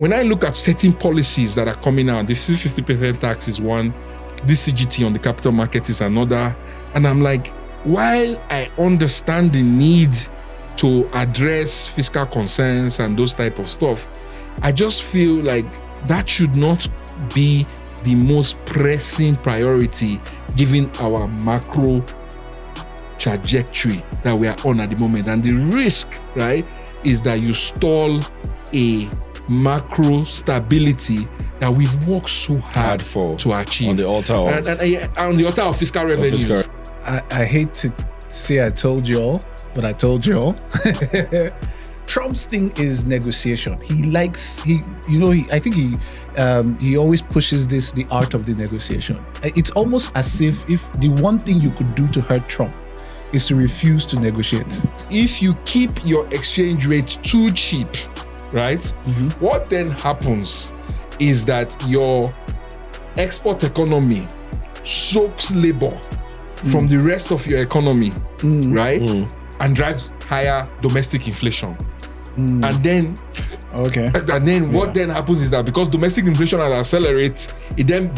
when I look at certain policies that are coming out, the 50% tax is one, this CGT on the capital market is another. And I'm like, while I understand the need to address fiscal concerns and those type of stuff, I just feel like that should not be the most pressing priority given our macro trajectory that we are on at the moment. And the risk, right, is that you stall a macro stability that we've worked so hard for to achieve. On the altar of... on the altar of fiscal revenues. I hate to say I told you all, but I told you all. Trump's thing is negotiation. I think he always pushes the art of the negotiation. It's almost as if the one thing you could do to hurt Trump is to refuse to negotiate. If you keep your exchange rate too cheap, right? What then happens is that your export economy soaks labor from the rest of your economy, right? And drives higher domestic inflation. And then what then happens is that because domestic inflation has accelerated, you then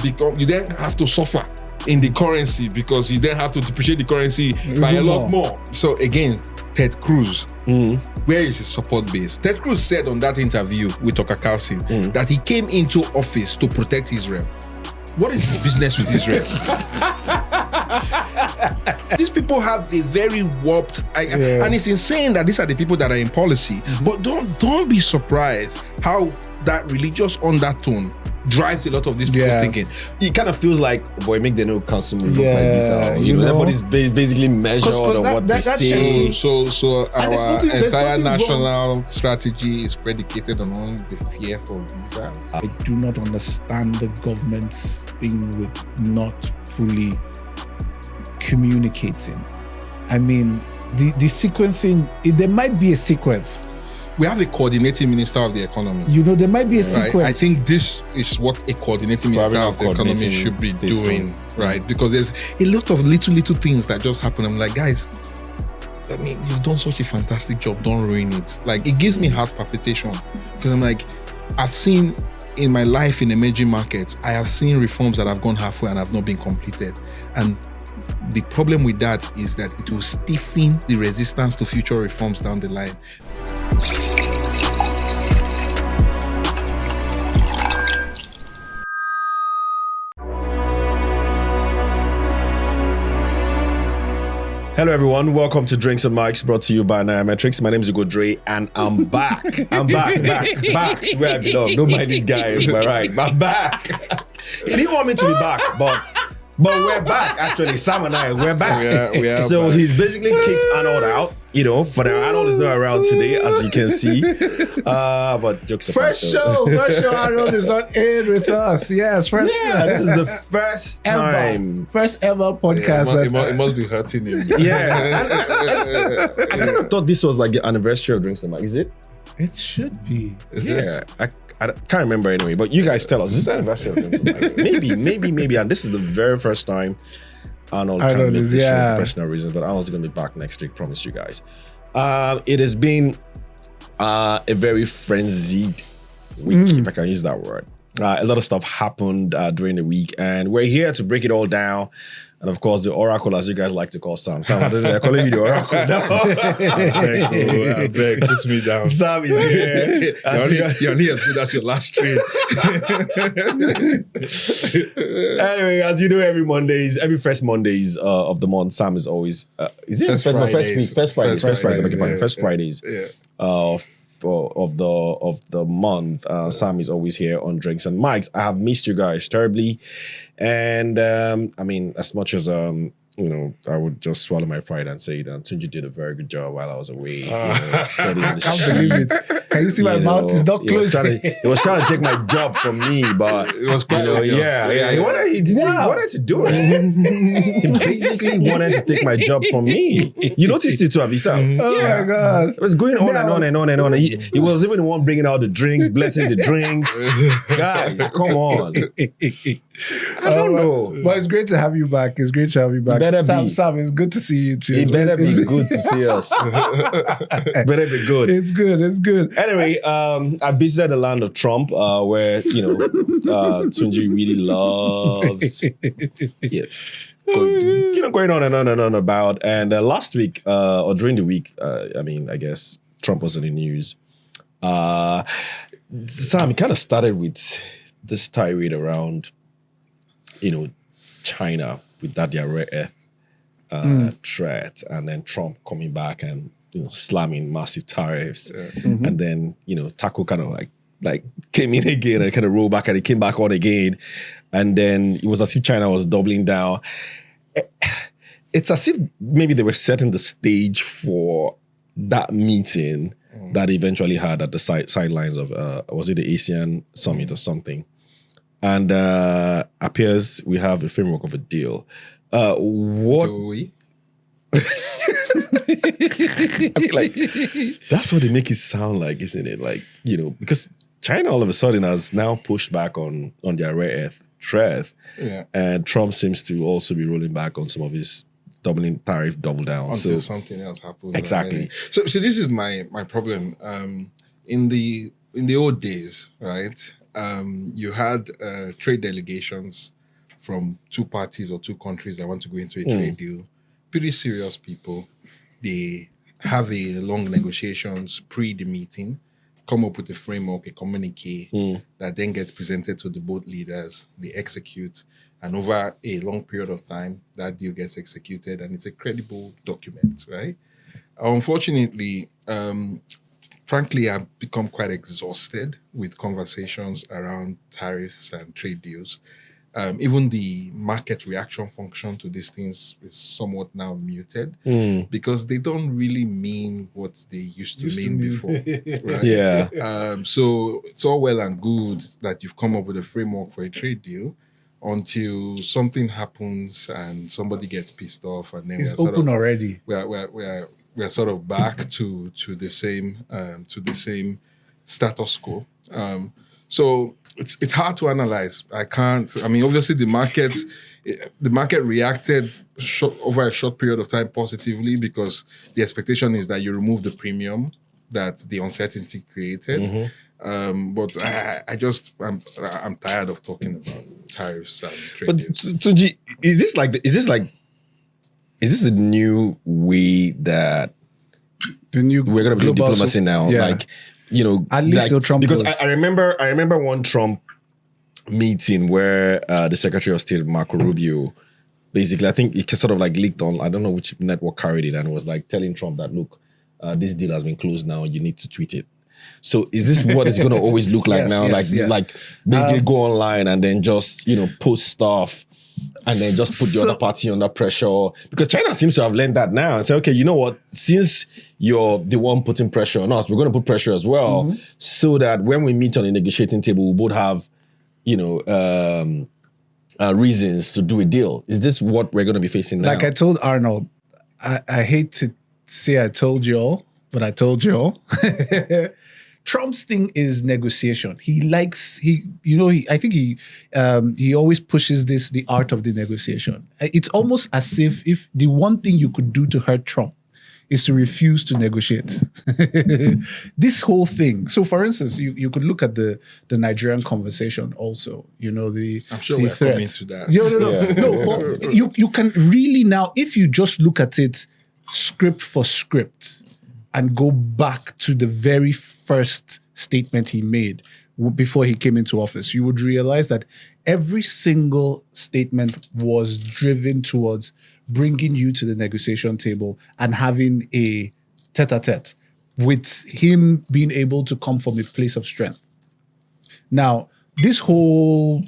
have to suffer in the currency because you then have to depreciate the currency by a lot more. So again, Ted Cruz, where is his support base? Ted Cruz said on that interview with Tucker Carlson that he came into office to protect Israel. What is his business with Israel? These people have a very warped, and it's insane that these are the people that are in policy. But don't be surprised how that religious undertone drives a lot of these people's thinking. It kind of feels like, boy, make the no consumer look like this. Everybody's basically measured on what they say. So our entire national strategy is predicated on the fear for visas. I do not understand the government's thing with not fully communicating. I mean, the sequencing, there might be a sequence. We have a coordinating minister of the economy. There might be a sequence. I think this is what a coordinating minister of the economy should be doing, right? Because there's a lot of little things that just happen. I'm like, guys, I mean, you've done such a fantastic job. Don't ruin it. Like, it gives me heart palpitation because I'm like, I've seen in my life in emerging markets, I have seen reforms that have gone halfway and have not been completed. And the problem with that is that it will stiffen the resistance to future reforms down the line. Hello everyone, welcome to Drinks and Mics, brought to you by Naira. My name is Ugodre and I'm back. I'm back where I belong. Don't mind these guys, am I right? I'm back. He didn't want me to be back, but we're back actually. Sam and I, we're back. We are so back. He's basically kicked Arnold out. For now, Arnold is not around today, as you can see. But jokes apart. First show Arnold is not in with us. Yes, this is the first time. First ever podcast. It must be hurting him. Yeah. I kind of thought this was like the anniversary of Drinks and Mics. Is it? It should be. Is it? I can't remember anyway, but you guys tell us. This is the anniversary of Drinks and Mics. Maybe. And this is the very first time Arnold can't make this show for personal reasons, but Arnold's going to be back next week, promise you guys. It has been a very frenzied week, if I can use that word. A lot of stuff happened during the week, and we're here to break it all down. And of course, the Oracle, as you guys like to call Sam. Sam, they're calling you the Oracle now. I beg, put me down. Sam is here. You're only as good as your last trade. Anyway, as you know, every first Mondays of the month, Sam is always First Fridays of the month. Sam is always here on Drinks and Mics. I have missed you guys terribly, and I mean, as much as I would just swallow my pride and say that Tunji did a very good job while I was away. Studying the I can't believe it. Can you see my mouth is not closed? He was trying to take my job from me, but it was quite he wanted to do it. He basically wanted to take my job from me. You noticed it too, Abisa. My God. It was going on and on and on and on. He was even the one bringing out the drinks, blessing the drinks. Guys, come on. I don't know. But it's great to have you back. Sam, it's good to see you too. It better be good to see us. Better be good. It's good. Anyway, I visited the land of Trump, where Tunji really loves, going on and on and on about. And last week, or during the week, I guess Trump was in the news. Sam, it kind of started with this tirade around, China with that their rare earth threat, and then Trump coming back and slamming massive tariffs, and then Taco kind of like came in again and kind of rolled back, and it came back on again, and then it was as if China was doubling down. It's as if maybe they were setting the stage for that meeting that eventually had at the sidelines of was it the ASEAN summit or something. And appears we have a framework of a deal. What? Do we? That's what they make it sound like, isn't it? Like, because China all of a sudden has now pushed back on their rare earth threat. Yeah. And Trump seems to also be rolling back on some of his double down. Until something else happens. Exactly. So this is my problem. In the old days, right? You had trade delegations from two parties or two countries that want to go into a trade deal. Pretty serious people. They have a long negotiations pre the meeting, come up with a framework, a communique that then gets presented to the both leaders. They execute, and over a long period of time, that deal gets executed, and it's a credible document, right? Unfortunately, frankly, I've become quite exhausted with conversations around tariffs and trade deals. Even the market reaction function to these things is somewhat now muted because they don't really mean what they used to mean before. Right? Yeah. So it's all well and good that you've come up with a framework for a trade deal until something happens and somebody gets pissed off, and then it's open already. We're sort of back to the same status quo. So it's hard to analyze. Obviously the market reacted over a short period of time positively because the expectation is that you remove the premium that the uncertainty created. But I'm tired of talking about tariffs and trade but deals. Tunji, is this the new way that the new we're going to do diplomacy now? Yeah. Like, at least till Trump because goes. I remember one Trump meeting where the Secretary of State Marco Rubio, basically, I think it sort of like leaked on, I don't know which network carried it, and was like telling Trump that, look, this deal has been closed now, you need to tweet it. So is this what it's going to always look like now? Yes. Like basically go online and then just, post stuff and then just put the other party under pressure? Because China seems to have learned that now and say, okay, you know what? Since you're the one putting pressure on us, we're going to put pressure as well, so that when we meet on the negotiating table, we both have, reasons to do a deal. Is this what we're going to be facing now? Like I told Arnold, I hate to say I told you all, but I told you all. Trump's thing is negotiation. I think he always pushes the art of the negotiation. It's almost as if the one thing you could do to hurt Trump is to refuse to negotiate. This whole thing. So, for instance, you could look at the Nigerian conversation also. I'm sure we're threat. coming to that. No. You can really now, if you just look at it script for script, and go back to the very first statement he made before he came into office, you would realize that every single statement was driven towards bringing you to the negotiation table and having a tete-a-tete with him being able to come from a place of strength. Now, this whole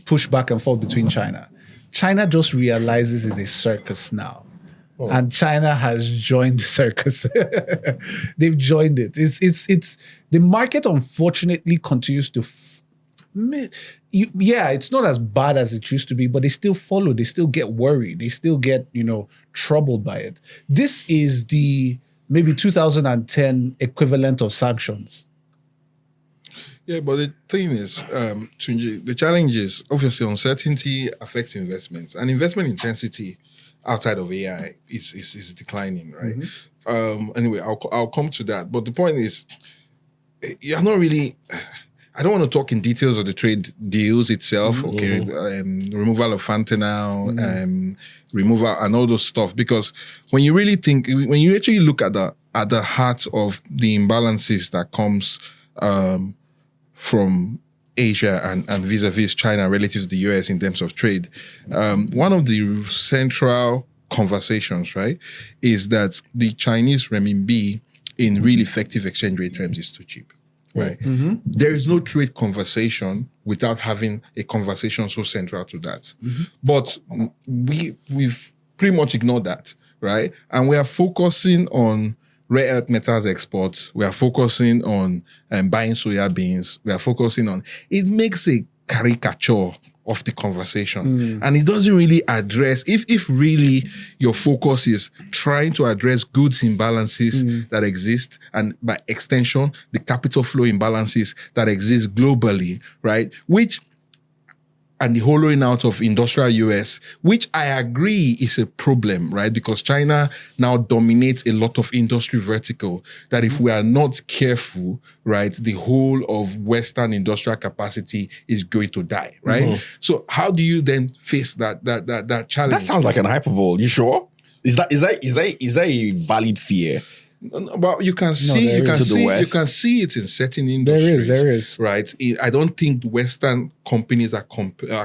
push back and forth between China just realizes it's a circus now. Oh. And China has joined the circus. They've joined it. It's the market, unfortunately, continues to. It's not as bad as it used to be, but they still follow. They still get worried. They still get troubled by it. This is the maybe 2010 equivalent of sanctions. Yeah, but the thing is, Tunji, the challenge is obviously uncertainty affects investments, and investment intensity outside of AI is declining, right? Anyway, I'll come to that. But the point is, you're not really. I don't want to talk in details of the trade deals itself. Okay, removal of fentanyl, removal and all those stuff. Because when you really think, when you actually look at the heart of the imbalances that comes from Asia and vis-a-vis China relative to the US in terms of trade, one of the central conversations, right, is that the Chinese renminbi in real effective exchange rate terms is too cheap. Right. There is no trade conversation without having a conversation so central to that. But we've pretty much ignored that, right? And we are focusing on rare earth metals exports. We are focusing on buying soya beans. We are focusing on, it makes a caricature of the conversation. And it doesn't really address, if really your focus is trying to address goods imbalances that exist, and by extension, the capital flow imbalances that exist globally, right? And the hollowing out of industrial US, which I agree is a problem, right? Because China now dominates a lot of industry vertical that if we are not careful, right, the whole of Western industrial capacity is going to die, right? So how do you then face that challenge? That sounds like an hyperbole. You sure? Is that a valid fear? Well, you can see it in certain industries. There is. Right. I don't think Western companies are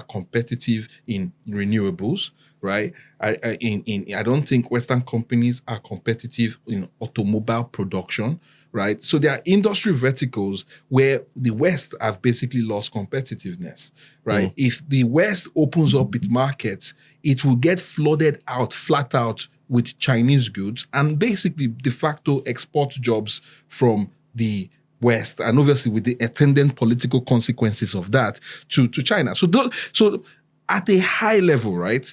competitive in renewables. Right. I don't think Western companies are competitive in automobile production. Right. So there are industry verticals where the West have basically lost competitiveness. Right. If the West opens up its markets, it will get flooded out, flat out, with Chinese goods, and basically de facto export jobs from the West, and obviously with the attendant political consequences of that to China. So at a high level, right,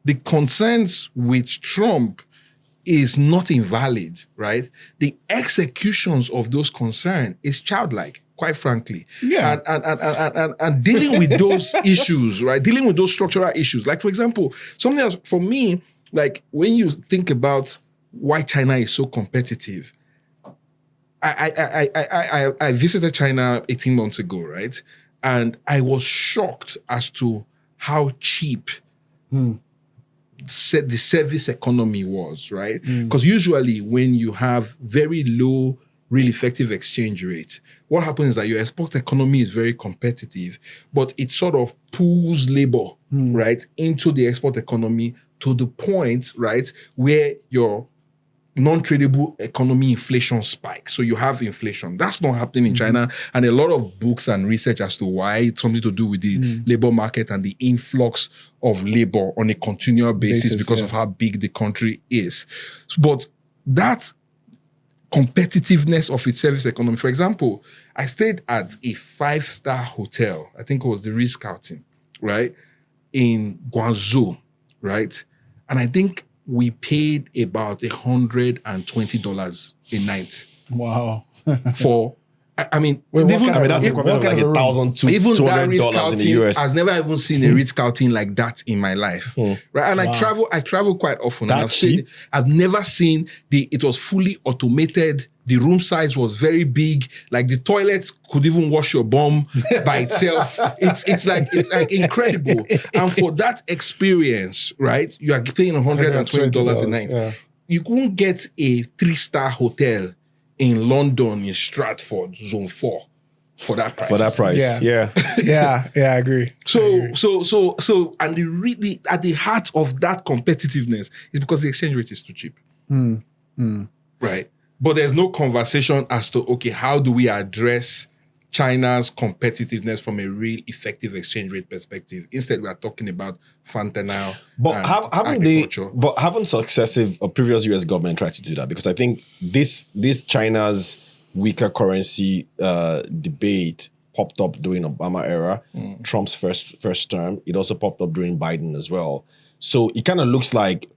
the concerns with Trump is not invalid, right? The executions of those concerns is childlike, quite frankly. Yeah. And dealing with those issues, right? Dealing with those structural issues. Like, for example, something else for me, like when you think about why China is so competitive, I visited China 18 months ago, right? And I was shocked as to how cheap the service economy was, right? Because usually when you have very low real effective exchange rate, what happens is that your export economy is very competitive, but it sort of pulls labor, right, into the export economy to the point, right, where your non-tradable economy inflation spikes. So you have inflation. That's not happening in China. And a lot of books and research as to why it's something to do with the labor market and the influx of labor on a continual basis because of how big the country is. But that competitiveness of its service economy, for example, I stayed at a 5-star hotel, I think it was the Ritz-Carlton, right, in Guangzhou, right? And I think we paid about $120 a night. Wow. For, I mean, that's the equivalent of like $1,200 in the US. I've never even seen a Ritz-Carlton like that in my life, right? And I travel quite often. That's and cheap. I've never seen it was fully automated. The room size was very big. Like the toilets could even wash your bum by itself. It's like incredible. And for that experience, right, you are paying $120 a night. Yeah. You couldn't get a 3-star hotel in London, in Stratford, Zone 4, for that price. For that price, yeah. I agree. So, and really at the heart of that competitiveness is because the exchange rate is too cheap, right? But there's no conversation as to, okay, how do we address China's competitiveness from a real effective exchange rate perspective? Instead, we are talking about fentanyl. But haven't successive or previous US government tried to do that? Because I think this China's weaker currency debate popped up during Obama era, Trump's first term. It also popped up during Biden as well. So it kind of looks like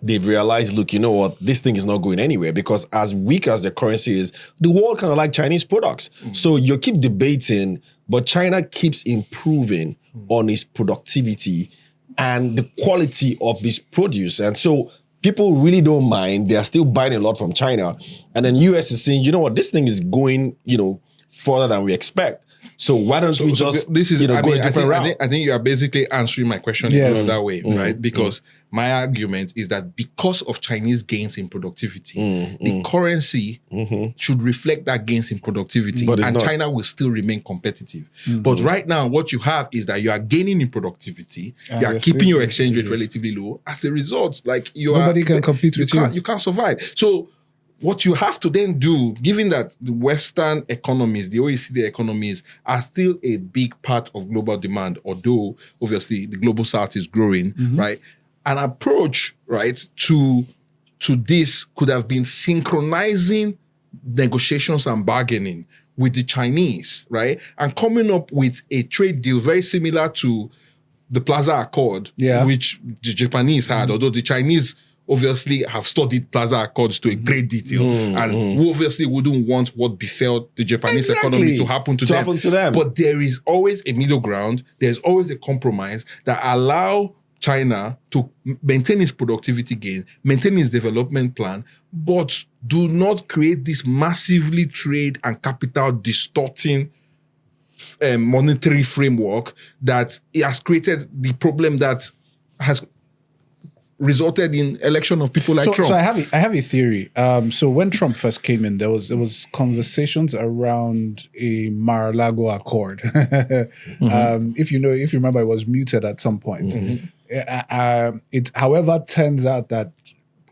they've realized, look, you know what, this thing is not going anywhere, because as weak as the currency is, the world kind of like Chinese products. So you keep debating, but China keeps improving on its productivity and the quality of its produce. And so people really don't mind. They are still buying a lot from China. And then US is saying, you know what, this thing is going, further than we expect. So why don't we just, this is, go a different route? I think you are basically answering my question in another way, right? Because my argument is that because of Chinese gains in productivity, the currency should reflect that gains in productivity, and China will still remain competitive. But right now, what you have is that you are gaining in productivity, you are keeping your exchange rate relatively low. As a result, nobody can compete with you. You can't survive. So what you have to then do, given that the Western economies, the OECD economies, are still a big part of global demand, although obviously the global south is growing, right? An approach, right, to this could have been synchronizing negotiations and bargaining with the Chinese, right? And coming up with a trade deal very similar to the Plaza Accord, which the Japanese had, although the Chinese obviously have studied Plaza Accords to a great detail, and we obviously wouldn't want what befell the Japanese economy to happen to them. But there is always a middle ground. There's always a compromise that allow China to maintain its productivity gain, maintain its development plan, but do not create this massively trade and capital distorting monetary framework that has created the problem that has resulted in election of people like Trump. So I have a theory. So when Trump first came in, there was conversations around a Mar-a-Lago Accord. If you remember, it was muted at some point. It, however, turns out that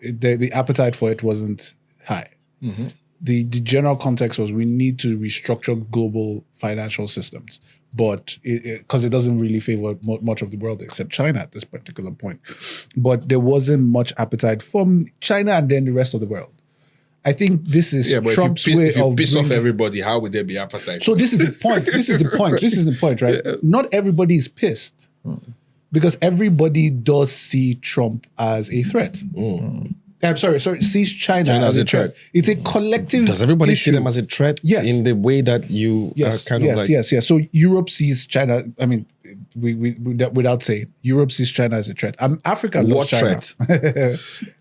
the appetite for it wasn't high. The general context was we need to restructure global financial systems, but because it doesn't really favor much of the world except China at this particular point. But there wasn't much appetite from China and then the rest of the world. I think this is Trump's way of... If you piss off everybody, how would there be appetite? So this is the point. This is the point, right? Not everybody is pissed because everybody does see Trump as a threat. I'm sorry, sees China as a threat. It's a collective Does everybody issue. see them as a threat? Yes. In the way that you are kind of like... Yes. So Europe sees China, I mean, we without saying, Europe sees China as a threat. Africa loves China. Threat?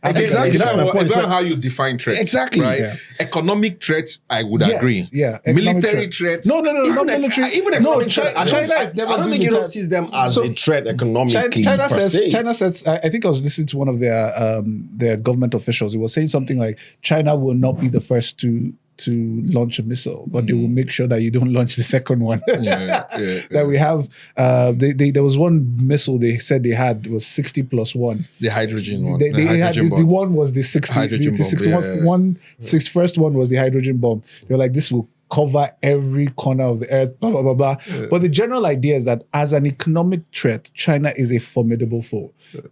Exactly. That's my point. It's not how you define threat. Exactly. Right? Yeah. Economic threat, I would agree. Yeah. Military threat. No, not military. Even economic threat. China I don't think Europe sees them as a threat economically. China says, I think I was listening to one of their government officials. He was saying something like, China will not be the first to launch a missile, but they will make sure that you don't launch the second one. That we have, there was one missile they said they had was 60 plus 1. The hydrogen one. The one was the 60. Hydrogen the 61 one, 61st one was the hydrogen bomb. They were like, this will cover every corner of the earth, blah, blah, blah, blah. But the general idea is that as an economic threat, China is a formidable foe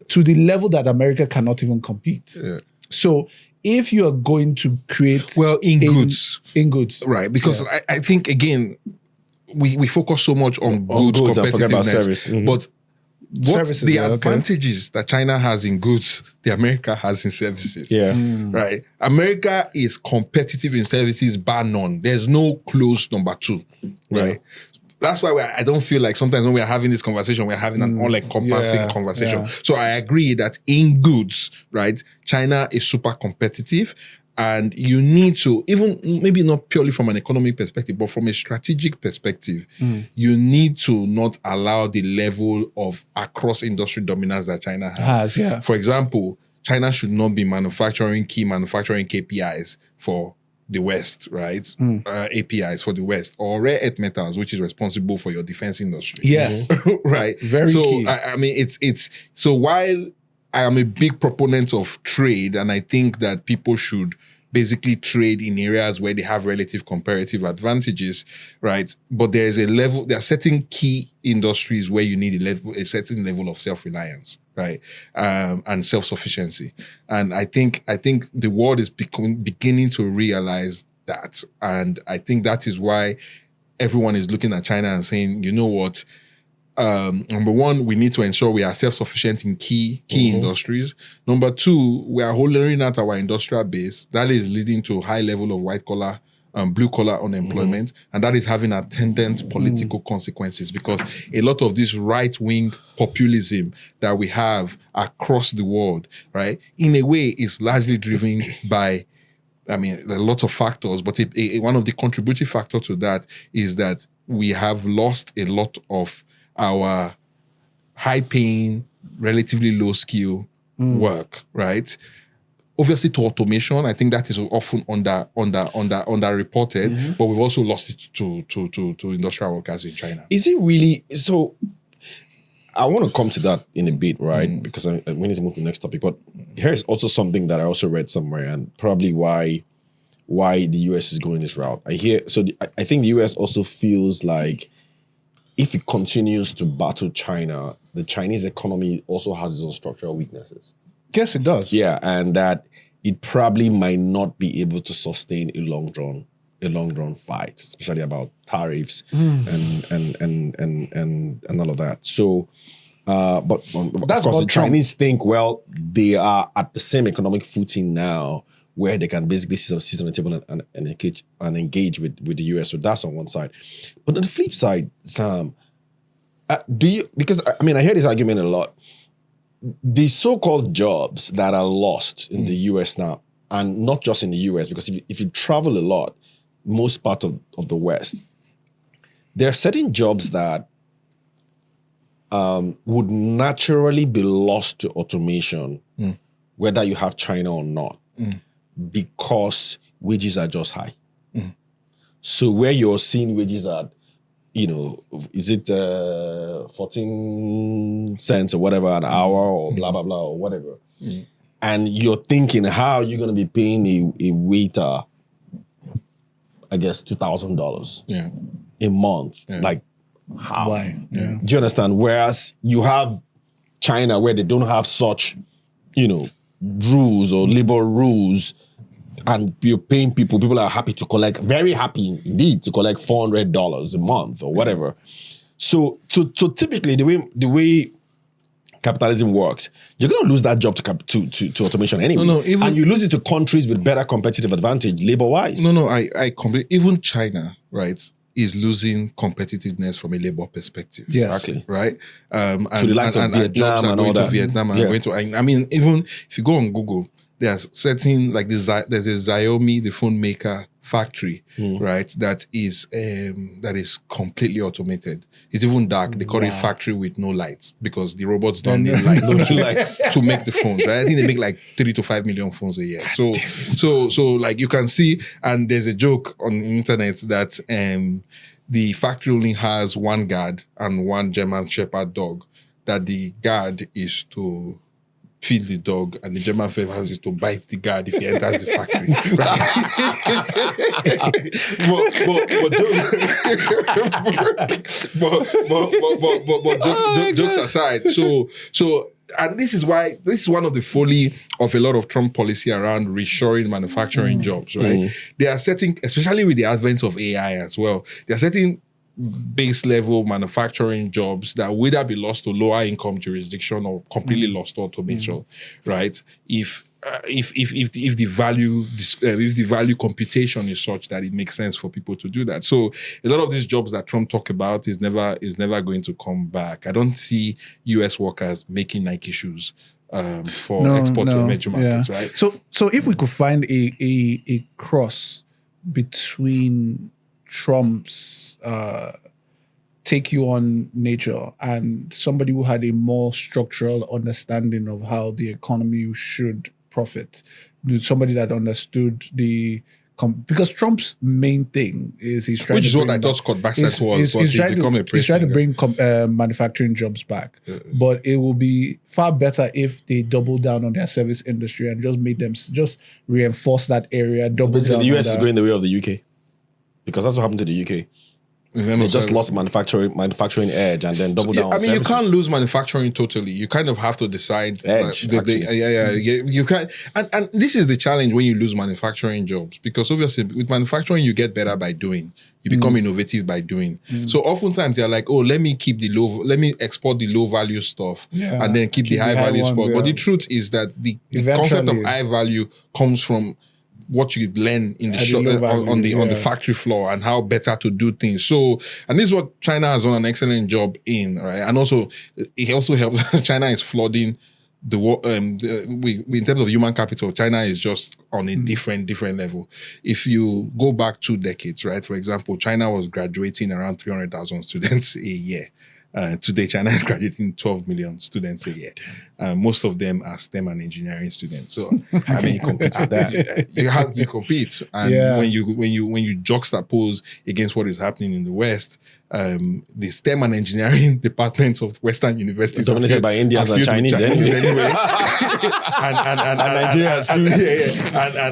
to the level that America cannot even compete. So if you are going to create... in goods. Right. Because I think, again, we focus so much on goods competitiveness. Service. But what the advantages that China has in goods, the America has in services. Right. America is competitive in services, bar none. There's no close number 2. Right. That's why I don't feel like sometimes when we're having this conversation, we're having an all-encompassing conversation. So I agree that in goods, right, China is super competitive, and you need to, even maybe not purely from an economic perspective, but from a strategic perspective, you need to not allow the level of across-industry dominance that China has. For example, China should not be manufacturing key manufacturing KPIs for the West, right? APIs for the West, or rare earth metals, which is responsible for your defense industry. Yes. Right. Very key. I mean, it's so while I am a big proponent of trade, and I think that people should basically trade in areas where they have relative comparative advantages, right? But there are certain key industries where you need a certain level of self-reliance, right? And self-sufficiency. And I think the world is beginning to realize that. And I think that is why everyone is looking at China and saying, you know what, number one, we need to ensure we are self-sufficient in key industries. Number two, we are hollowing out our industrial base. That is leading to high level of white collar, blue collar unemployment, and that is having attendant political consequences, because a lot of this right-wing populism that we have across the world, right, in a way is largely driven by, I mean, there are lots of factors, but one of the contributing factors to that is that we have lost a lot of our high-paying, relatively low-skill work, right? Obviously, to automation, I think that is often underreported, but we've also lost it to industrial workers in China. Is it really so? I want to come to that in a bit, right? Because we need to move to the next topic. But here's also something that I also read somewhere, and probably why the US is going this route. I think the US also feels like if it continues to battle China, the Chinese economy also has its own structural weaknesses. Yes, it does. Yeah, and that it probably might not be able to sustain a long drawn fight, especially about tariffs and all of that. So, but that's of course, the Trump. Chinese think, well, they are at the same economic footing now, where they can basically sit on the table and engage with the US. So that's on one side. But on the flip side, Sam, because I hear this argument a lot. The so-called jobs that are lost in the US now, and not just in the US, because if you travel a lot, most part of the West, there are certain jobs that would naturally be lost to automation, whether you have China or not, because wages are just high. So where you're seeing wages at, is it 14 cents or whatever an hour or blah, blah, blah, or whatever. And you're thinking, how are you going to be paying a waiter, I guess, $2,000 a month? Yeah. Like, how? Why? Yeah. Do you understand? Whereas you have China where they don't have such, rules or labor rules, and you're paying people are happy to collect, very happy indeed to collect $400 a month or whatever. So typically the way capitalism works, you're going to lose that job to automation anyway. And you lose it to countries with better competitive advantage labor-wise. I completely, even China, right, is losing competitiveness from a labor perspective. Yes. Exactly. Right? To the likes of Vietnam and all that. Vietnam and going to, even if you go on Google, there's certain, like there's a Xiaomi, the phone maker factory, right? That is completely automated. It's even dark. They call it factory with no lights, because the robots don't need lights to make the phones. Right? I think they make like 3 to 5 million phones a year. So like you can see, and there's a joke on the internet that the factory only has one guard and one German Shepherd dog. That the guard is to feed the dog, and the German Shepherd is to bite the guard if he enters the factory. But jokes aside, so and this is one of the folly of a lot of Trump policy around reshoring manufacturing jobs, right? They are setting, especially with the advent of AI as well, they are setting base level manufacturing jobs that will either be lost to lower income jurisdiction or completely lost to automation, right? If the value computation is such that it makes sense for people to do that. So a lot of these jobs that Trump talked about is never going to come back. I don't see US workers making Nike shoes for export to emerging markets, right? So if we could find a cross between Trump's take you on nature and somebody who had a more structural understanding of how the economy should profit, somebody that understood because Trump's main thing is he's trying, which is what I thought Scott Bassett was, but he's become a president. He's trying to bring manufacturing jobs back, but it will be far better if they double down on their service industry and just make them just reinforce that area. So basically, the US is going the way of the UK, because that's what happened to the UK. They just lost manufacturing edge and then double down on services. You can't lose manufacturing totally. You kind of have to decide. Edge, you can't. And this is the challenge when you lose manufacturing jobs, because obviously with manufacturing, you get better by doing. You become innovative by doing. So oftentimes they're like, oh, let me export the low value stuff and then keep the high value stuff. But the truth is that the concept of high value comes from what you learn in the shop on the factory floor and how better to do things. So, and this is what China has done an excellent job in, right? And also, it also helps. China is flooding in terms of human capital. China is just on a different level. If you go back 2 decades, right? For example, China was graduating around 300,000 students a year. Today, China is graduating 12 million students a year. Most of them are STEM and engineering students. So, I mean, you compete with that. You compete, and when you juxtapose against what is happening in the West, the STEM and engineering departments of Western universities dominated by Indians and Chinese anyway. and Nigerians too.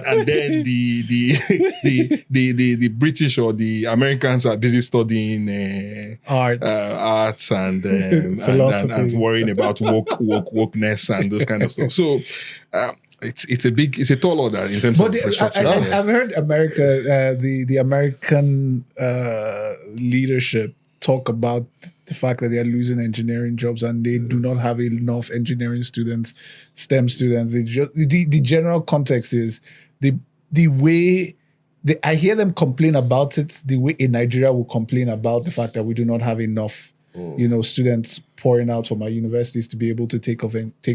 And then the British or the Americans are busy studying arts and worrying about wokeness and those kind of stuff. So it's a tall order in terms of infrastructure. I've heard the American leadership talk about the fact that they are losing engineering jobs and they do not have enough engineering students, STEM students. The general context is the way. I hear them complain about it the way in Nigeria will complain about the fact that we do not have enough students pouring out from our universities to be able to take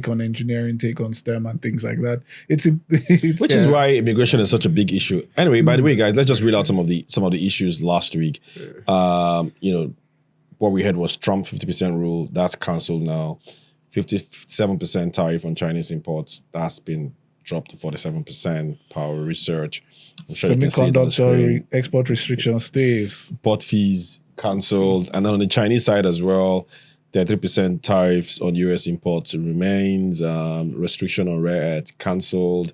on engineering, take on STEM and things like that. Which is why immigration is such a big issue. Anyway, by the way, guys, let's just read out some of the issues last week. What we had was Trump 50% rule. That's cancelled now. 57% tariff on Chinese imports. That's been dropped to 47%. Power research. I'm sure semiconductor export restriction stays. Port fees cancelled. And then on the Chinese side as well, there are 3% tariffs on US imports remains. Restriction on rare earths cancelled.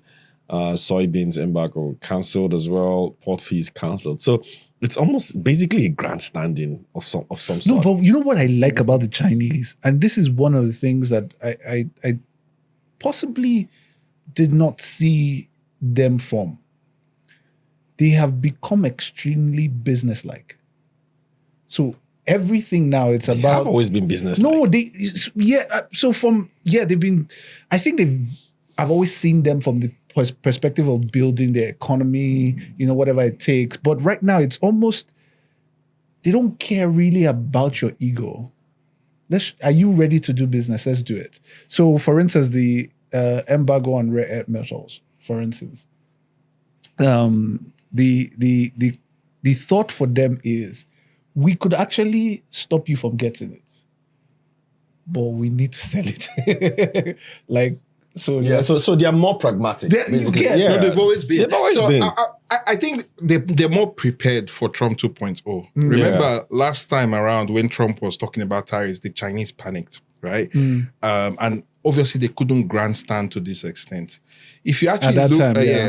Soybeans embargo cancelled as well. Port fees cancelled. So it's almost basically a grandstanding of some sort. No, but you know what I like about the Chinese? And this is one of the things that I possibly did not see them from. They have become extremely businesslike. So everything now it's about. Have always been business. No, they've been. I think I've always seen them from the perspective of building their economy, whatever it takes. But right now it's almost they don't care really about your ego. Are you ready to do business? Let's do it. So, for instance, the embargo on rare earth metals, for instance, the thought for them is we could actually stop you from getting it, but we need to sell it. So they are more pragmatic. They've always been. been. I think they're more prepared for Trump 2.0. Remember last time around when Trump was talking about tariffs, the Chinese panicked, right? And obviously they couldn't grandstand to this extent. If you actually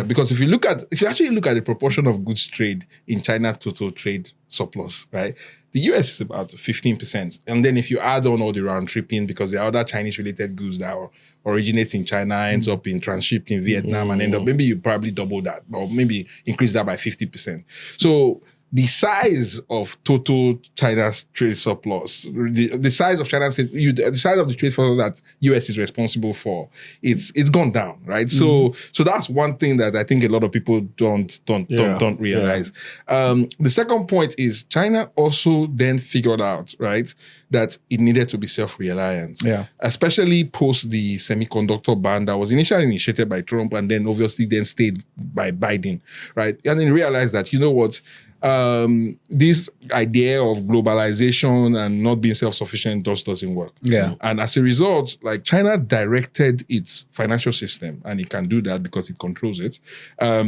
because if you actually look at the proportion of goods trade in China's total trade surplus, right? The US is about 15%. And then if you add on all the round tripping, because there are other Chinese related goods that originate in China, ends up in transshipped in Vietnam and end up, maybe you probably double that or maybe increase that by 50%. So the size of total China's trade surplus, the size of China's, the size of the trade surplus that US is responsible for, it's gone down, right? So that's one thing that I think a lot of people don't realize. The second point is China also then figured out, right, that it needed to be self-reliant, especially post the semiconductor ban that was initially initiated by Trump and then obviously then stayed by Biden, right? And then realized that, this idea of globalization and not being self-sufficient just doesn't work. And as a result, China directed its financial system, and it can do that because it controls it,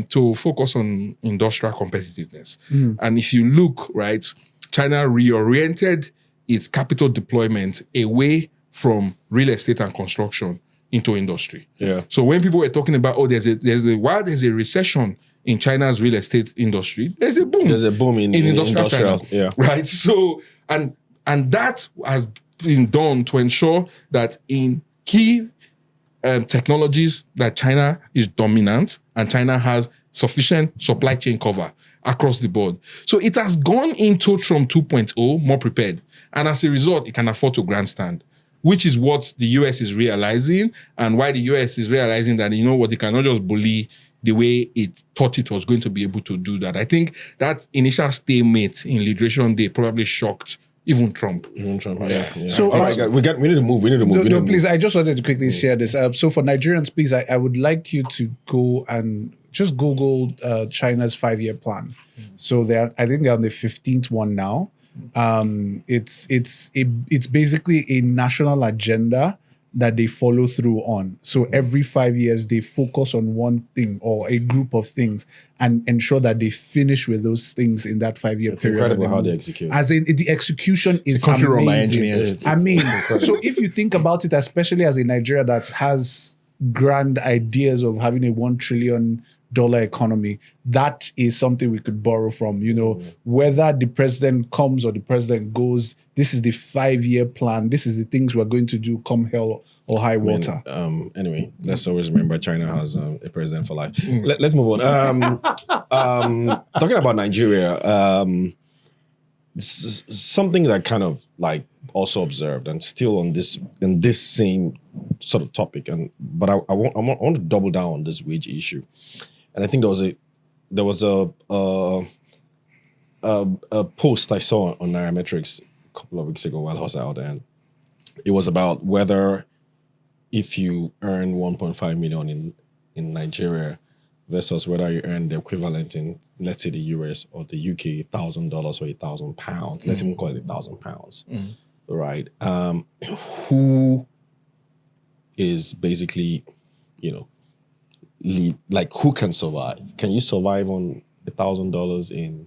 to focus on industrial competitiveness. And if you look, right, China reoriented its capital deployment away from real estate and construction into industry. So when people were talking about, while there's a recession in China's real estate industry, there's a boom. There's a boom in industrial China, yeah. Right. So and that has been done to ensure that in key technologies that China is dominant and China has sufficient supply chain cover across the board. So it has gone into Trump 2.0 more prepared. And as a result, it can afford to grandstand, which is what the US is realizing, and why the US is realizing that, you know what, it cannot just bully the way it thought it was going to be able to do that. I think that initial stalemate in Liberation Day probably shocked even Trump. Yeah. So, all right, guys, we need to move. No, please, I just wanted to quickly share this. So for Nigerians, please, I would like you to go and just Google China's 5-year plan. So I think they're on the 15th one now. It's basically a national agenda that they follow through on. So every 5 years, they focus on one thing or a group of things and ensure that they finish with those things in that 5-year It's period. incredible how they execute. As in, the execution is amazing. I mean, so if you think about it, especially as a Nigeria that has grand ideas of having a $1 trillion economy, that is something we could borrow from. You know, whether the president comes or the president goes, this is the 5-year plan. This is the things we're going to do come hell or high water. Anyway, let's always remember China has a president for life. Let's move on. Talking about Nigeria, something that kind of like also observed and still on this same sort of topic, but I want to double down on this wage issue. And I think there was a post I saw on Nairametrics a couple of weeks ago while I was out, and it was about whether if you earn 1.5 million in Nigeria versus whether you earn the equivalent in, let's say, the US or the UK, $1,000 or £1,000. Let's even call it £1,000, right? Who is basically, you know, like who can survive? Can you survive on $1,000 in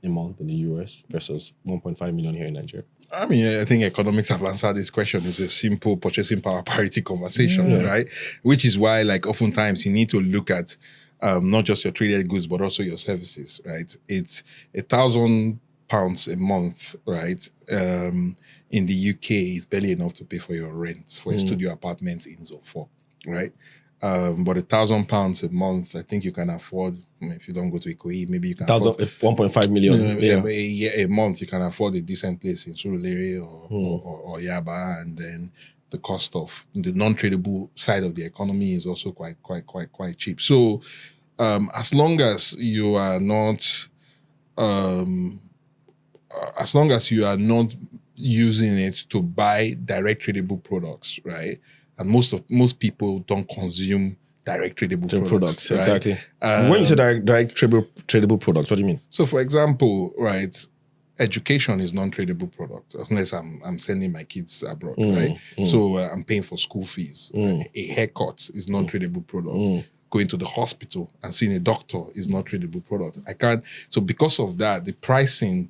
a month in the US versus 1.5 million here in Nigeria? I mean, I think economics have answered this question. It's a simple purchasing power parity conversation, right? Which is why, like, oftentimes you need to look at not just your traded goods, but also your services, right? It's £1,000 a month, right? In the UK, is barely enough to pay for your rent for a studio apartment in Zone 4, right? But £1,000 a month, I think you can afford. If you don't go to Ikoyi, maybe you can afford 1.5 million. A month. You can afford a decent place in Surulere or Yaba, and then the cost of the non-tradable side of the economy is also quite cheap. So, as long as you are not, using it to buy direct tradable products, right? And most people don't consume direct tradable products, right? Exactly. When you say direct tradable products, what do you mean? So, for example, right, education is non-tradable product unless I'm sending my kids abroad, right? So I'm paying for school fees. A haircut is non-tradable product. Going to the hospital and seeing a doctor is not tradable product. I can't. So because of that, the pricing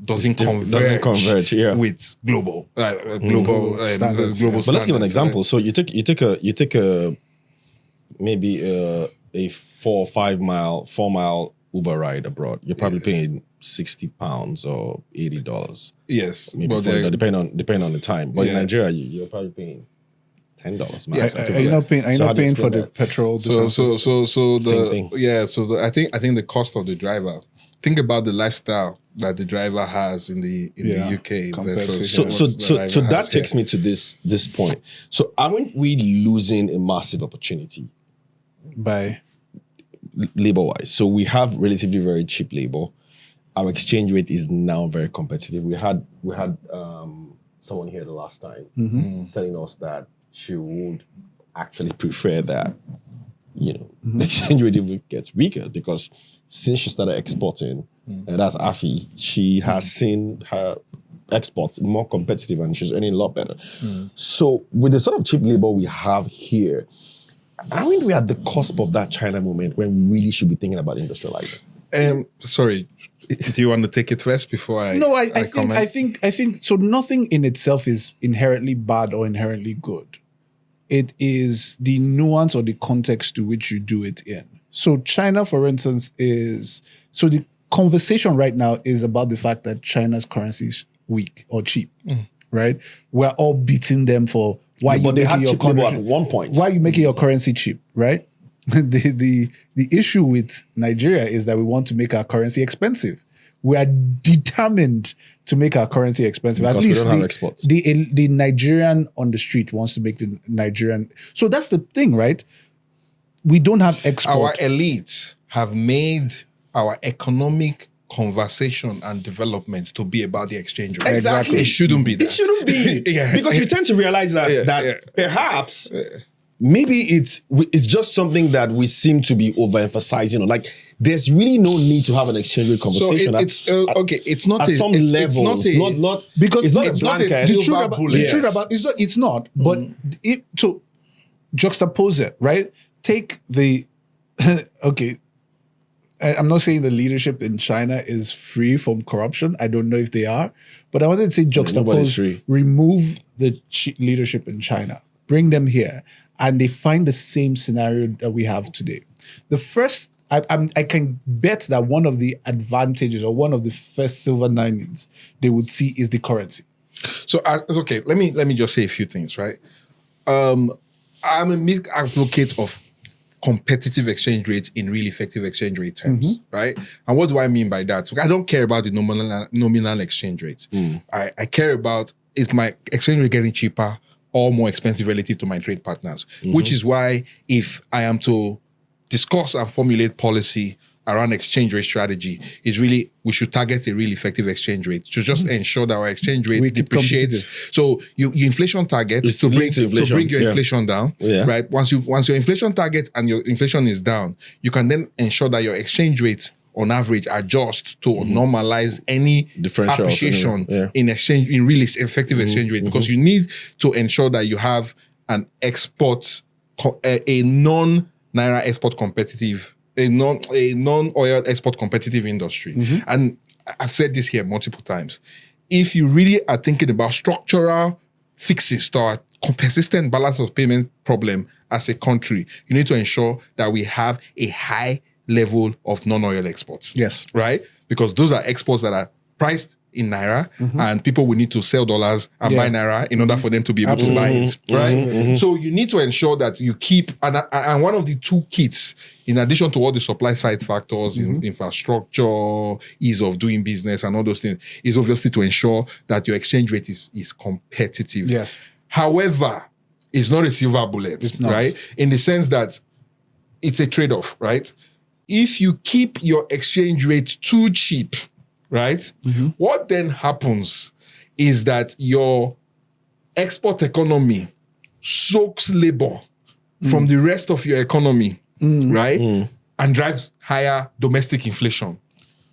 doesn't converge with global standards. But let's give an example. Right? So you take a maybe a 4 mile Uber ride abroad. You're probably paying £60 or $80. Yes, maybe depending on the time. But in Nigeria, you're probably paying $10 max. Are you not paying for the petrol? Same thing. I think the cost of the driver. Think about the lifestyle that the driver has in the UK versus so that takes me to this point. So aren't we losing a massive opportunity by labor wise? So we have relatively very cheap labor. Our exchange rate is now very competitive. We had someone here the last time telling us that she would actually prefer that, you know, the exchange rate even gets weaker because since she started exporting, and that's AFI, she has seen her exports more competitive and she's earning a lot better. So with the sort of cheap labor we have here, aren't we at the cusp of that China moment when we really should be thinking about industrializing? Sorry, do you want to take it first before I? No, I think so. Nothing in itself is inherently bad or inherently good. It is the nuance or the context to which you do it in. So China, for instance, so the conversation right now is about the fact that China's currency is weak or cheap, right? We're all beating them for why you making your currency at one point. Why are you making your currency cheap, right? The issue with Nigeria is that we want to make our currency expensive. We are determined to make our currency expensive. Because at least we don't have exports. The Nigerian on the street wants to make the Nigerian. So that's the thing, right? We don't have export. Our elites have made our economic conversation and development to be about the exchange rate. Exactly. It shouldn't be that. It shouldn't be. Because you tend to realize that perhaps maybe it's just something that we seem to be overemphasizing on. Like, there's really no need to have an exchange rate conversation. So it's not at some level. Because it's not it's a not a blanket. silver bullet. The truth about it's not. But to juxtapose it, right? Take the okay. I'm not saying the leadership in China is free from corruption. I don't know if they are, but I wanted to say juxtapose, remove the leadership in China, bring them here, and they find the same scenario that we have today. The first, I can bet that one of the advantages or one of the first silver linings they would see is the currency. So okay, let me just say a few things, right? I'm a big advocate of competitive exchange rates in really effective exchange rate terms, right? And what do I mean by that? I don't care about the nominal exchange rate. I care about, is my exchange rate getting cheaper or more expensive relative to my trade partners? Which is why if I am to discuss and formulate policy around exchange rate strategy, is really, we should target a really effective exchange rate to just ensure that our exchange rate depreciates. So your inflation target is to bring your inflation down, right? Once your inflation target and your inflation is down, you can then ensure that your exchange rate on average adjust to normalize any appreciation in really effective exchange rate, because you need to ensure that you have an export, a non-Naira export competitive, a non-oil export competitive industry. And I've said this here multiple times. If you really are thinking about structural fixes to our persistent balance of payment problem as a country, you need to ensure that we have a high level of non-oil exports. Yes. Right? Because those are exports that are priced in Naira, and people will need to sell dollars and buy Naira in order for them to be able to buy it, right? So you need to ensure that you keep, and one of the two kits, in addition to all the supply side factors, infrastructure, ease of doing business and all those things, is obviously to ensure that your exchange rate is competitive. Yes. However, it's not a silver bullet, right? In the sense that it's a trade-off, right? If you keep your exchange rate too cheap, right? What then happens is that your export economy soaks labor from the rest of your economy, right? And drives higher domestic inflation.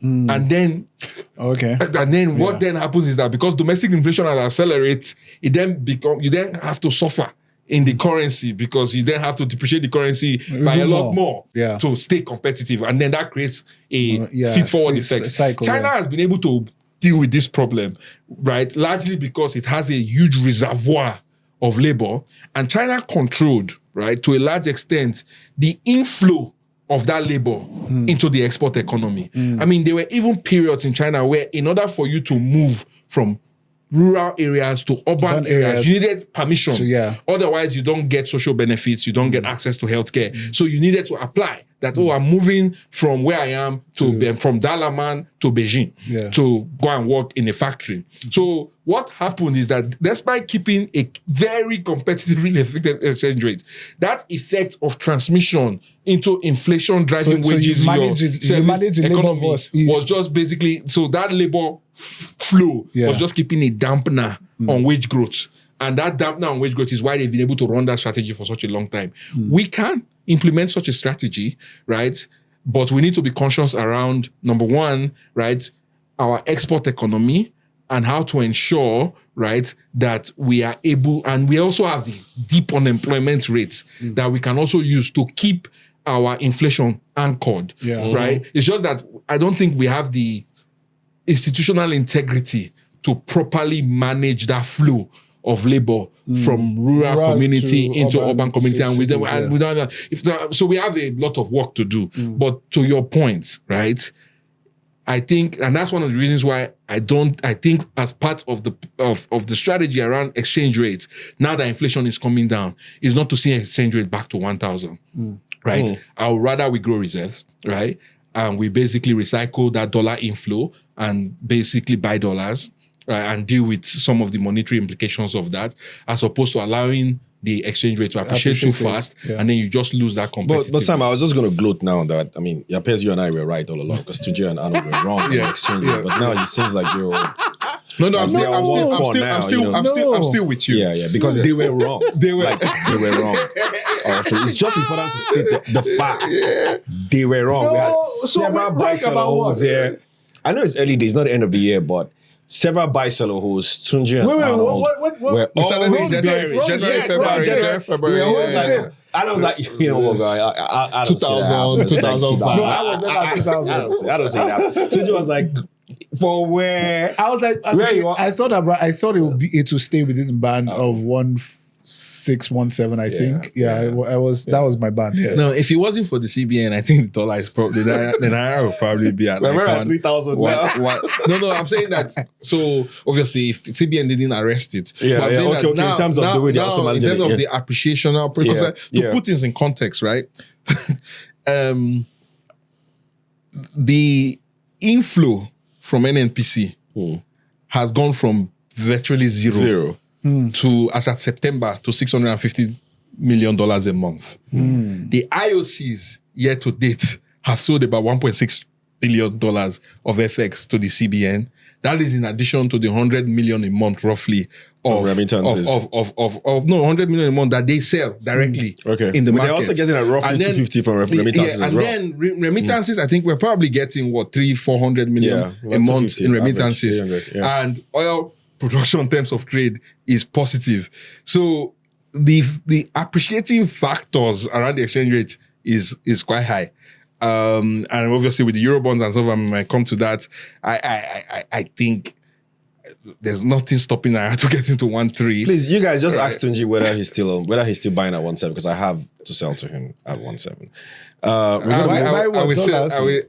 And then, what then happens is that because domestic inflation accelerates, you then have to suffer in the currency, because you then have to depreciate the currency by a lot more to stay competitive. And then that creates a feed-forward effect. Cycle, China has been able to deal with this problem, right? Largely because it has a huge reservoir of labor. And China controlled, right, to a large extent, the inflow of that labor into the export economy. I mean, there were even periods in China where in order for you to move from rural areas to urban areas, you needed permission. So, otherwise, you don't get social benefits, you don't get access to healthcare. So you needed to apply that, I'm moving from where I am from Dalaman to Beijing to go and work in a factory. So what happened is that despite keeping a very competitive, really effective exchange rate, that effect of transmission into inflation driving wages in your service economy was just basically, so that labor flow was just keeping a dampener on wage growth. And that dampener on wage growth is why they've been able to run that strategy for such a long time. We can implement such a strategy, right? But we need to be conscious around, number one, right, our export economy and how to ensure, right, that we are able, and we also have the deep unemployment rates that we can also use to keep our inflation anchored, right? It's just that I don't think we have the institutional integrity to properly manage that flow of labor from rural community into urban community, and so we have a lot of work to do. But to your point, right? I think, and that's one of the reasons why I think as part of the strategy around exchange rates, now that inflation is coming down, is not to see exchange rate back to 1,000, right? I would rather we grow reserves, right? And we basically recycle that dollar inflow and basically buy dollars, right? And deal with some of the monetary implications of that, as opposed to allowing the exchange rate to appreciate too fast, and then you just lose that competitiveness. But Sam, I was just going to gloat now that, I mean, it appears you and I were right all along, because Tunji and Anna were wrong on the exchange rate, but now it seems like you're... I'm still with you. Yeah, because they were wrong. They were wrong. So it's just important to state the fact. They were wrong. We had several buy-seller holds here. I know it's early days, not the end of the year, but several buy-seller hosts, Tunji and Arnold, were all January, February. I was like, you know what, guy? I 2000, 2005. No, I was never 2000. I don't say that. Tunji was like, for where? I was like, I thought it would stay within the band of 1617. I think. That was my band. Yeah. No, if it wasn't for the CBN, I think the dollar is probably the Naira would probably be at we're at 3,000 now. No, I'm saying that. So obviously, if the CBN didn't arrest it, okay. In terms of the way they also manage it, in terms of the appreciation, because to put things in context, right? The inflow from NNPC has gone from virtually zero. To, as at September, to $650 million a month. The IOCs year to date have sold about $1.6 billion of FX to the CBN. That is in addition to the 100 million a month roughly of remittances. No, 100 million a month that they sell directly in the market. They're also getting a roughly 250 from remittances as well. And then remittances, I think we're probably getting 300-400 million a month in remittances. And oil production in terms of trade is positive. So the appreciating factors around the exchange rate is quite high. And obviously with the Eurobonds and stuff, I might come to that. I think there's nothing stopping Naira to get into 1.3. Please, you guys just ask Tunji whether he's still buying at 1.7, because I have to sell to him at 1.7.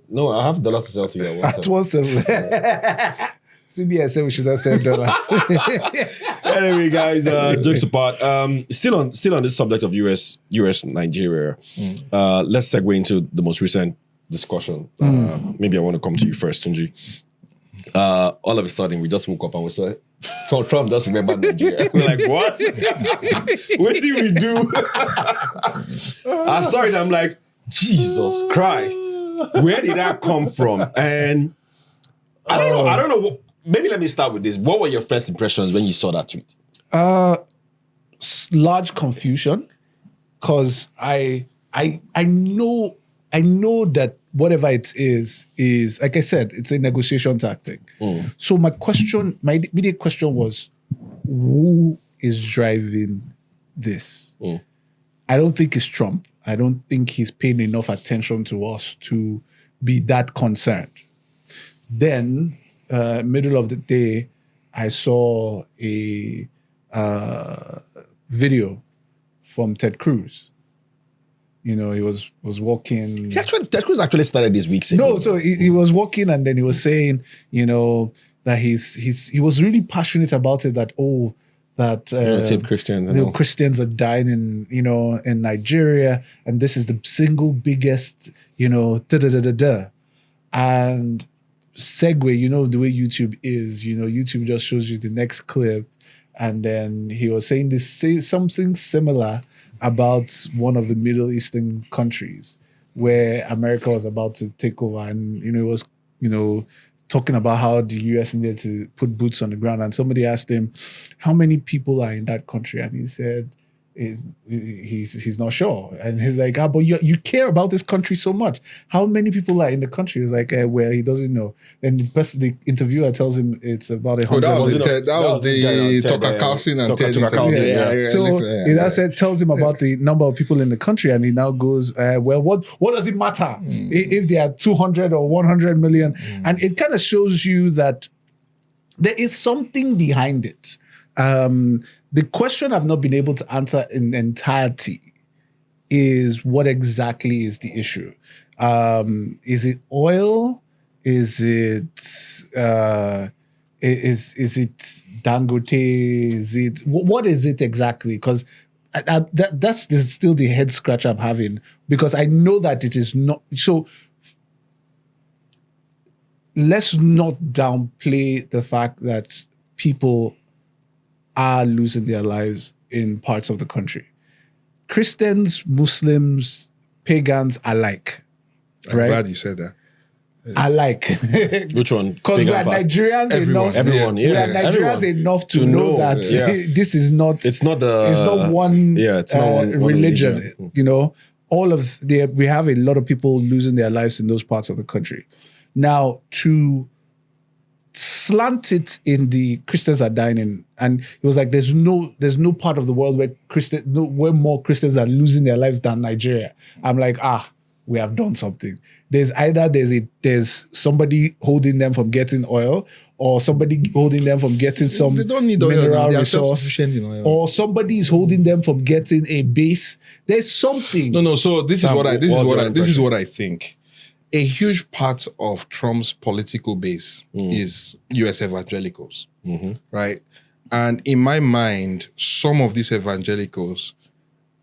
No, I have dollars to sell to you at 1.7. CBS said we should have said dollars. Anyway, guys, jokes apart. Still on this subject of US Nigeria. Let's segue into the most recent discussion. Maybe I want to come to you first, Tunji. All of a sudden, we just woke up and we saw Trump just remembered Nigeria. We're like, what? What did we do? I saw it. I'm like, Jesus Christ, where did that come from? And I don't know. Maybe let me start with this. What were your first impressions when you saw that tweet? Large confusion, because I know that whatever it is like I said, it's a negotiation tactic. So my immediate question was, who is driving this? I don't think it's Trump. I don't think he's paying enough attention to us to be that concerned. Then, middle of the day, I saw a video from Ted Cruz. You know, he was walking. Ted Cruz actually started this week. No, so he was walking, and then he was saying, you know, that he was really passionate about it. That save Christians. Christians are dying in Nigeria, and this is the single biggest, and segue, the way YouTube is, YouTube just shows you the next clip. And then he was saying something similar about one of the Middle Eastern countries where America was about to take over. And, it was, talking about how the US needed to put boots on the ground. And somebody asked him, how many people are in that country? And he said, he's not sure. And he's like, but you care about this country so much. How many people are in the country? He's like, well, he doesn't know. Then the interviewer tells him it's about 100. That was the Tucker Carlson and Ted. So tells him about the number of people in the country, and he now goes, well, what does it matter if there are 200 or 100 million? And it kind of shows you that there is something behind it. The question I've not been able to answer in entirety is what exactly is the issue? Is it oil? Is it Dangote? Is it what is it exactly? Because that's still the head scratch I'm having, because I know that it is not. So let's not downplay the fact that people are losing their lives in parts of the country. Christians, Muslims, pagans alike. I'm right? glad you said that. Alike. Which one? Because we are Nigerians enough. Everyone, yeah. We are Nigerians enough to know that this is not. It's not one. Yeah, it's not one religion. You know, we have a lot of people losing their lives in those parts of the country. Now, to slant it in the Christians are dying in, and it was like there's no part of the world where where more Christians are losing their lives than Nigeria. I'm like, we have done something. There's somebody holding them from getting oil, or somebody holding them from getting some they don't need oil, mineral they are resource, self-sufficient in oil. or somebody is holding them from getting a base. There's something. No. So this is what I think. A huge part of Trump's political base is U.S. evangelicals, right? And in my mind, some of these evangelicals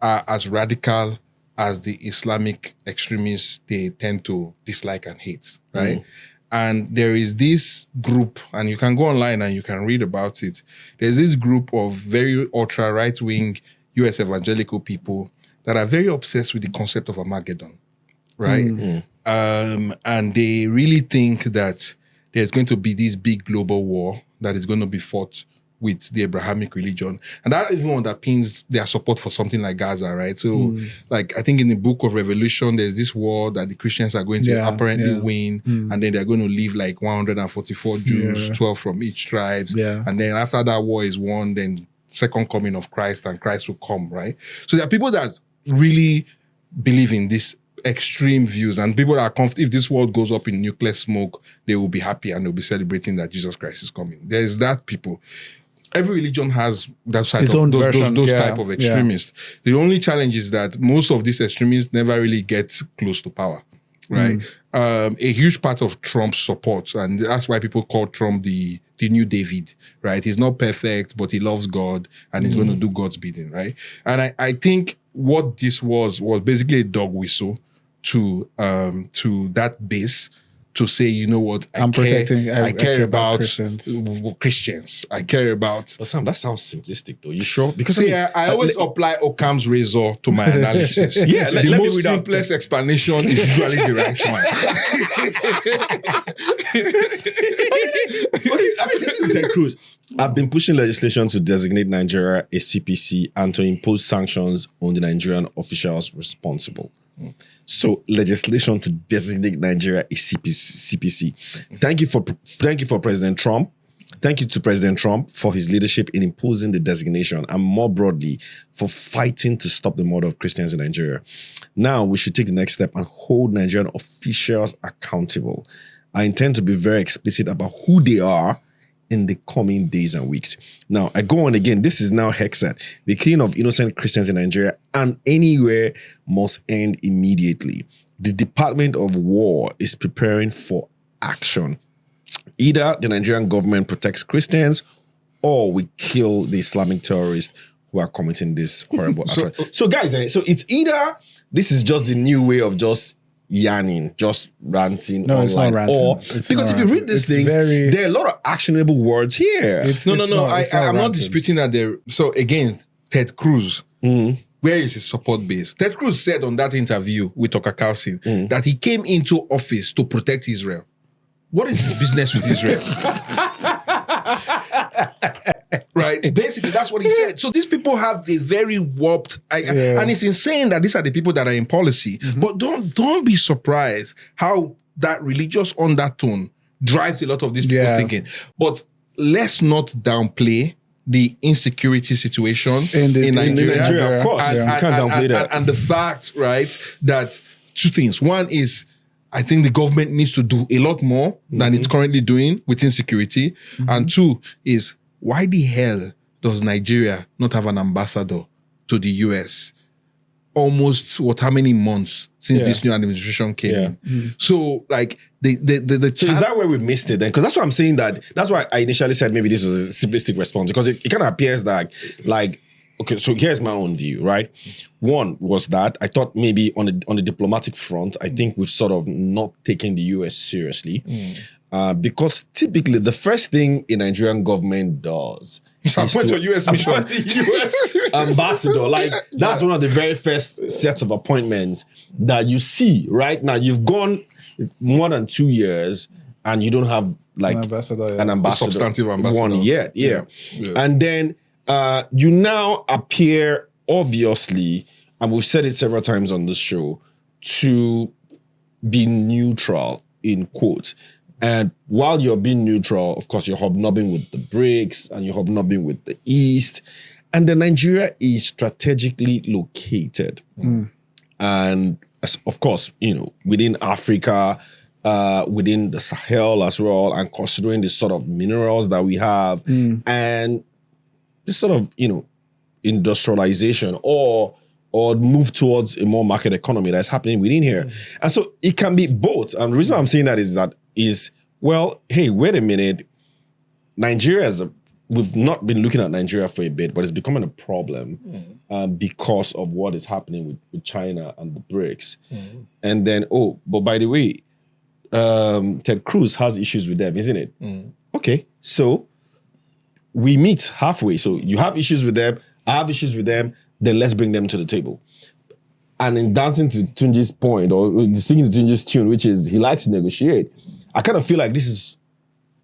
are as radical as the Islamic extremists they tend to dislike and hate, right? And there is this group, and you can go online and you can read about it. There's this group of very ultra right-wing U.S. evangelical people that are very obsessed with the concept of Armageddon, right? And they really think that there's going to be this big global war that is going to be fought with the Abrahamic religion. And that even underpins their support for something like Gaza, right? So, like, I think in the book of Revelation, there's this war that the Christians are going to apparently win, and then they're going to leave like 144 Jews, 12 from each tribes. And then after that war is won, then second coming of Christ, and Christ will come, right? So there are people that really believe in this extreme views, and people that are comfortable. If this world goes up in nuclear smoke, they will be happy and they'll be celebrating that Jesus Christ is coming. There's that people. Every religion has that side of those type of extremists. The only challenge is that most of these extremists never really get close to power, right? A huge part of Trump's support, and that's why people call Trump the new David, right? He's not perfect, but he loves God and he's going to do God's bidding, right? And I think what this was basically a dog whistle to that base, to say, you know what, I care about Christians. I care about... But Sam, that sounds simplistic though. You sure? Because I always apply Occam's razor to my analysis. The most simplest explanation is usually the right one. Listen to Ted Cruz. I've been pushing legislation to designate Nigeria a CPC and to impose sanctions on the Nigerian officials responsible. So legislation to designate Nigeria a CPC. Thank you for President Trump. Thank you to President Trump for his leadership in imposing the designation, and more broadly for fighting to stop the murder of Christians in Nigeria. Now we should take the next step and hold Nigerian officials accountable. I intend to be very explicit about who they are in the coming days and weeks. Now, I go on again. This is now Hexat. The killing of innocent Christians in Nigeria and anywhere must end immediately. The Department of War is preparing for action. Either the Nigerian government protects Christians, or we kill the Islamic terrorists who are committing this horrible action. So guys, so it's either this is just the new way of just yarning, just ranting online. It's not ranting. Or because if you read these things, there are a lot of actionable words here. I'm not disputing that there. So again, Ted Cruz, where is his support base? Ted Cruz said on that interview with Tucker Carlson that he came into office to protect Israel. What is his business with Israel? Right? Basically, that's what he said. So these people have the very warped, and it's insane that these are the people that are in policy. But don't be surprised how that religious undertone drives a lot of these people's thinking. But let's not downplay the insecurity situation in Nigeria. Of course, you can't downplay that. And the fact, right, that two things. One is, I think the government needs to do a lot more than it's currently doing with insecurity. And two is, why the hell does Nigeria not have an ambassador to the US? Almost how many months since this new administration came in? So like so is that where we missed it then? Because that's what I'm saying. That's why I initially said maybe this was a simplistic response, because it kind of appears that like okay, so here's my own view, right? One was that I thought maybe on the diplomatic front, I think we've sort of not taken the US seriously. Because typically the first thing a Nigerian government does is appoint your US mission. US ambassador. Like that's one of the very first sets of appointments that you see right now. You've gone more than 2 years and you don't have like an ambassador, substantive ambassador one yet. And then you now appear obviously, and we've said it several times on this show, to be neutral in quotes. And while you're being neutral, of course, you're hobnobbing with the BRICS and you're hobnobbing with the East. And then Nigeria is strategically located. And of course, within Africa, within the Sahel as well, and considering the sort of minerals that we have and this sort of, industrialization or move towards a more market economy that's happening within here. And so it can be both. And the reason I'm saying that is, well, hey, wait a minute. Nigeria we've not been looking at Nigeria for a bit, but it's becoming a problem because of what is happening with China and the BRICS. And then, but by the way, Ted Cruz has issues with them, isn't it? Okay, so we meet halfway. So you have issues with them, I have issues with them, then let's bring them to the table. And in dancing to Tunji's point, or speaking to Tunji's tune, which is he likes to negotiate, I kind of feel like this is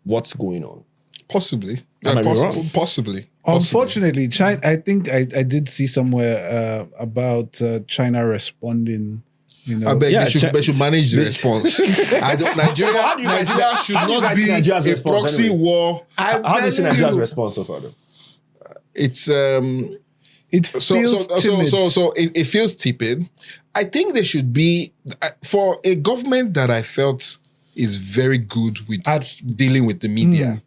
what's going on. Possibly. Possibly. Unfortunately, China, I think I did see somewhere about China responding. I bet they should manage the response. Nigeria should not be a proxy war. How do you see Nigeria's response so far, though? It's it feels timid. So it feels tepid. I think there should be, for a government that I felt is very good with dealing with the media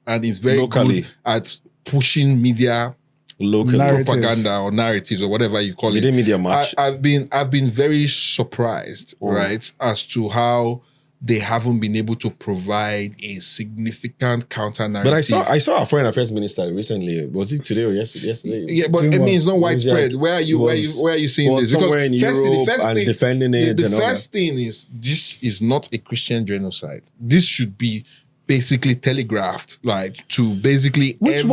and is very good at pushing media local propaganda or narratives or whatever you call it. Media match. I've been very surprised, right, as to how they haven't been able to provide a significant counter narrative. But I saw our foreign affairs minister recently. Was it today or yesterday? Yeah, but I mean it's not widespread. Where are you seeing this? Somewhere in Europe and defending it. The first thing is this is not a Christian genocide. This should be basically telegraphed, like to basically which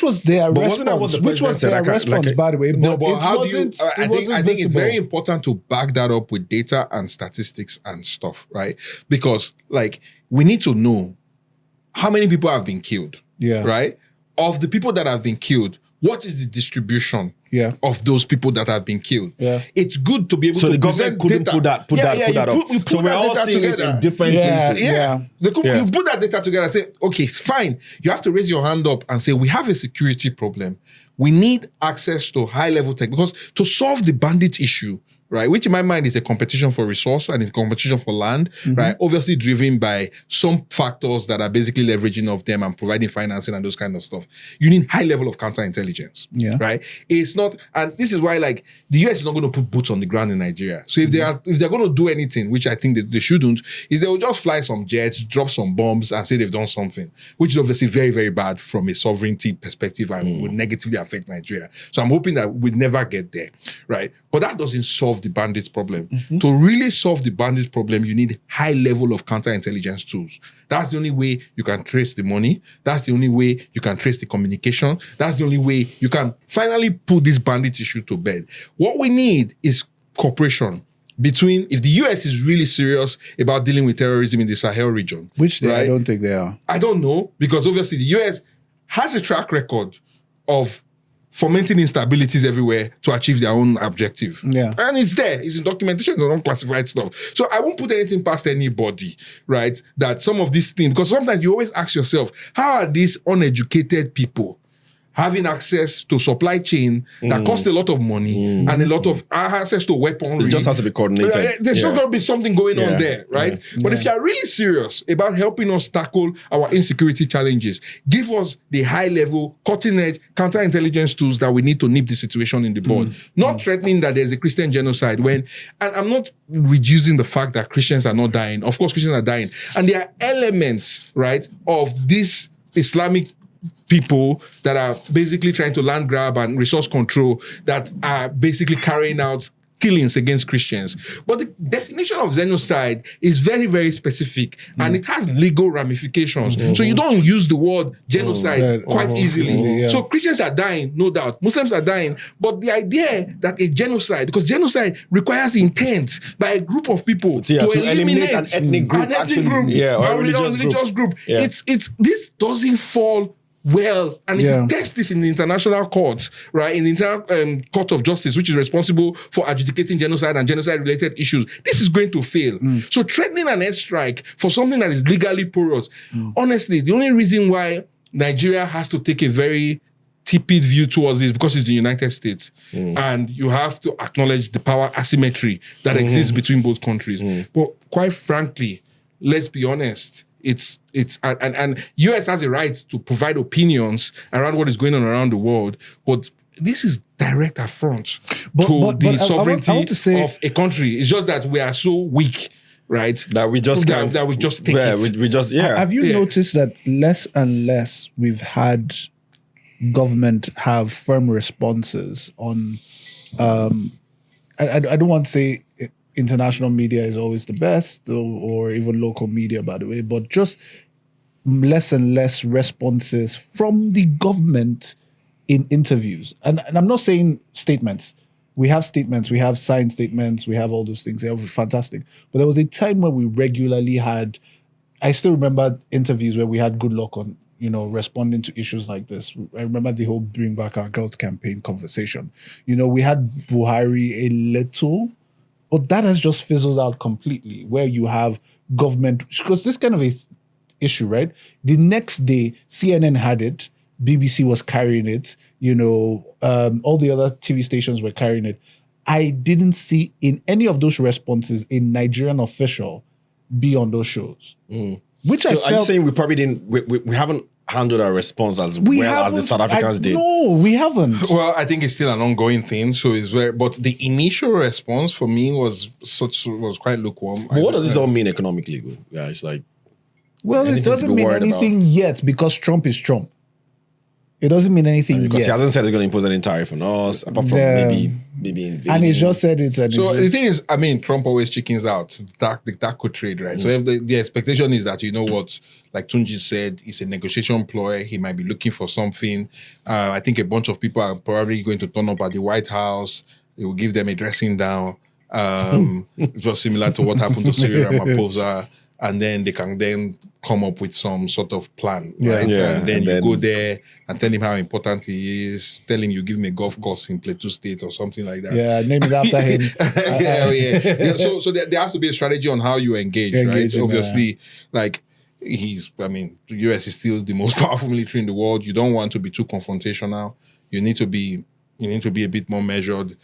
was their response. Which was their response, by the way? No, but how do you? I think it's very important to back that up with data and statistics and stuff, right? Because like we need to know how many people have been killed. Yeah. Right. Of the people that have been killed, what is the distribution of those people that have been killed? Yeah. It's good to be able to the government couldn't put that up. So we're all seeing it in different places. You put that data together and say, okay, it's fine. You have to raise your hand up and say, we have a security problem. We need access to high-level tech because to solve the bandit issue, right, which in my mind is a competition for resource and a competition for land, right, obviously driven by some factors that are basically leveraging of them and providing financing and those kind of stuff. You need high level of counterintelligence, right? It's not, and this is why like the US is not going to put boots on the ground in Nigeria. So if they're going to do anything, which I think that they shouldn't, is they will just fly some jets, drop some bombs and say they've done something, which is obviously very, very bad from a sovereignty perspective and would negatively affect Nigeria. So I'm hoping that we'd never get there, right? But that doesn't solve the bandits problem. To really solve the bandits problem, you need high level of counterintelligence tools. That's the only way you can trace the money. That's the only way you can trace the communication. That's the only way you can finally put this bandit issue to bed. What we need is cooperation between, if the US is really serious about dealing with terrorism in the Sahel region. Which I don't think they are. I don't know, because obviously the US has a track record of fomenting instabilities everywhere to achieve their own objective. Yeah. And it's there. It's in documentation, it's unclassified stuff. So I won't put anything past anybody, right? That some of these things, because sometimes you always ask yourself, how are these uneducated people having access to supply chain that costs a lot of money and a lot of access to weaponry. It just has to be coordinated. There's just got to be something going on there, right? But if you are really serious about helping us tackle our insecurity challenges, give us the high-level, cutting-edge counterintelligence tools that we need to nip the situation in the bud. Not threatening that there's a Christian genocide and I'm not reducing the fact that Christians are not dying. Of course, Christians are dying. And there are elements, right, of this Islamic people that are basically trying to land grab and resource control that are basically carrying out killings against Christians. But the definition of genocide is very, very specific and it has legal ramifications. So you don't use the word genocide quite easily. So Christians are dying, no doubt. Muslims are dying. But the idea that a genocide, because genocide requires intent by a group of people to eliminate an ethnic group, or a religious group. This doesn't fall well, and if you test this in the international courts, right, in the International Court of Justice, which is responsible for adjudicating genocide and genocide-related issues, this is going to fail. So threatening an airstrike for something that is legally porous, honestly, the only reason why Nigeria has to take a very tepid view towards this because it's the United States, and you have to acknowledge the power asymmetry that exists between both countries. But quite frankly, let's be honest, it's US has a right to provide opinions around what is going on around the world, but this is direct affront to the sovereignty of a country. It's just that we are so weak, right? That we just can't. That we just take it. We just Have you noticed that less and less we've had government have firm responses on? I don't want to say international media is always the best, or even local media, by the way, but just less and less responses from the government in interviews. And I'm not saying statements. We have statements, we have signed statements, we have all those things. They are fantastic. But there was a time when we regularly had, I still remember interviews where we had good luck on, responding to issues like this. I remember the whole Bring Back Our Girls campaign conversation. We had Buhari a little, but that has just fizzled out completely, where you have government, because this kind of a issue, right? The next day, CNN had it, BBC was carrying it, all the other TV stations were carrying it. I didn't see in any of those responses a Nigerian official be on those shows. Which I felt, are you saying we probably didn't, we haven't handled our response as well as the South Africans did? No, we haven't. Well, I think it's still an ongoing thing. So it's but the initial response for me was quite lukewarm. But what does this all mean economically, guys? Well, it doesn't mean anything yet because Trump is Trump. It doesn't mean anything yet. Because he hasn't said he's going to impose any tariff on us, apart from maybe invading. And he's just said it. So the thing is, Trump always chickens out. That could trade, right? So if the expectation is that, like Tunji said, it's a negotiation ploy. He might be looking for something. I think a bunch of people are probably going to turn up at the White House. They will give them a dressing down. It was similar to what happened to Cyril Ramaphosa. And then they can then come up with some sort of plan, right? And then you go there and tell him how important he is, tell him you give him a golf course in Plateau State or something like that. Yeah, name it after him. So there has to be a strategy on how you engage, right? Obviously, the US is still the most powerful military in the world. You don't want to be too confrontational. You need to be a bit more measured.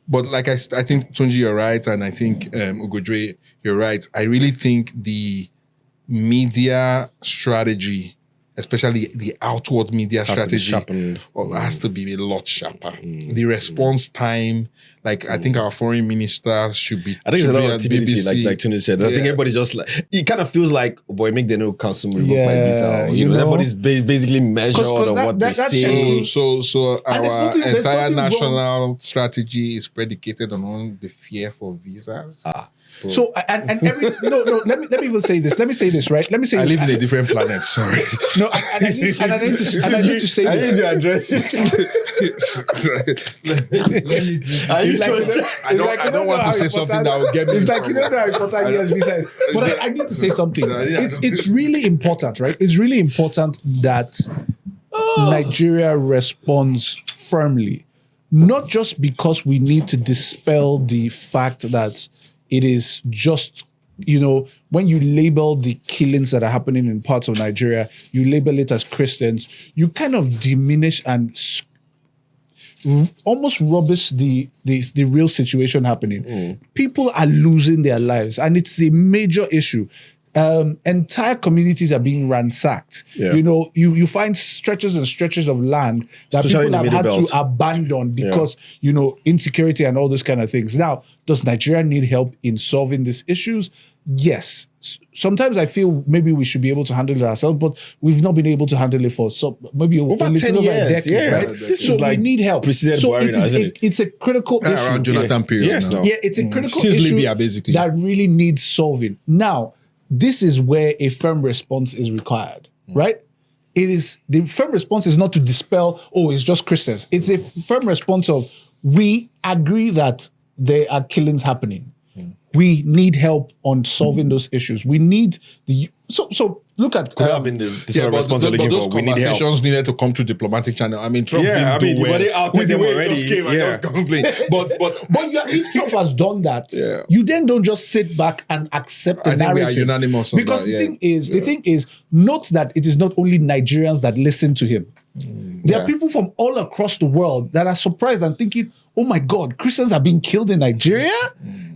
But like I think, Tunji, you're right. And I think, Ugodre, you're right. I really think the media strategy, especially the outward media strategy, has to be a lot sharper. The response time, I think our foreign minister should be. I think it's a lot of timidity, like Tunji said. I think everybody's just it kind of feels like, boy, make the no council revoke my visa. Everybody's basically measured on what they say. So our entire national strategy is predicated on the fear for visas. So and every let me even say this. Let me say this, right? Let me say I this. live in a different planet, sorry. No, I need to say this. I need to address it. I don't want to say something that will get me. It's like you don't know how important US visa is. But I need to say something. It's really important, right? It's really important that Nigeria responds firmly, not just because we need to dispel the fact that it is just when you label the killings that are happening in parts of Nigeria, you label it as Christians, you kind of diminish and almost rubbish the real situation happening. People are losing their lives, and it's a major issue. Entire communities are being ransacked. Yeah. You find stretches and stretches of land that Especially people have had belt. to abandon because, insecurity and all those kind of things. Now, does Nigeria need help in solving these issues? Yes. Sometimes I feel maybe we should be able to handle it ourselves, but we've not been able to handle it for maybe over only 10 over years. a decade, right? This So is like we need help. President Buhari now, isn't it? It's a critical issue. Around Jonathan period. Yes, now. no. Yeah, it's a critical Since issue Libya, basically. that really needs solving. Now, this is where a firm response is required, right? The firm response is not to dispel, it's just Christians. It's a firm response of, we agree that there are killings happening. We need help on solving those issues. We need so look at Could have been the sort of but response they're looking those for. We need help. conversations needed to come through diplomatic channel. I mean, Trump didn't do well. they outed With the them way already. he just came and just complained. But if Trump has done that, Yeah. you then don't just sit back and accept the I think we are narrative. unanimous on Because that, the thing is, note that it is not only Nigerians that listen to him. There are people from all across the world that are surprised and thinking, oh my God, Christians are being killed in Nigeria?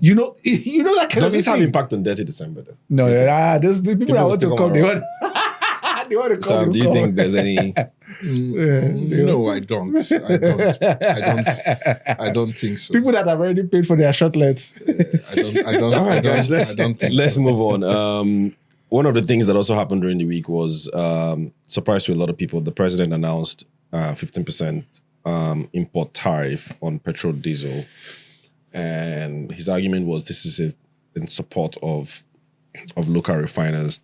You know that kind Does of this have thing. impact on Dirty December though? No, there's the people that want to come. They want to come. Sam, do you think there's any? No, I don't. I don't think so. People that have already paid for their shotlets. All right, guys, I don't think let's so. move on. One of the things that also happened during the week was surprise to a lot of people. The president announced 15% import tariff on petrol, diesel, and his argument was this is in support of local refiners.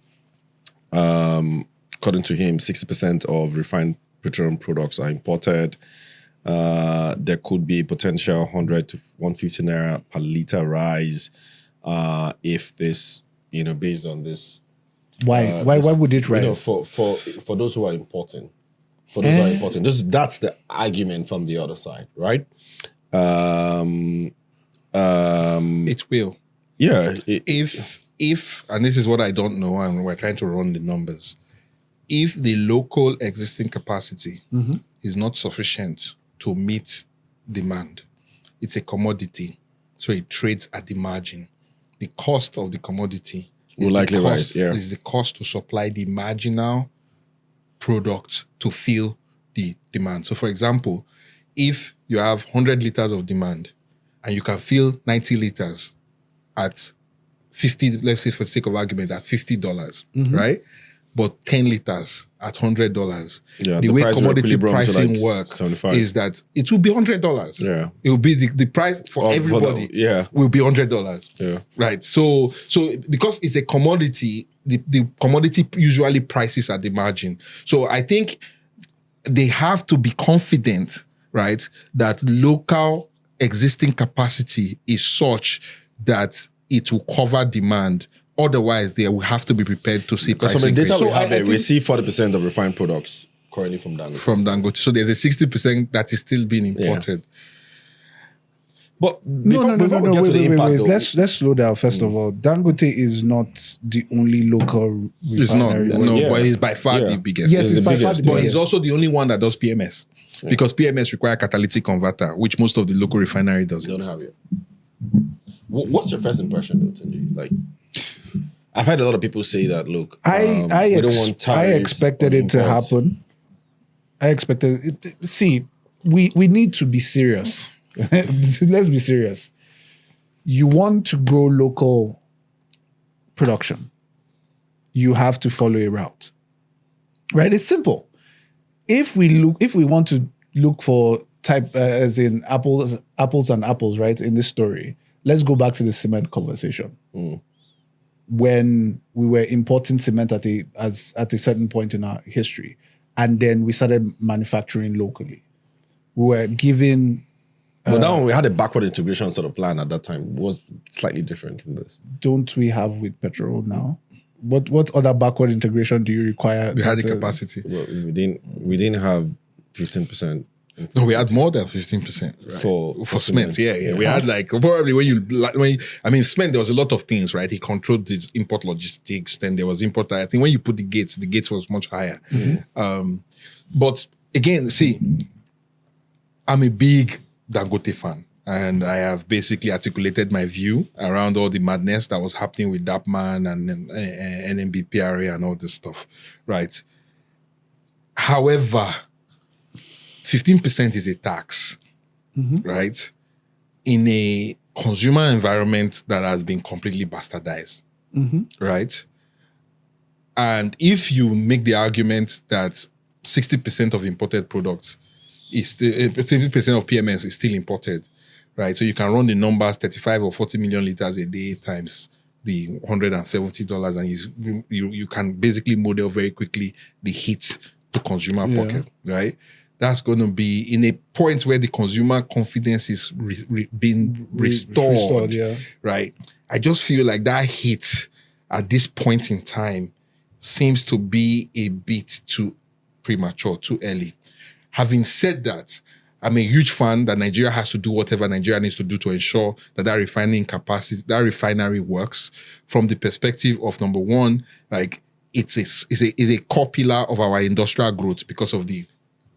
According to him, 60% of refined petroleum products are imported. There could be potential 100 to 150 naira per liter rise if this, based on this. Why would it rise? For those who are importing. For those who are importing. That's the argument from the other side, right? It will. Yeah. If, and this is what I don't know, and we're trying to run the numbers, if the local existing capacity is not sufficient to meet demand, it's a commodity, so it trades at the margin. The cost of the commodity will likely rise. Yeah. Is the cost to supply the marginal product to fill the demand. So, for example, if you have 100 liters of demand and you can fill 90 liters at 50, let's say for the sake of argument, that's $50, right? But 10 liters at $100. Yeah, the way commodity pricing works 75. is that it will be $100. Yeah. It will be the price for everybody. Will be $100. Yeah. Right. So because it's a commodity, the commodity usually prices at the margin. So I think they have to be confident, right, that local existing capacity is such that it will cover demand. Otherwise, they will have to be prepared to see price Because from the data increase. we see 40% of refined products currently from Dangote. So there's a 60% that is still being imported. But No. Wait. Let's slow down. First of all, Dangote is not the only local refinery. It's not, but he's by far the biggest. Yes, it's by far the But biggest. he's also the only one that does PMS. Because PMS require catalytic converter, which most of the local refinery doesn't. Don't have it. What's your first impression, though, Tunji? Like, I've had a lot of people say that. Look, we don't want tariffs. I expected it to happen. I expected it. See, we need to be serious. Let's be serious. You want to grow local production, you have to follow a route. Right? It's simple. If we want to look for type as in apples and apples, right? In this story, let's go back to the cement conversation. When we were importing cement at a certain point in our history, and then we started manufacturing locally, we were given. But that one, we had a backward integration sort of plan at that time. It was slightly different from this. Don't we have with petrol now? What other backward integration do you require? We had the capacity. Well, we didn't have 15% No, we had more than 15%, right? for cement. Yeah. We had like probably cement, there was a lot of things, right? He controlled the import logistics. Then there was import. I think when you put the gates was much higher. But again, see, I'm a big Dangote fan. And I have basically articulated my view around all the madness that was happening with Dapman and NMBPRA and all this stuff, right? However, 15% is a tax, right? In a consumer environment that has been completely bastardized, right? And if you make the argument that 60% of imported products is still, 60% of PMS is still imported, right? So you can run the numbers, 35 or 40 million liters a day times the $170, and you can basically model very quickly the hit to consumer pocket, right? That's going to be in a point where the consumer confidence is being restored, right? I just feel like that hit at this point in time seems to be a bit too premature, too early. Having said that, I'm a huge fan that Nigeria has to do whatever Nigeria needs to do to ensure that refining capacity, that refinery works from the perspective of, number one, like it's a core pillar of our industrial growth because of the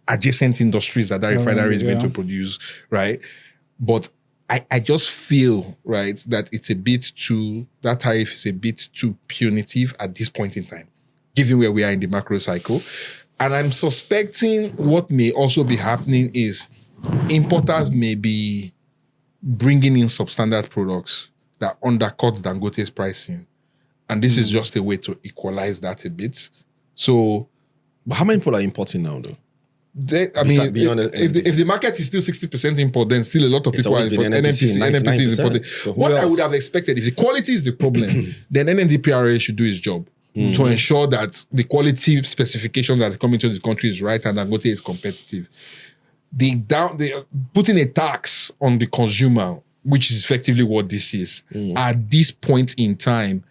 adjacent industries that refinery is going to produce, right? But I just feel, right, that that tariff is a bit too punitive at this point in time, given where we are in the macro cycle. And I'm suspecting what may also be happening is importers may be bringing in substandard products that undercut Dangote's pricing. And this is just a way to equalize that a bit. So, but how many people are importing now, though? If the market is still 60% import, then still a lot of people are importing. NMPC is importing. So what else? I would have expected, if the quality is the problem, then NMDPRA should do its job to ensure that the quality specifications that come into the country is right and Dangote is competitive. They putting a tax on the consumer, which is effectively what this is, at this point in time,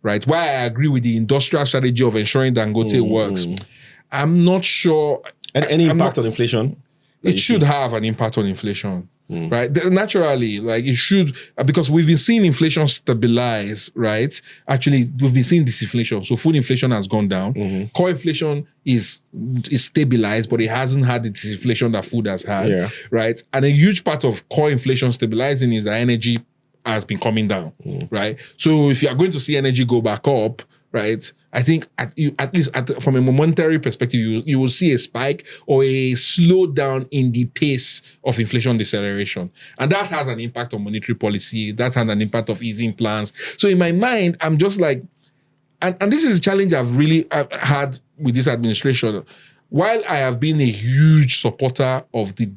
right? Why I agree with the industrial strategy of ensuring Dangote works. I'm not sure. And any impact on inflation? It should have an impact on inflation, right? Naturally, like it should, because we've been seeing inflation stabilize, right? Actually, we've been seeing disinflation. So food inflation has gone down. Core inflation is stabilized, but it hasn't had the disinflation that food has had, right? And a huge part of core inflation stabilizing is that energy has been coming down, right? So if you are going to see energy go back up, right, I think at least from a momentary perspective, you will see a spike or a slowdown in the pace of inflation deceleration. And that has an impact on monetary policy. That has an impact of easing plans. So in my mind, I'm just like, and this is a challenge I've had with this administration. While I have been a huge supporter of the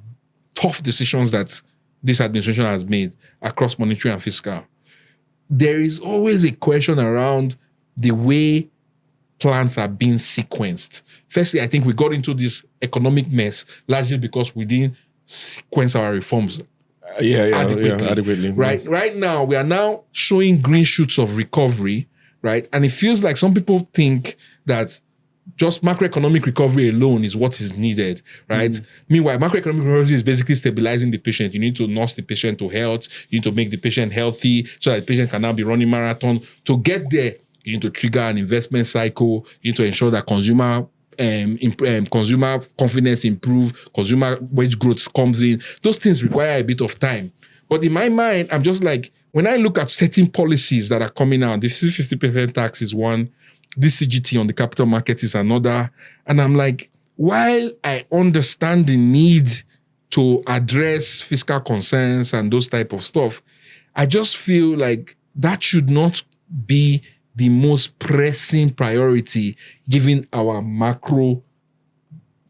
tough decisions that this administration has made across monetary and fiscal, there is always a question around the way plans are being sequenced. Firstly, I think we got into this economic mess largely because we didn't sequence our reforms adequately. Right now, we are now showing green shoots of recovery, right? And it feels like some people think that just macroeconomic recovery alone is what is needed, right? Meanwhile, macroeconomic recovery is basically stabilizing the patient. You need to nurse the patient to health. You need to make the patient healthy so that the patient can now be running marathon. To get there, you need to trigger an investment cycle. You need to ensure that consumer confidence improve, consumer wage growth comes in. Those things require a bit of time. But in my mind, I'm just like, when I look at certain policies that are coming out, this 50% tax is one, this CGT on the capital market is another. And I'm like, while I understand the need to address fiscal concerns and those type of stuff, I just feel like that should not be the most pressing priority given our macro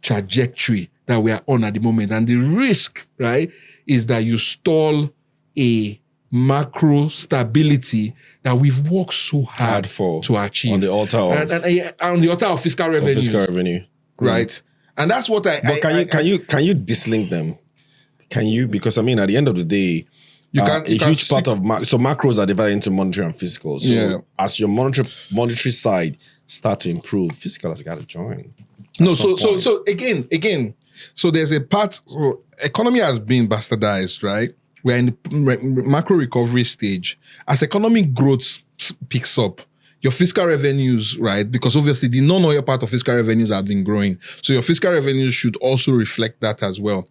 trajectory that we are on at the moment. And the risk, right, is that you stall a macro stability that we've worked so hard to achieve. On the altar of... And on the altar of fiscal revenue. Right. And that's what But can you dislink them? Can you? Because, I mean, at the end of the day, a huge part of macros are divided into monetary and fiscal. So as your monetary side start to improve, fiscal has got to join. No, so again, So there's a part, so economy has been bastardized, right? We're in the macro recovery stage. As economic growth picks up, your fiscal revenues, right? Because obviously the non-oil part of fiscal revenues have been growing. So your fiscal revenues should also reflect that as well.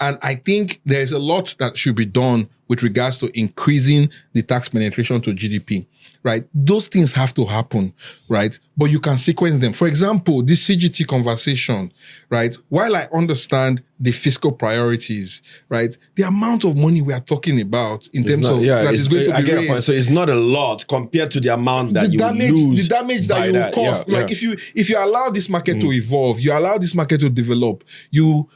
And I think there's a lot that should be done with regards to increasing the tax penetration to GDP, right? Those things have to happen, right? But you can sequence them. For example, this CGT conversation, right? While I understand the fiscal priorities, right? The amount of money we are talking about in terms of that is going to be raised. So it's not a lot compared to the amount that you lose. The damage that you will cause. Like if you allow this market to evolve, you allow this market to develop, you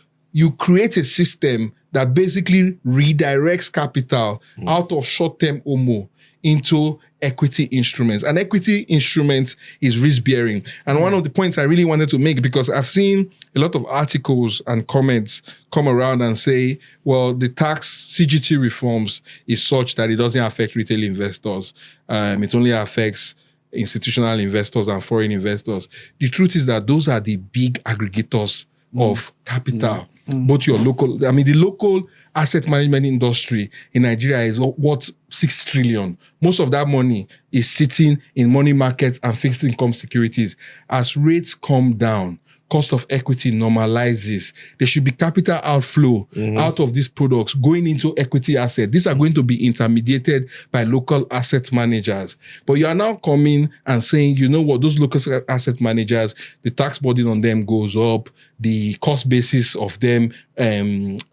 create a system that basically redirects capital out of short-term OMO into equity instruments. An equity instrument is risk-bearing. And one of the points I really wanted to make, because I've seen a lot of articles and comments come around and say, well, the tax CGT reforms is such that it doesn't affect retail investors. It only affects institutional investors and foreign investors. The truth is that those are the big aggregators of capital. Both your local, the local asset management industry in Nigeria is what 6 trillion. Most of that money is sitting in money markets and fixed income securities. As rates come down, cost of equity normalizes. There should be capital outflow out of these products going into equity assets. These are going to be intermediated by local asset managers. But you are now coming and saying, you know what, those local asset managers, the tax burden on them goes up, the cost basis of them of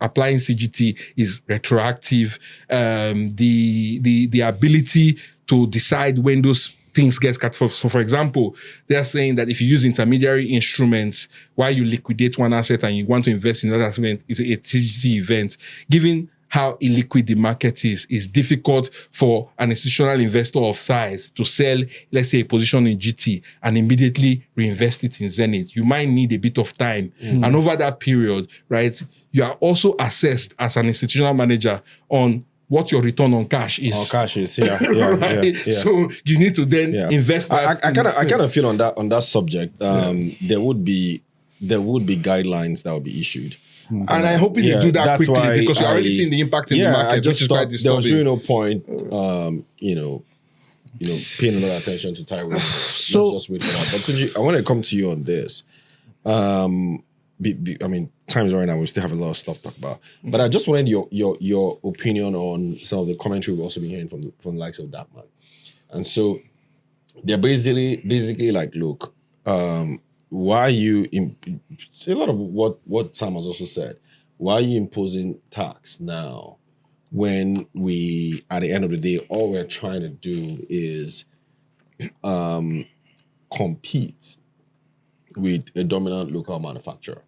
applying CGT is retroactive. The ability to decide when those things get cut off. So, for example, they're saying that if you use intermediary instruments while you liquidate one asset and you want to invest in another asset, it's a CGT event. Given how illiquid the market is difficult for an institutional investor of size to sell, let's say, a position in GT and immediately reinvest it in Zenith. You might need a bit of time. And over that period, right, you are also assessed as an institutional manager on what your return on cash is. On cash is, right? So you need to then invest that. I kind of feel on that subject. There would be guidelines that would be issued. And I hope you do that quickly, because you're already seeing the impact in the market, which is quite disturbing. There was really no point, paying a lot of attention to tariff. So let's just wait for that. But Tunji, I want to come to you on this. Time's right now. We still have a lot of stuff to talk about. But I just wanted your opinion on some of the commentary we've also been hearing from the likes of that man. And so they're basically like, look, why are you say a lot of what Sam has also said? Why are you imposing tax now when we, at the end of the day, all we're trying to do is compete with a dominant local manufacturer?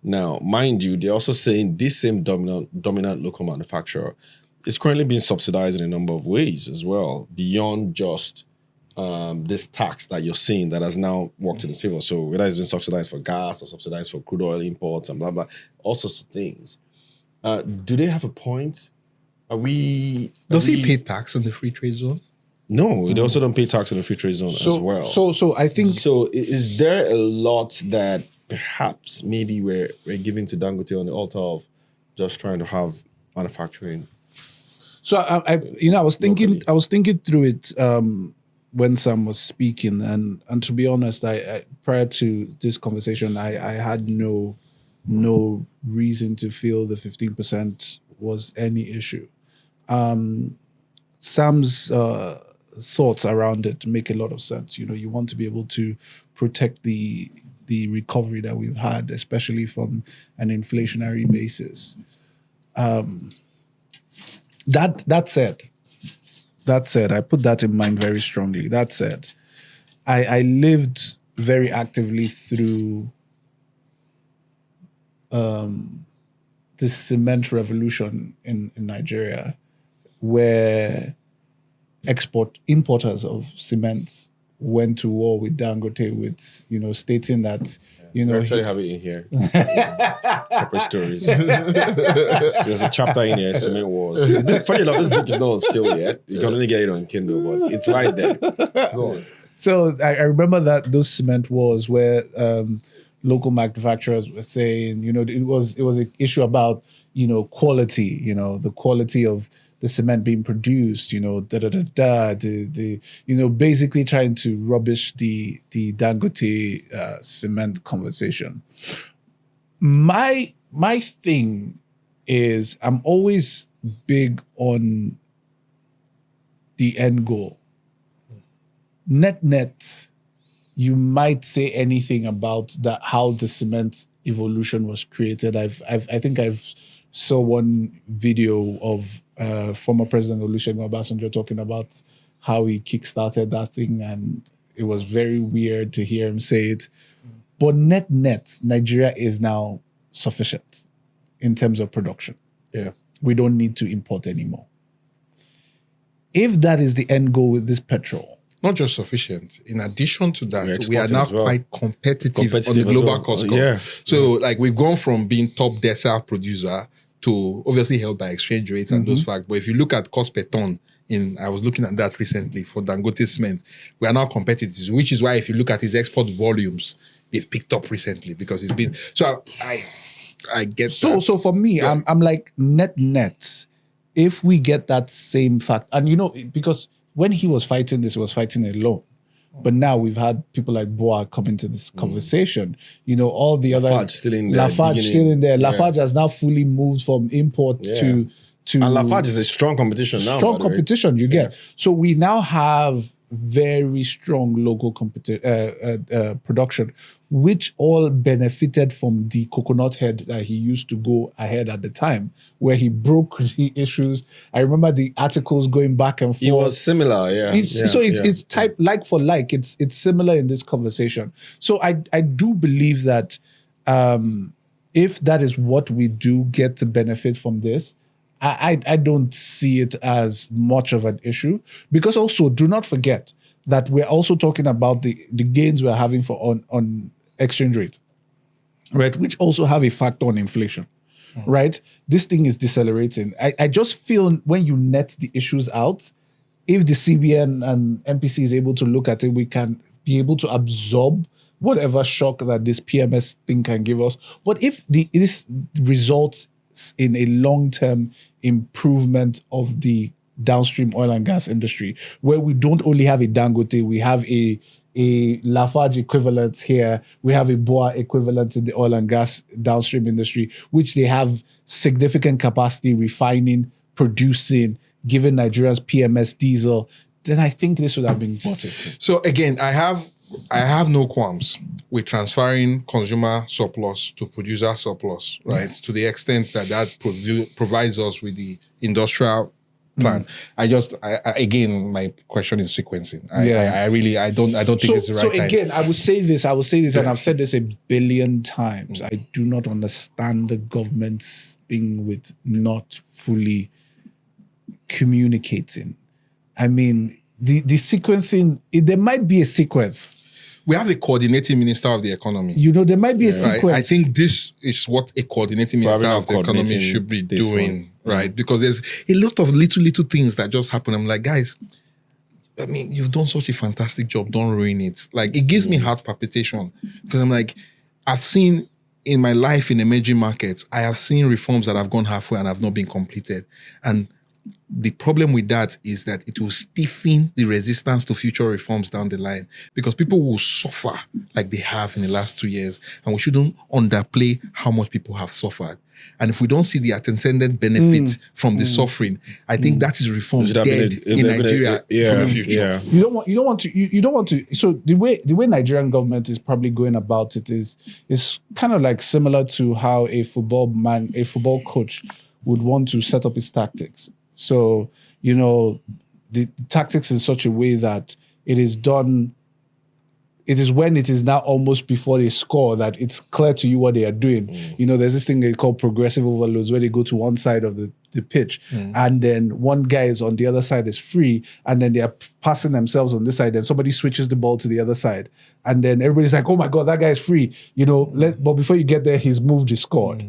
Now, mind you, they're also saying this same dominant local manufacturer is currently being subsidized in a number of ways as well, beyond just this tax that you're seeing that has now worked in its favor. So whether it's been subsidized for gas or subsidized for crude oil imports and blah, blah, all sorts of things. Do they have a point? Does he pay tax on the free trade zone? No, they also don't pay tax on the free trade zone as well. So I think... So is there a lot that perhaps maybe we're giving to Dangote on the altar of just trying to have manufacturing? So I was thinking through it when Sam was speaking, and to be honest, I prior to this conversation, I had no reason to feel the 15% was any issue. Sam's thoughts around it make a lot of sense. You want to be able to protect the recovery that we've had, especially from an inflationary basis. That said, I put that in mind very strongly. That said, I lived very actively through the cement revolution in Nigeria, where importers of cement went to war with Dangote with, stating that, we actually have it in here. Couple stories. There's a chapter in here, Cement Wars. This funny enough, this book is not on sale yet. You can only get it on Kindle, but it's right there. Go on. So I remember that those cement wars where local manufacturers were saying, it was an issue about, quality, the quality of the cement being produced, basically trying to rubbish the Dangote cement conversation. My thing is, I'm always big on the end goal. Net, you might say anything about that, how the cement evolution was created. I think I've saw one video of former President Olusegun Obasanjo talking about how he kickstarted that thing, and it was very weird to hear him say it. But net, Nigeria is now sufficient in terms of production. Yeah. We don't need to import anymore. If that is the end goal with this petrol, not just sufficient. In addition to that, we are exporting now as well. quite competitive on the global cost curve. Yeah. So like we've gone from being top decile producer to obviously held by exchange rates and those facts. But if you look at cost per ton, I was looking at that recently for Dangote cement, we are now competitive, which is why if you look at his export volumes, they've picked up recently because it's been. So I get so that. so for me, Yeah. I'm like net. If we get that same fact, and because when he was fighting this, he was fighting alone. But now we've had people like Boa come into this conversation. All the other Lafarge still in there. Lafarge still in there. Lafarge has now fully moved from import to And Lafarge is a strong competition now. strong by the way. competition. You get. So we now have very strong local production, which all benefited from the coconut head that he used to go ahead at the time, where he broke the issues. I remember the articles going back and forth. It was similar, yeah. It's type like for like. It's similar in this conversation. So I do believe that if that is what we do get to benefit from this, I don't see it as much of an issue, because also do not forget that we're also talking about the gains we're having on exchange rate, right? Which also have a factor on inflation, right? This thing is decelerating. I just feel when you net the issues out, if the CBN and MPC is able to look at it, we can be able to absorb whatever shock that this PMS thing can give us. But if this results in a long-term improvement of the downstream oil and gas industry, where we don't only have a Dangote, we have a Lafarge equivalent here, we have a Boa equivalent in the oil and gas downstream industry, which they have significant capacity refining, producing, giving Nigerians PMS diesel, then I think this would have been bought it. So again, I have no qualms with transferring consumer surplus to producer surplus, right? To the extent that provides us with the industrial plan. Again, my question is sequencing. I don't think it's the right time. So again, I will say this, and I've said this a billion times. I do not understand the government's thing with not fully communicating. I mean, the sequencing, there might be a sequence. We have a coordinating minister of the economy. There might be a sequence. Right? I think this is what a coordinating minister of the economy should be doing, right? Because there's a lot of little things that just happen. I'm like, guys, I mean, you've done such a fantastic job. Don't ruin it. Like, it gives me heart palpitation because I'm like, I've seen in my life in emerging markets, I have seen reforms that have gone halfway and have not been completed. And the problem with that is that it will stiffen the resistance to future reforms down the line, because people will suffer like they have in the last 2 years, and we shouldn't underplay how much people have suffered. And if we don't see the attendant benefit from the suffering, I think that is reform dead in Nigeria for the future. Yeah. You don't want to. So the way Nigerian government is probably going about it is kind of like similar to how a football coach would want to set up his tactics. So, the tactics in such a way that it is done, it is when it is now almost before they score that it's clear to you what they are doing. There's this thing they call progressive overloads, where they go to one side of the pitch and then one guy is on the other side is free, and then they are passing themselves on this side, and somebody switches the ball to the other side. And then everybody's like, oh my God, that guy is free. But before you get there, he's moved, he scored.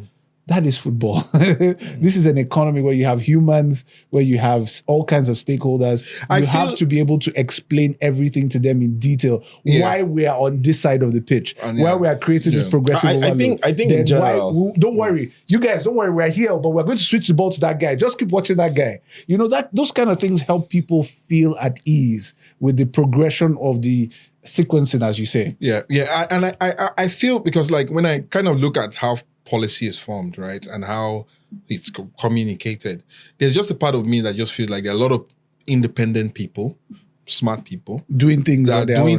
That is football. This is an economy where you have humans, where you have all kinds of stakeholders. You have to be able to explain everything to them in detail. Why we are on this side of the pitch, why we are creating this progressive overload. I think in general, don't worry, you guys, don't worry. We're here, but we're going to switch the ball to that guy. Just keep watching that guy. You know, that those kind of things help people feel at ease with the progression of the sequencing, as you say. Yeah. And I feel, because like when I kind of look at how policy is formed, right, and how it's communicated, there's just a part of me that just feels like there are a lot of independent people, smart people, doing things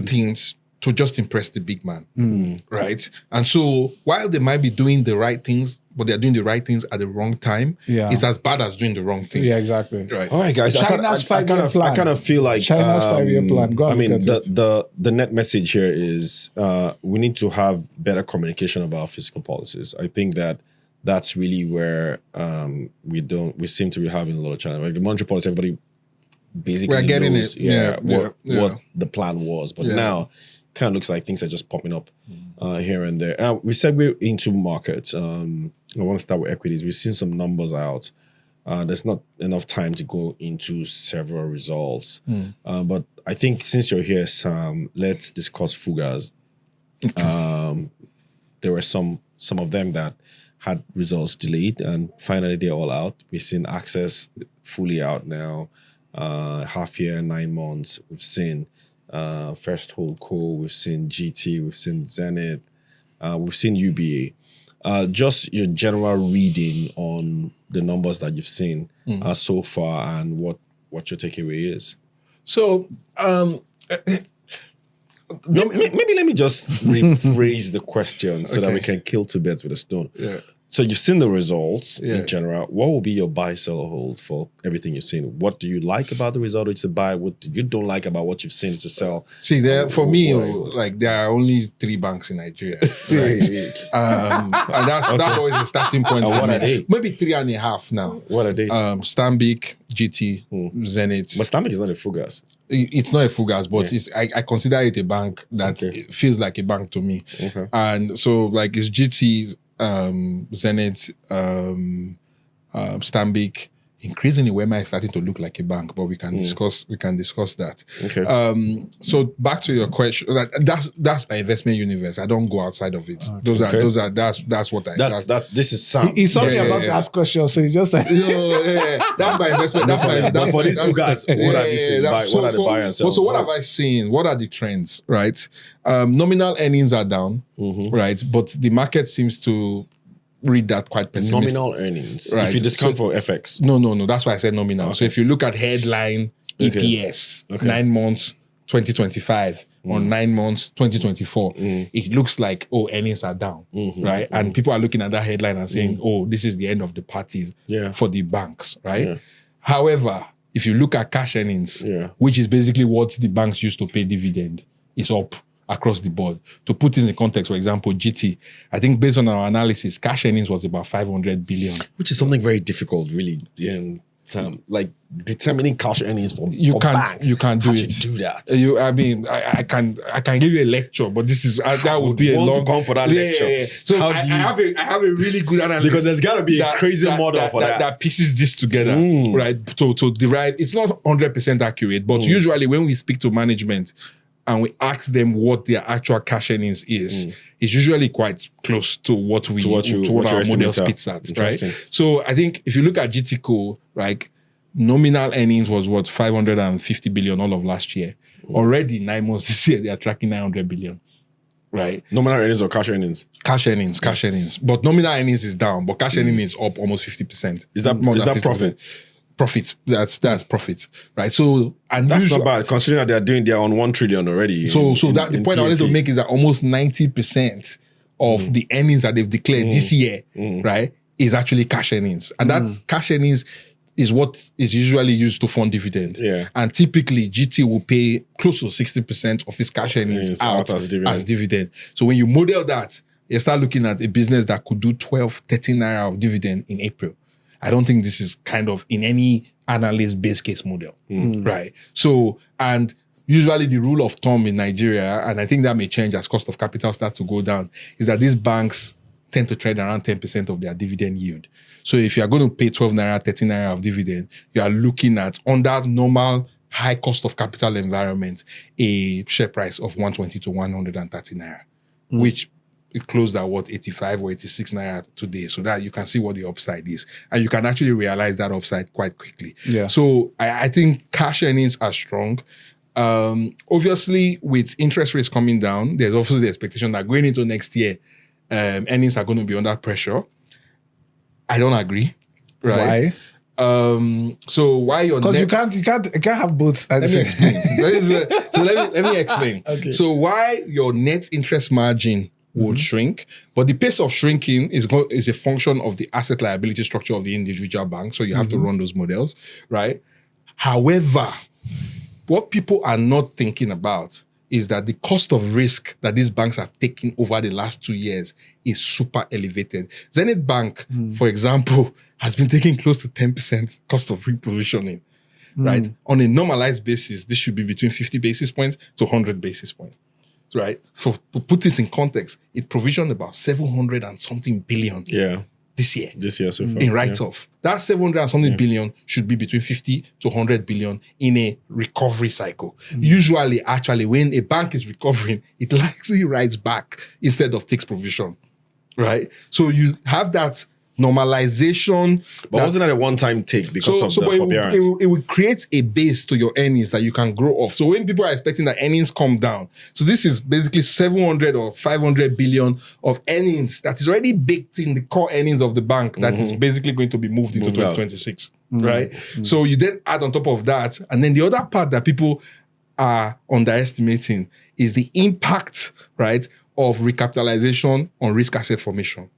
things to just impress the big man, right? And so while they might be doing the right things, but they're doing the right things at the wrong time, it's as bad as doing the wrong thing. Yeah, exactly. Right. All right, guys. China's I kind of feel like China's 5-year plan. Go on, I mean, the net message here is we need to have better communication about fiscal policies. I think that's really where we seem to be having a lot of challenge. Like the monetary policy, everybody basically knows what the plan was, but now kind of looks like things are just popping up here and there. We said we're into markets. I want to start with equities. We've seen some numbers out. There's not enough time to go into several results. But I think since you're here, Sam, let's discuss FUGAZ. There were some of them that had results delayed, and finally they're all out. We've seen Access fully out now. Half year, 9 months. We've seen First Hold Co. We've seen GT. We've seen Zenith. We've seen UBA. Just your general reading on the numbers that you've seen so far, and what your takeaway is. So maybe let me just rephrase the question so that we can kill two birds with a stone. Yeah. So you've seen the results in general. What will be your buy, sell, or hold for everything you've seen? What do you like about the result? It's a buy. What do you don't like about what you've seen? It's a sell. See, for me, like there are only 3 banks in Nigeria, right? And that's always a starting point for me. Maybe 3.5 now. What are they? Stanbic, GT, Zenith. But Stanbic is not a FUGAZ. It's not a FUGAZ, but I consider it a bank that it feels like a bank to me. Okay. And so like it's GT, Zenith, Stanbic. Increasingly, Wema is starting to look like a bank, but we can discuss that. Okay. So back to your question, that's my investment universe. I don't go outside of it. That's what I. This is Sam. He's something about to ask questions, so he just like that's my investment. That's for these two guys. What have you seen? What are the buy and sell? So what have I seen? What are the trends? Right. Nominal earnings are down. Right, but the market seems to read that quite pessimistic. Nominal earnings. Right. If you discount for FX. No. That's why I said nominal. Okay. So if you look at headline EPS, 9 months 2025 on 9 months 2024, it looks like, earnings are down, right? And people are looking at that headline and saying, this is the end of the parties for the banks, right? Yeah. However, if you look at cash earnings, which is basically what the banks used to pay dividend, it's up across the board. To put in the context, for example, GT, I think based on our analysis, cash earnings was about 500 billion. Which is something very difficult, really. Like determining cash earnings for banks. You can't do it. How do you do that? I can give you a lecture, but this is that would be a long. To come for that lecture. Yeah. So I have a really good analysis because there's got to be a crazy model for that pieces this together, right? To derive. It's not 100% accurate, but usually when we speak to management and we ask them what their actual cash earnings is, it's usually quite close to what our model spits at, right? So I think if you look at GTCO, like nominal earnings was 550 billion all of last year. Already 9 months this year, they are tracking 900 billion, right? Nominal earnings or cash earnings? Cash earnings. But nominal earnings is down, but cash earnings is up almost 50%. Is that profit? Profit. That's profit, right? So and that's not bad considering that they're doing their own 1 trillion already. So the point I wanted to make is that almost 90% of the earnings that they've declared this year, right, is actually cash earnings, and that cash earnings is what is usually used to fund dividend. Yeah, and typically GT will pay close to 60% of its cash earnings out as dividend. So when you model that, you start looking at a business that could do 12-13 naira of dividend in April. I don't think this is kind of in any analyst base case model, right? So, and usually the rule of thumb in Nigeria, and I think that may change as cost of capital starts to go down, is that these banks tend to trade around 10% of their dividend yield. So if you are going to pay 12 naira, 13 naira of dividend, you are looking at, on that normal high cost of capital environment, a share price of 120 to 130 naira, which it closed at 85 or 86 naira today. So that you can see what the upside is. And you can actually realize that upside quite quickly. Yeah. So I think cash earnings are strong. Obviously, with interest rates coming down, there's also the expectation that going into next year, earnings are going to be under pressure. I don't agree. Right? Why? So why your Because you can't have both. Let me explain. Let me explain. Okay. So why your net interest margin would shrink, but the pace of shrinking is a function of the asset liability structure of the individual bank. So you have to run those models, right? However, what people are not thinking about is that the cost of risk that these banks have taken over the last 2 years is super elevated. Zenith Bank, for example, has been taking close to 10% cost of repositioning, right? On a normalized basis, this should be between 50 basis points to 100 basis points, right? So to put this in context, it provisioned about 700 and something billion this year. This year so far. In write-off. That 700 and something billion should be between 50 to 100 billion in a recovery cycle. Usually, actually, when a bank is recovering, it likely writes back instead of takes provision, right? So you have that normalization. But wasn't that a one-time take because of the forbearance? It will create a base to your earnings that you can grow off. So when people are expecting that earnings come down, so this is basically 700 or 500 billion of earnings that is already baked in the core earnings of the bank that is basically going to be moved into 2026, right? So you then add on top of that, and then the other part that people are underestimating is the impact, right, of recapitalization on risk asset formation.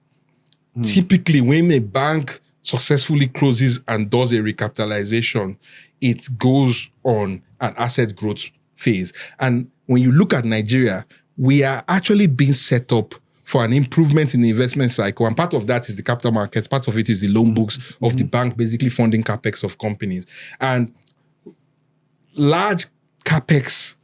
Typically, when a bank successfully closes and does a recapitalization, it goes on an asset growth phase. And when you look at Nigeria, we are actually being set up for an improvement in the investment cycle. And part of that is the capital markets. Part of it is the loan books of the bank basically funding capex of companies. And large capex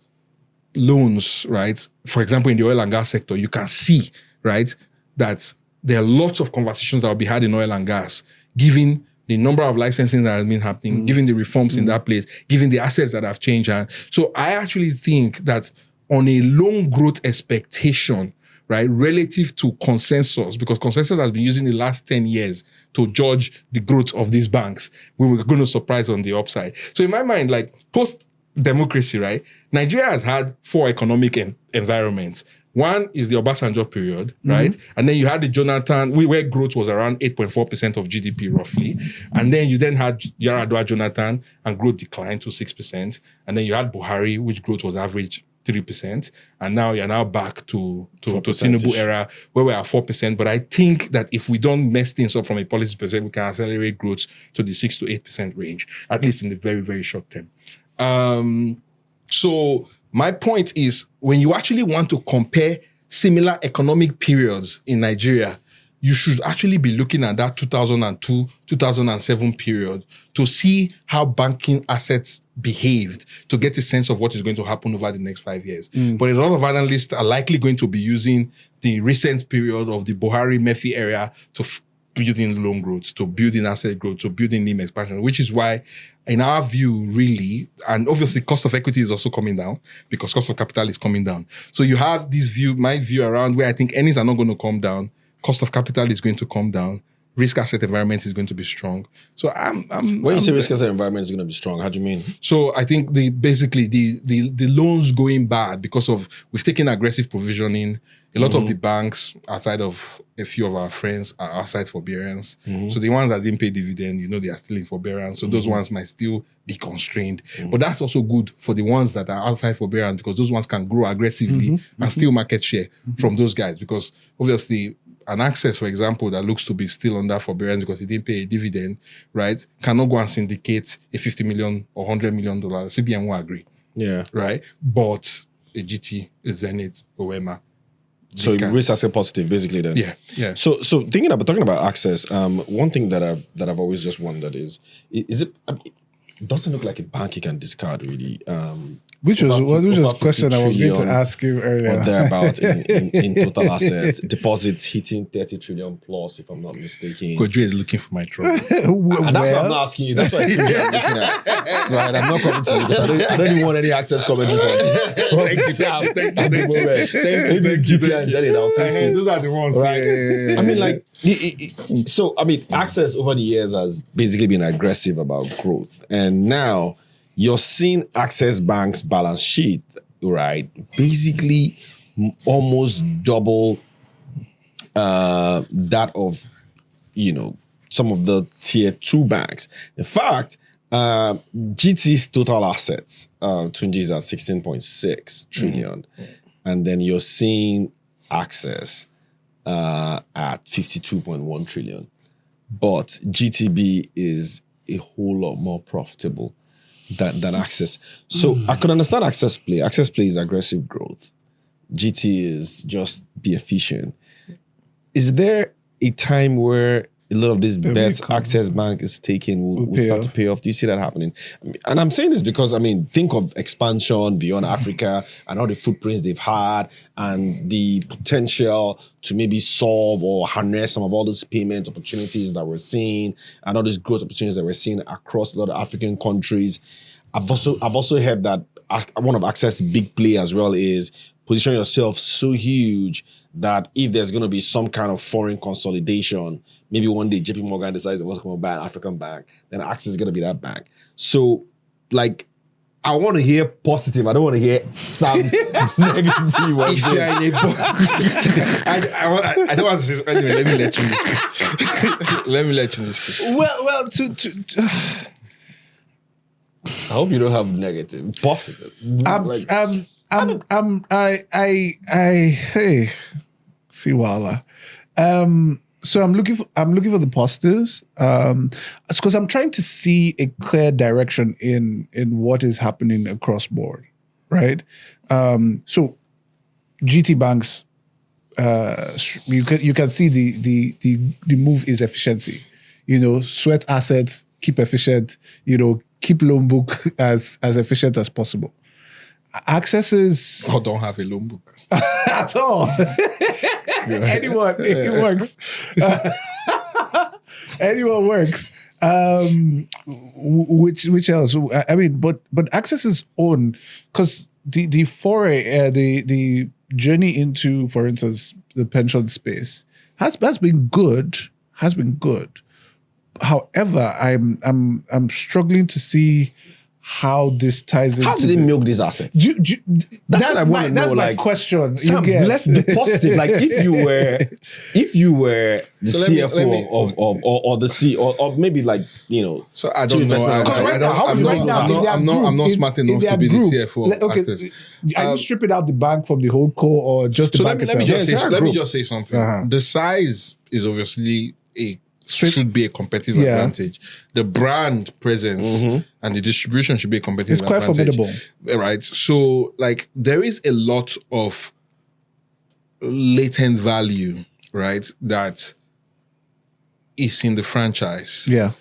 loans, right? For example, in the oil and gas sector, you can see, right, that there are lots of conversations that will be had in oil and gas, given the number of licensing that has been happening, given the reforms in that place, given the assets that have changed. And so I actually think that on a loan growth expectation, right, relative to consensus, because consensus has been using the last 10 years to judge the growth of these banks, we were going to surprise on the upside. So in my mind, like post-democracy, right, Nigeria has had 4 economic environments. One is the Obasanjo period, right? And then you had the Jonathan, where growth was around 8.4% of GDP roughly. And then you then had Yaradua Jonathan, and growth declined to 6%. And then you had Buhari, which growth was average 3%. And now you're now back to Tinubu era, where we're at 4%. But I think that if we don't mess things up from a policy perspective, we can accelerate growth to the 6 to 8% range, at least in the very, very short term. So my point is, when you actually want to compare similar economic periods in Nigeria, you should actually be looking at that 2002, 2007 period to see how banking assets behaved, to get a sense of what is going to happen over the next 5 years. But a lot of analysts are likely going to be using the recent period of the Buhari-Murphy era to build in loan growth, to build in asset growth, to build in NIM expansion, which is why, in our view, really, and obviously cost of equity is also coming down because cost of capital is coming down. So you have this view, my view around where I think earnings are not going to come down, cost of capital is going to come down, risk asset environment is going to be strong. So when you say risk asset environment is going to be strong, how do you mean? So I think the loans going bad because of we've taken aggressive provisioning. A lot of the banks, outside of a few of our friends, are outside forbearance. So the ones that didn't pay dividend, they are still in forbearance. So those ones might still be constrained. But that's also good for the ones that are outside forbearance, because those ones can grow aggressively and steal market share from those guys. Because obviously, an Access, for example, that looks to be still under forbearance because he didn't pay a dividend, right, cannot go and syndicate a $50 million or $100 million. CBN will agree. Yeah. Right? But a GT, a Zenith, Owema. So risk asset positive, basically. Then, yeah. So talking about Access, one thing that I've always just wondered is it doesn't look like a bank you can discard really. Which was a question I was going to ask you earlier. Or thereabout in total assets. Deposits hitting 30 trillion plus, if I'm not mistaken. Ugodre is looking for my trouble. And that's what I'm not asking you. That's what I'm looking at. Right, I'm not coming to you because I don't even want any access commentary from you. Those are the ones. Right. I mean, like, Access over the years has basically been aggressive about growth. And now you're seeing Access Bank's balance sheet, right, basically almost double that of, some of the tier 2 banks. In fact, GT's total assets, Tunji is at 16.6 trillion. And then you're seeing Access at 52.1 trillion. But GTB is a whole lot more profitable than Access. So I could understand Access play. Access play is aggressive growth. GT is just be efficient. Is there a time where a lot of these bets Access Bank is taking will start to pay off? Do you see that happening? And I'm saying this because, think of expansion beyond Africa and all the footprints they've had and the potential to maybe solve or harness some of all those payment opportunities that we're seeing and all these growth opportunities that we're seeing across a lot of African countries. I've also heard that one of Access' big play as well is position yourself so huge that if there's going to be some kind of foreign consolidation, maybe one day JP Morgan decides they want to come and buy an African bank, then Access is going to be that bank. So, I want to hear positive. I don't want to hear Sam's negative. If you're in a book, I don't want to say. Anyway, let me let you speak. Let me let you speak. Well, I hope you don't have negative. Positive. Hey, Siwala. So I'm looking for the positives. Because I'm trying to see a clear direction in what is happening across board, right? So GT banks, you can see the move is efficiency. Sweat assets, keep efficient. Keep loan book as efficient as possible. Access is... I don't have a loan book. At all. Anyone, it works. Anyone works. Which else? But Access is own, because the foray, the journey into, for instance, the pension space has been good. However, I'm struggling to see how this ties into... How do they milk these assets? That's what I want to know. That's my question. Sam, let's be positive. If you were the CFO or the CEO or maybe So I don't know. I'm not smart enough to be the CFO. Okay, are you stripping out the bank from the whole core or just the bank? Let me just say something. The size is obviously should be a competitive advantage. The brand presence and the distribution should be a competitive advantage. It's quite formidable. Right? So, there is a lot of latent value, right, that is in the franchise. Yeah.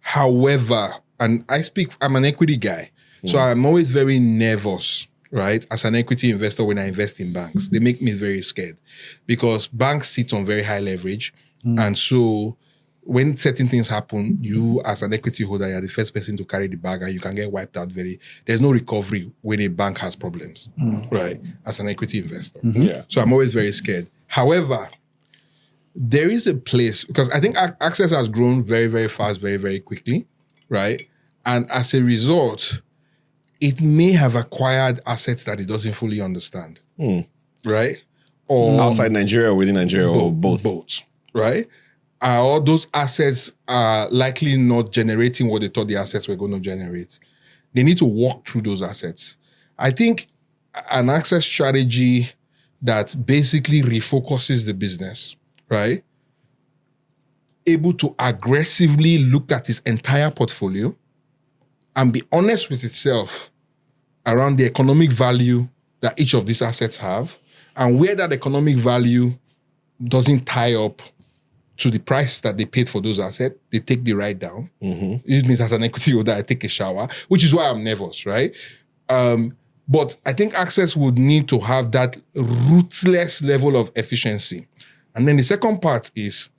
However, and I'm an equity guy, so I'm always very nervous, right, as an equity investor when I invest in banks. They make me very scared because banks sit on very high leverage. And so when certain things happen, you as an equity holder, you're the first person to carry the bag and you can get wiped out there's no recovery when a bank has problems, right? As an equity investor. Yeah. So I'm always very scared. However, there is a place, because I think Access has grown very, very fast, very, very quickly, right? And as a result, it may have acquired assets that it doesn't fully understand, right? Or outside Nigeria, within Nigeria, or both. Both, right? All those assets are likely not generating what they thought the assets were going to generate. They need to walk through those assets. I think an Access strategy that basically refocuses the business, right? Able to aggressively look at its entire portfolio and be honest with itself around the economic value that each of these assets have, and where that economic value doesn't tie up to the price that they paid for those assets, they take the write down. It means as an equity holder, I take a shower, which is why I'm nervous, right? But I think Access would need to have that ruthless level of efficiency. And then the second part is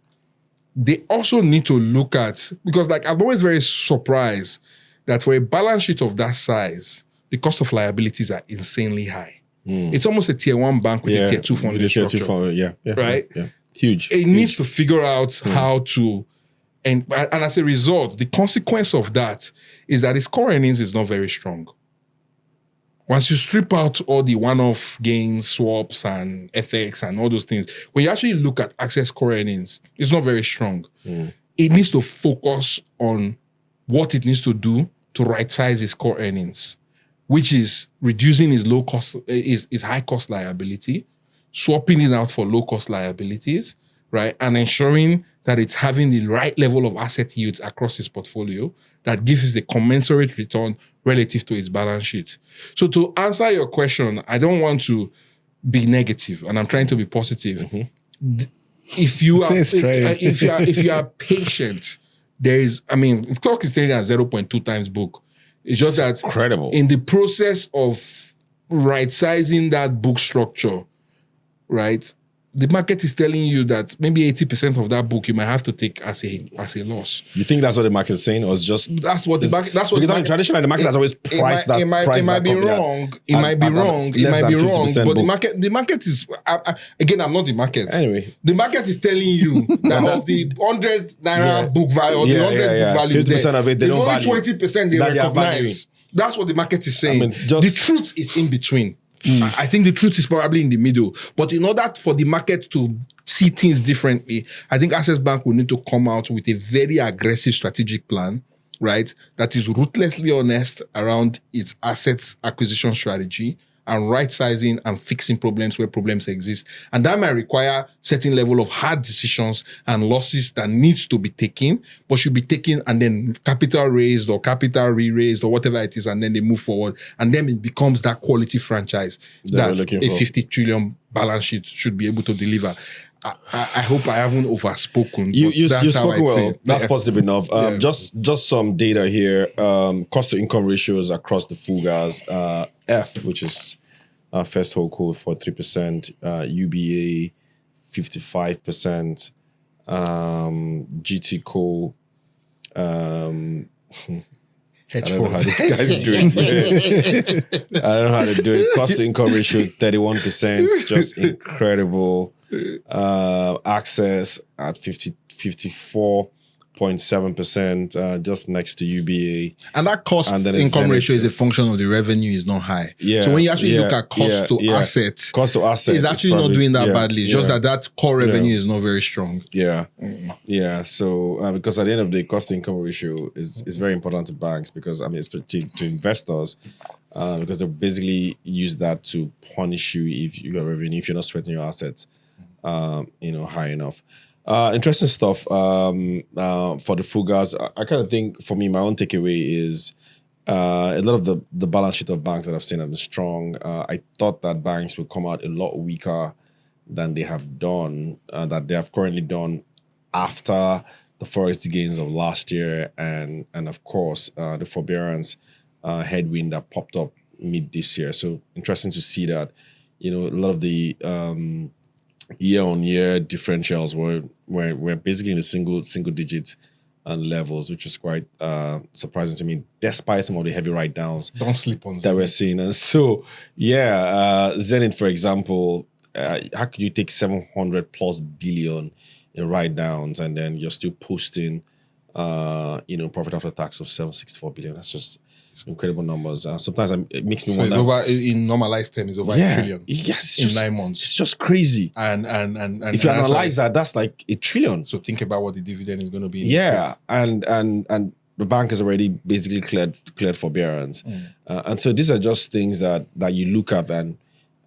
they also need to look at, because like I'm always very surprised that for a balance sheet of that size, the cost of liabilities are insanely high. It's almost a tier 1 bank with a tier 2 funding structure. Right? Yeah. Huge. It needs to figure out how to, and as a result, the consequence of that is that its core earnings is not very strong. Once you strip out all the one-off gains, swaps, and FX and all those things, when you actually look at Access core earnings, it's not very strong. It needs to focus on what it needs to do to right-size its core earnings, which is reducing its low cost, its high cost liability, swapping it out for low cost liabilities, right? And ensuring that it's having the right level of asset yields across its portfolio that gives the commensurate return relative to its balance sheet. So to answer your question, I don't want to be negative, and I'm trying to be positive. If you are patient, there is, I mean, if clock is trading at 0.2 times book, it's just that incredible. In the process of right-sizing that book structure, right, the market is telling you that maybe 80% of that book you might have to take as a loss. You think that's what the market is saying, or is just that's what the market? That's what because traditionally the market has always priced that. It might be wrong. It might be wrong. But the market is again. I'm not the market. Anyway, the market is telling you that of the 100 Naira book value or the 100 book value, 50% of it they don't value. Only 20% they recognize. That's what the market is saying. The truth is in between. I think the truth is probably in the middle. But in order for the market to see things differently, I think Access Bank will need to come out with a very aggressive strategic plan, right? That is ruthlessly honest around its assets acquisition strategy and right-sizing and fixing problems where problems exist. And that might require certain level of hard decisions and losses that needs to be taken, but should be taken and then capital raised or capital re-raised or whatever it is, and then they move forward. And then it becomes that quality franchise that a 50 trillion balance sheet should be able to deliver. I hope I haven't overspoken. You spoke well. That's positive enough. Just some data here. Cost to income ratios across the FUGAZ. F, which is first whole code, 43%. UBA, 55%. GT Co. I don't know how this guy's doing. I don't know how to do it. Cost to income ratio, 31%. Just incredible. Access at 54.7%, just next to UBA. And that cost income ratio is a function of the revenue is not high. So when you actually look at cost to asset, it's actually not doing that badly. It's just that core revenue is not very strong. So because at the end of the day, cost to income ratio is very important to banks because I mean it's to investors. Because they basically use that to punish you if you got revenue, if you're not sweating your assets. High enough. Interesting stuff for the FUGAZ. I kind of think, for me, my own takeaway is a lot of the balance sheet of banks that I've seen have been strong. I thought that banks would come out a lot weaker than they have done, that they have currently done after the forex gains of last year and of course, the forbearance headwind that popped up mid this year. So interesting to see that, a lot of the year-on-year differentials were basically in the single digit levels, which is quite surprising to me, despite some of the heavy write-downs. Don't sleep on that we're seeing. And so, Zenith, for example, how could you take 700 plus billion in write-downs and then you're still posting, profit after tax of 764 billion? That's just incredible numbers. Sometimes it makes me wonder. In normalized terms, it's over a trillion. Yes, in 9 months. It's just crazy. And if you analyze that's like $1 trillion. So think about what the dividend is going to be. And the bank has already basically cleared forbearance, and so these are just things that you look at and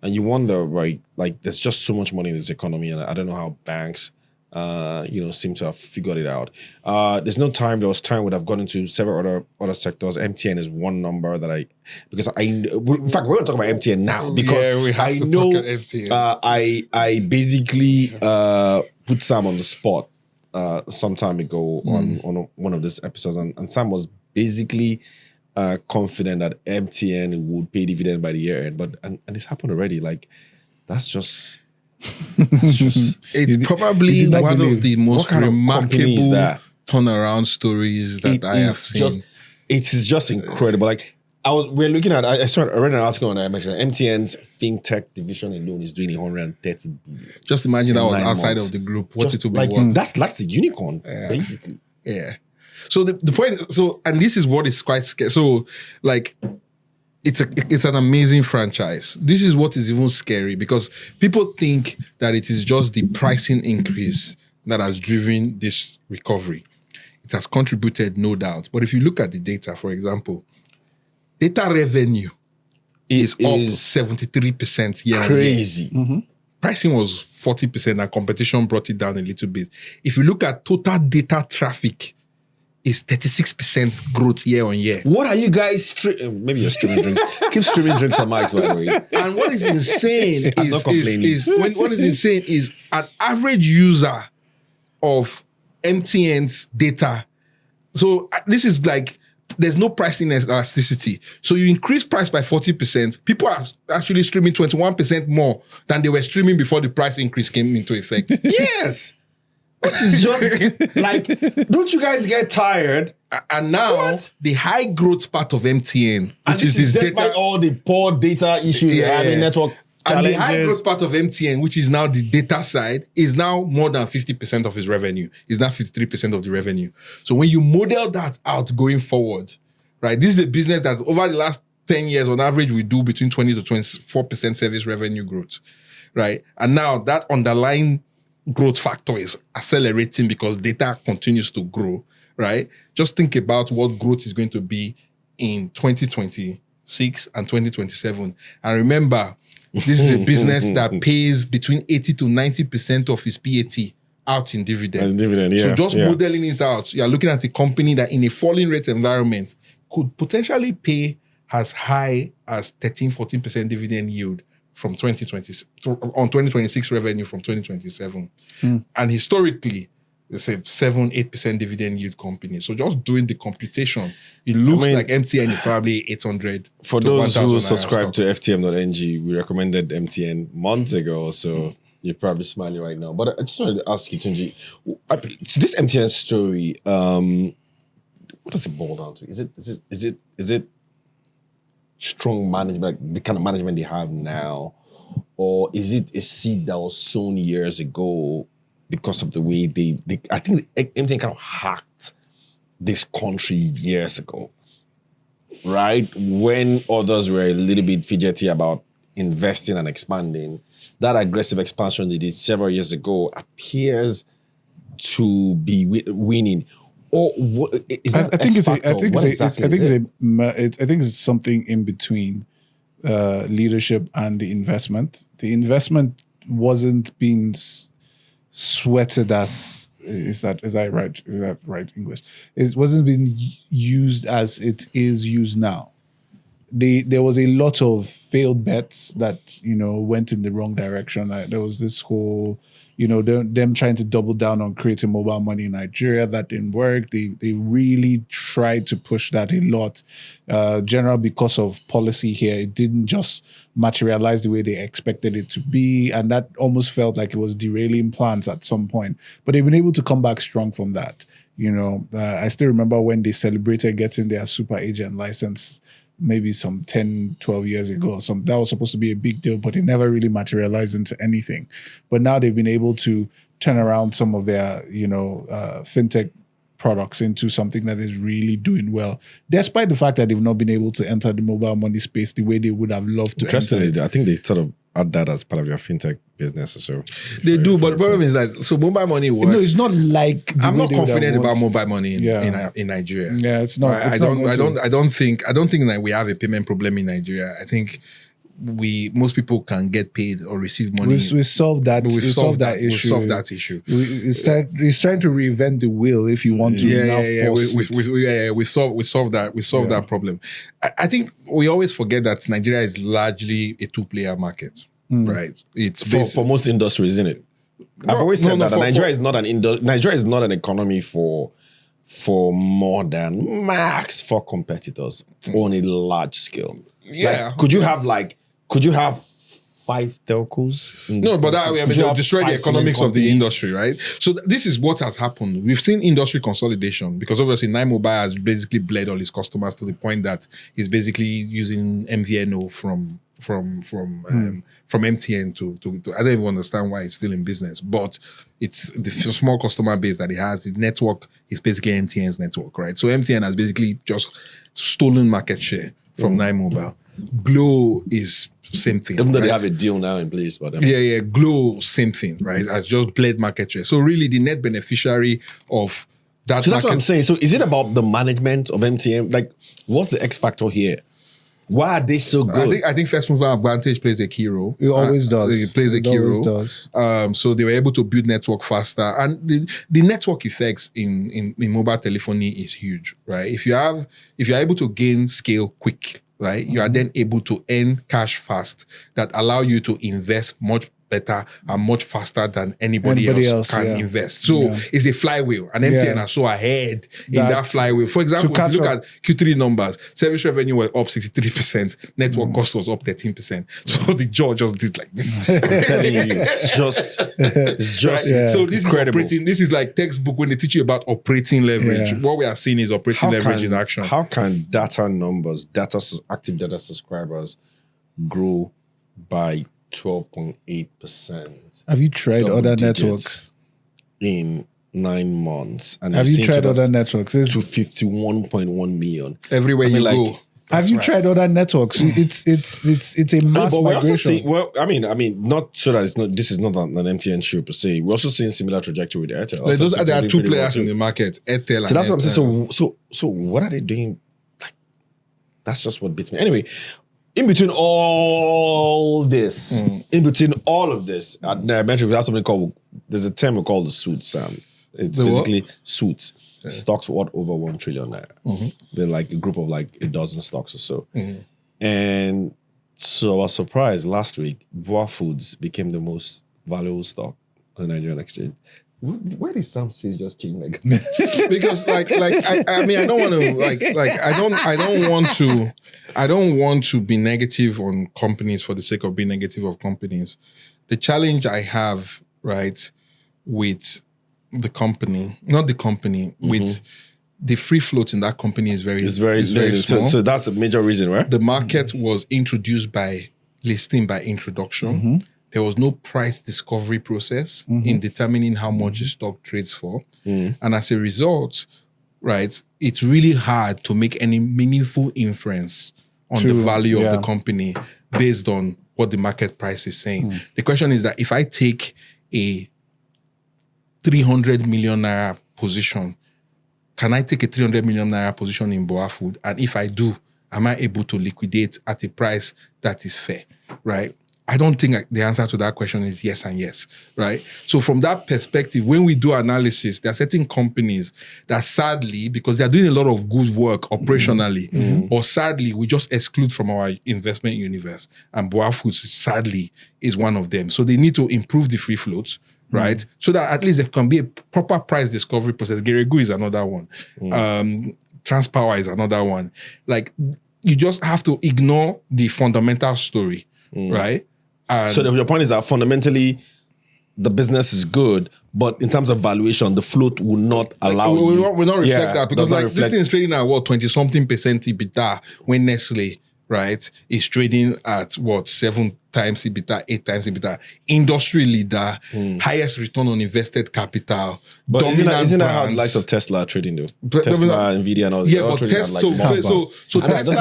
you wonder, right? Like there's just so much money in this economy, and I don't know how banks. Seem to have figured it out. There was time would have gone into several other sectors. MTN is one number that in fact, we're going to talk about MTN now because we have to talk about MTN. I basically put Sam on the spot some time ago on one of these episodes, and Sam was basically confident that MTN would pay dividend by the year end, but and it's happened already. Like that's just it's probably one of the most remarkable turnaround stories that I have seen. It is just incredible. Like we're looking at. I read an article on that. I mentioned MTN's fintech division alone is doing 130 billion. Just imagine that was outside of the group. What it would be worth. That's like a unicorn, basically. Yeah. So the point. So and this is what is quite scary. So like. It's an amazing franchise. This is what is even scary because people think that it is just the pricing increase that has driven this recovery. It has contributed, no doubt. But if you look at the data, for example, data revenue is up 73% year on year. Crazy. Mm-hmm. Pricing was 40% and competition brought it down a little bit. If you look at total data traffic, is 36% growth year on year. What are you guys maybe you're streaming drinks. Keep streaming drinks on mics, by the way. And what is insane what is insane is an average user of MTN's data. So this is like there's no pricing elasticity. So you increase price by 40%. People are actually streaming 21% more than they were streaming before the price increase came into effect. Yes. It is just like, don't you guys get tired? And now the high growth part of MTN, which is this despite data, all the poor data issues, network challenges. And the high growth part of MTN, which is now the data side, is now more than 50% of its revenue. Is now 53% of the revenue. So when you model that out going forward, right? This is a business that over the last 10 years, on average, we do between 20 to 24% service revenue growth, right? And now that underlying growth factor is accelerating because data continues to grow, right? Just think about what growth is going to be in 2026 and 2027. And remember, this is a business that pays between 80 to 90% of its PAT out in dividend. So just modeling it out, you're looking at a company that in a falling rate environment could potentially pay as high as 13-14% dividend yield from 2020 on 2026 revenue from 2027. And historically, it's a 7-8% dividend yield company. So just doing the computation, it looks like MTN is probably 800. For those who subscribe to ftm.ng, we recommended MTN months ago, so you're probably smiling right now. But I just wanted to ask you, Tunji, so this MTN story, what does it boil down to? Is it strong management, like the kind of management they have now, or is it a seed that was sown years ago because of the way they I think MTN kind of hacked this country years ago, right? When others were a little bit fidgety about investing and expanding, that aggressive expansion they did several years ago appears to be winning. Or what, is that I think it's something in between leadership and the investment. The investment wasn't being sweated as is that right English? It wasn't being used as it is used now. There was a lot of failed bets that went in the wrong direction. There was this whole them trying to double down on creating mobile money in Nigeria. That didn't work. They really tried to push that a lot. General, because of policy here, it didn't just materialize the way they expected it to be. And that almost felt like it was derailing plans at some point. But they've been able to come back strong from that. I still remember when they celebrated getting their super agent license maybe some 10, 12 years ago. That was supposed to be a big deal, but it never really materialized into anything. But now they've been able to turn around some of their, fintech products into something that is really doing well, despite the fact that they've not been able to enter the mobile money space the way they would have loved to. Interestingly, I think they sort of add that as part of your fintech business or so. They do, but the problem is that mobile money works. No, it's not like I'm not confident about mobile money in Nigeria. Yeah, it's not. I don't think that we have a payment problem in Nigeria. I think most people can get paid or receive money. We solved that. We solved that issue. We solved that issue. It's trying to reinvent the wheel if you want to. We solved that. We solved that problem. I think we always forget that Nigeria is largely a two-player market, right? It's for most industries, isn't it? I've always said that Nigeria is not an economy for for more than max 4 competitors on a large scale. Yeah. Like, could you have 5 telcos? No, but that way, I mean, they'll destroy the economics of the industry, right? So this is what has happened. We've seen industry consolidation because obviously Naira Mobile has basically bled all his customers to the point that he's basically using MVNO from MTN to I don't even understand why it's still in business, but it's the small customer base that he has. The network is basically MTN's network, right? So MTN has basically just stolen market share from Naira Mobile. Glow is same thing. Even though right? they have a deal now in place, but Glow, same thing, right? Has just bled market share. So really, the net beneficiary of that. So that's what I'm saying. So is it about the management of MTN? Like, what's the X factor here? Why are they so good? I think first mover advantage plays a key role. It always does. It plays a key role. Does. So they were able to build network faster, and the network effects in mobile telephony is huge, right? If you're able to gain scale quick, right, you are then able to earn cash fast that allow you to invest much better and much faster than anybody else can invest. So it's a flywheel, and MTN are so ahead in that flywheel. For example, if you look at Q3 numbers, service revenue was up 63%, network cost was up 13%. So the jaw just did like this. I'm telling you, it's just right? So this incredible. this is like textbook when they teach you about operating leverage. What we are seeing is operating leverage in action. How can active data subscribers grow by 12.8%? Have you tried other networks in 9 months? And have you tried other networks? To 51.1 million everywhere you go. Have you tried other networks? It's a mass but we're also migration. seeing, not so that this is not an MTN show per se. We're also seeing similar trajectory with Airtel. There are 2 players in the market, Airtel. So that's what I'm saying. So what are they doing? Like, that's just what beats me. Anyway, in between all this, I mentioned we have something called, there's a term we call the suits, Sam. It's basically suits. Yeah. Stocks worth over 1 trillion naira. They're like a group of like a dozen stocks or so. And so I was surprised last week, Boa Foods became the most valuable stock on the Nigerian exchange. Why did Sam say just change like because I don't want to be negative on companies for the sake of being negative of companies. The challenge I have, right, with the company, with the free float in that company is very small. So that's a major reason, right? The market was introduced by listing by introduction. There was no price discovery process in determining how much the stock trades for. And as a result, right, it's really hard to make any meaningful inference on the value of the company based on what the market price is saying. The question is that if I take a 300 million naira position, can I take a 300 million naira position in Boa Food? And if I do, am I able to liquidate at a price that is fair, right? I don't think the answer to that question is yes and yes, right? So from that perspective, when we do analysis, there are certain companies that sadly, because they're doing a lot of good work operationally, or sadly, we just exclude from our investment universe. And Boa Foods, sadly, is one of them. So they need to improve the free float, right? So that at least there can be a proper price discovery process. Geregu is another one. Transpower is another one. Like, you just have to ignore the fundamental story, right? So your point is that fundamentally the business is good, but in terms of valuation, the float will not allow you. Will not reflect that because this thing is trading at 20-something percent EBITDA when Nestle, right, is trading at 7 times EBITDA, 8 times EBITDA. Industry leader, highest return on invested capital. But isn't that how the likes of Tesla are trading though? Tesla, Nvidia, and all that. Yeah, but Tesla,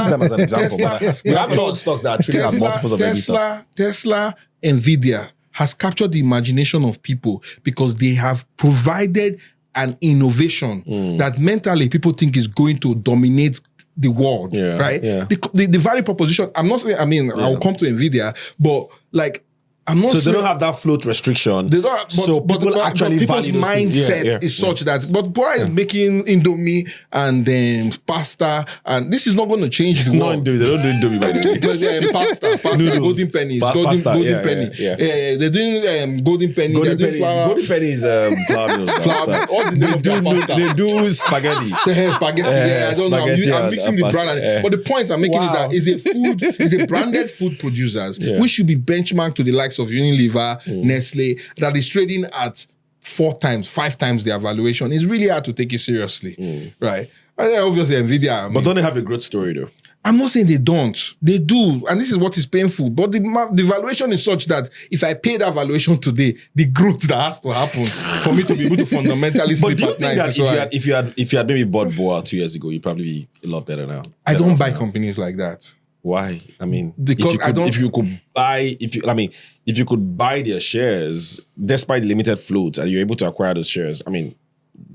them as an example. We have all stocks that are trading at multiples of EBITDA. Tesla, Nvidia has captured the imagination of people because they have provided an innovation that mentally people think is going to dominate the world, right? Yeah. The value proposition, I'm not saying, I'll come to Nvidia, but like, I'm not so saying, they don't have that float restriction. they don't, but people actually people's value those things. mindset is such that. But boy is making Indomie and pasta, and this is not going to change the world. They don't do Indomie by the way. Because pasta, Noodles. golden pennies, Pasta, golden penny. yeah. They're doing golden penny. They're doing flour. Golden penny is flour mills. Flour. What's the name of their pasta? They do spaghetti. Spaghetti. I don't know. I'm mixing the brand. But the point I'm making is that is a branded food producers which should be benchmarked to the likes of Unilever, Nestle, that is trading at 4 times, 5 times their valuation. It's really hard to take it seriously, right? And then obviously Nvidia. But don't they have a growth story though? I'm not saying they don't. They do. And this is what is painful. But the valuation is such that if I pay that valuation today, the growth that has to happen for me to be able to fundamentally sleep But do you at think night. that if you had maybe bought Boa 2 years ago, you'd probably be a lot better now? I don't buy companies like that. Why? I mean, because if you could buy their shares despite the limited float and you're able to acquire those shares, I mean.